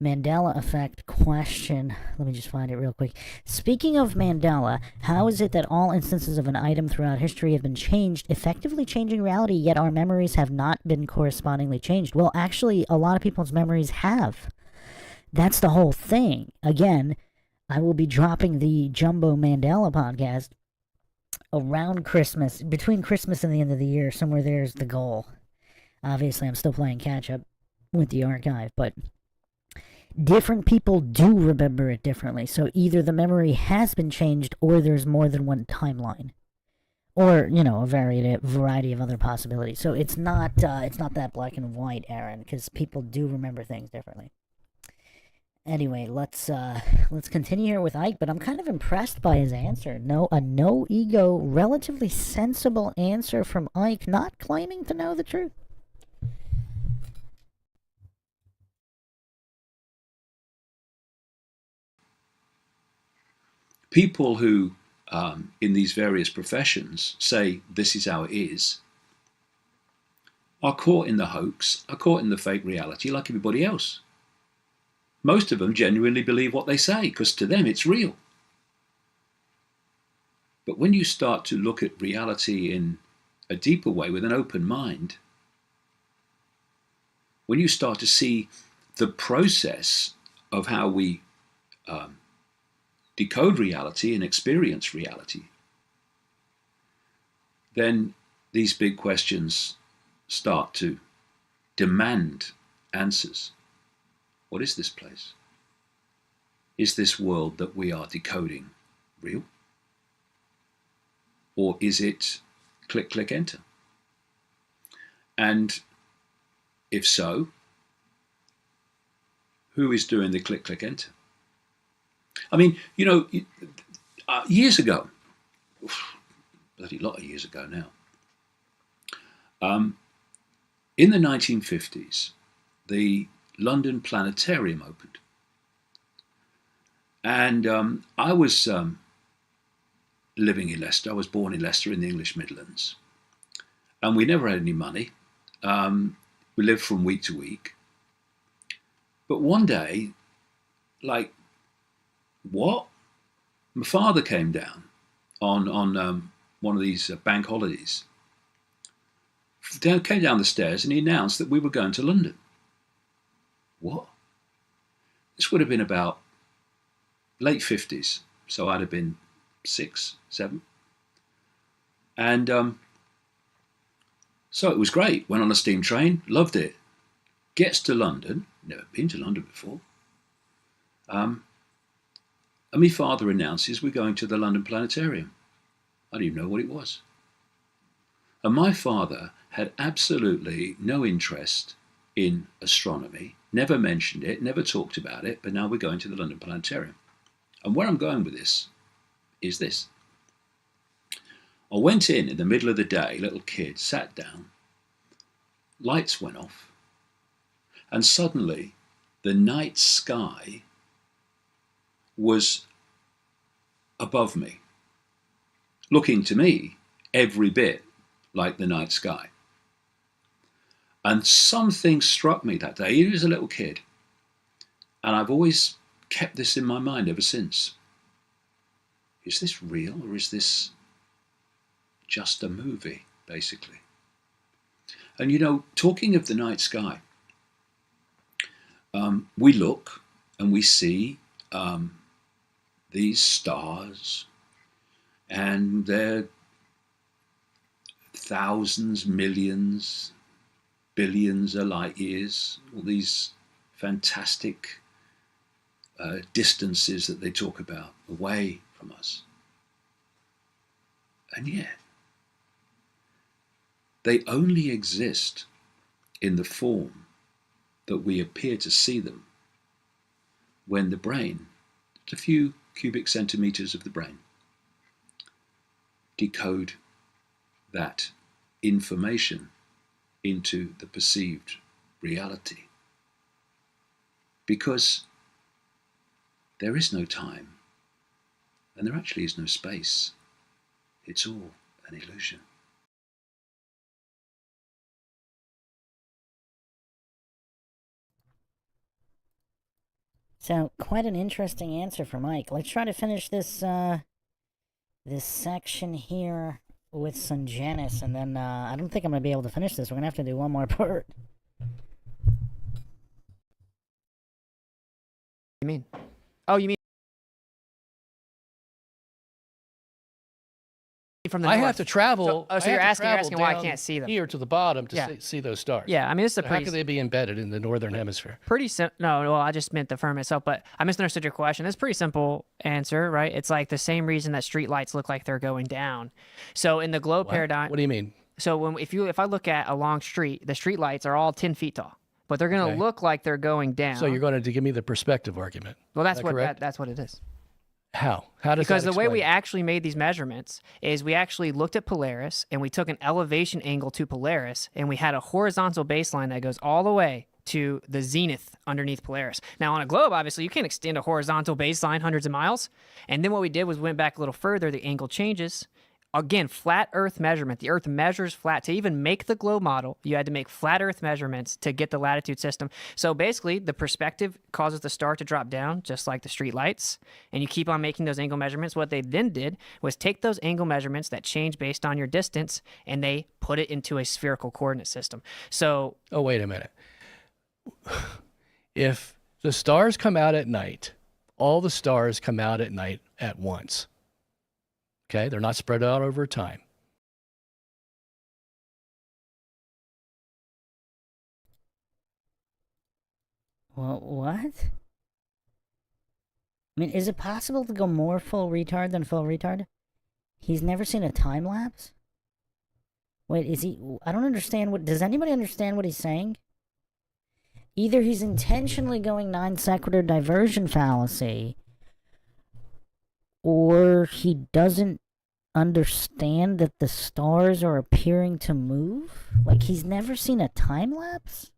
Mandela effect question. Let me just find it real quick. Speaking of Mandela, how is it that all instances of an item throughout history have been changed, effectively changing reality, yet our memories have not been correspondingly changed? Well, actually, a lot of people's memories have. That's the whole thing. Again, I will be dropping the Jumbo Mandela podcast around Christmas, between Christmas and the end of the year. Somewhere there's the goal. Obviously, I'm still playing catch-up with the archive, but different people do remember it differently. So either the memory has been changed, or there's more than one timeline, or, you know, a variety of other possibilities. So it's not that black and white, Aaron, because people do remember things differently. Anyway, let's continue here with Ike, but I'm kind of impressed by his answer. A no ego, relatively sensible answer from Ike, not claiming to know the truth.
people who, in these various professions, say this is how it is, are caught in the hoax, are caught in the fake reality like everybody else. Most of them genuinely believe what they say because to them it's real. But when you start to look at reality in a deeper way with an open mind, when you start to see the process of how we decode reality and experience reality, then these big questions start to demand answers. What is this place? Is this world that we are decoding real? Or is it click, click, enter? And if so, who is doing the click, click, enter? I mean, you know, years ago, bloody lot of years ago now, in the 1950s, the London Planetarium opened. And I was living in Leicester. I was born in Leicester in the English Midlands. And we never had any money. We lived from week to week. But one day, like, what? My father came down on one of these bank holidays. Came down the stairs and he announced that we were going to London. What? This would have been about late 50s. So I'd have been 6, 7. And so it was great. Went on a steam train, loved it. Gets to London, never been to London before. And my father announces we're going to the London Planetarium. I didn't even know what it was. And my father had absolutely no interest in astronomy, never mentioned it, never talked about it, but now we're going to the London Planetarium. And where I'm going with this is this. I went in the middle of the day, little kid, sat down, lights went off, and suddenly the night sky was above me, looking to me every bit like the night sky. And something struck me that day. He was a little kid. And I've always kept this in my mind ever since. Is this real or is this just a movie, basically? And you know, talking of the night sky, we look and we see these stars, and they're thousands, millions, billions of light years, all these fantastic distances that they talk about away from us. And yet, they only exist in the form that we appear to see them when the brain, just a few cubic centimeters of the brain, decode that information into the perceived reality. Because there is no time, and there actually is no space. It's all an illusion.
So, quite an interesting answer for Mike. Let's try to finish this this section here with Sungenis, and then I don't think I'm going to be able to finish this. We're going to have to do one more part.
You mean? Oh, you mean from the
I
north?
have to travel.
So you're asking why I can't see them
here to the bottom to see those stars.
Yeah, I mean, this is a
So
pretty.
how could they be embedded in the northern hemisphere?
Pretty simple. No, well, I just meant the firmament itself, but I misunderstood your question. It's a pretty simple answer, right? It's like the same reason that street lights look like they're going down. So in the globe paradigm.
What do you mean?
So if I look at a long street, the street lights are all 10 feet tall, but they're going to look like they're going down.
So you're going to give me the perspective argument.
Well, that's
correct?
What it is.
How? How does
Because
that
the way we
explain it?
actually made these measurements is we actually looked at Polaris and we took an elevation angle to Polaris and we had a horizontal baseline that goes all the way to the zenith underneath Polaris. Now, on a globe, obviously, you can't extend a horizontal baseline hundreds of miles. And then what we did was went back a little further. The angle changes. Again, flat Earth measurement. The Earth measures flat. To even make the globe model, you had to make flat Earth measurements to get the latitude system. So basically, the perspective causes the star to drop down, just like the street lights. And you keep on making those angle measurements. What they then did was take those angle measurements that change based on your distance, and they put it into a spherical coordinate system. So...
Oh, wait a minute. If the stars come out at night, all the stars come out at night at once. Okay, they're not spread out over time.
Well, what? I mean, is it possible to go more full retard than full retard? He's never seen a time lapse? Wait, is he... I don't understand what... Does anybody understand what he's saying? Either he's intentionally going non sequitur diversion fallacy, or he doesn't understand that the stars are appearing to move? Like, he's never seen a time lapse?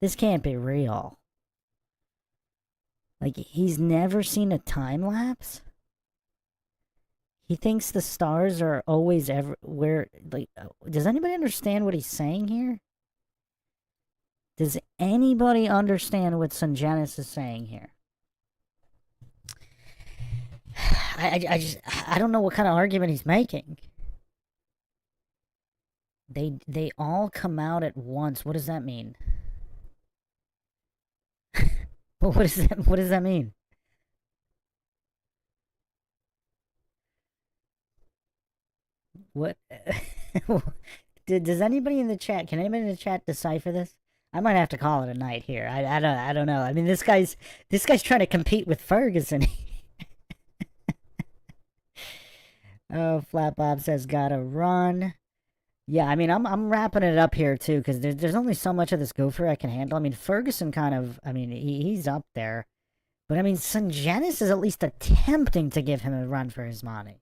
This can't be real. Like, he's never seen a time lapse? He thinks the stars are always everywhere. Like, does anybody understand what he's saying here? Does anybody understand what Sungenis is saying here? I don't know what kind of argument he's making. They all come out at once. What does that mean? What does that mean? What? Does anybody in the chat? Can anybody in the chat decipher this? I might have to call it a night here. I don't know. I mean, this guy's trying to compete with Ferguson. Oh, Flat Bob says gotta run. Yeah, I mean, I'm wrapping it up here too, because there's only so much of this gopher I can handle. I mean, Ferguson kind of, I mean, he's up there, but I mean, Sungenis is at least attempting to give him a run for his money.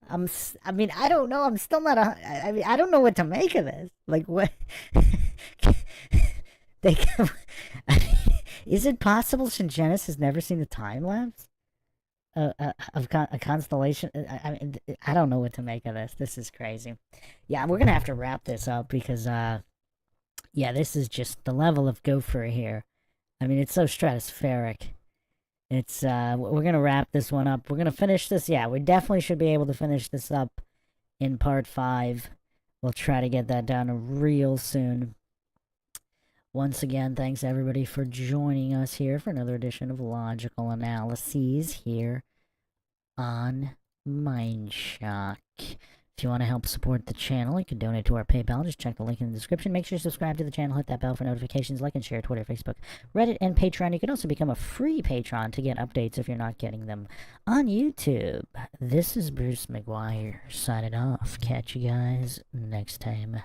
I mean, I don't know. I'm still not. I mean, I don't know what to make of this. Like, what? Is it possible Sungenis has never seen the time lapse of a constellation? I mean, I don't know what to make of this. This is crazy. Yeah, we're gonna have to wrap this up because, yeah, this is just the level of gopher here. I mean, it's so stratospheric. It's we're gonna wrap this one up. We're gonna finish this. Yeah, we definitely should be able to finish this up in part 5. We'll try to get that done real soon. Once again, thanks everybody for joining us here for another edition of Logical Analyses here on Mindshock. If you want to help support the channel, you can donate to our PayPal. Just check the link in the description. Make sure you subscribe to the channel. Hit that bell for notifications. Like and share Twitter, Facebook, Reddit, and Patreon. You can also become a free patron to get updates if you're not getting them on YouTube. This is Bruce McGuire signing off. Catch you guys next time.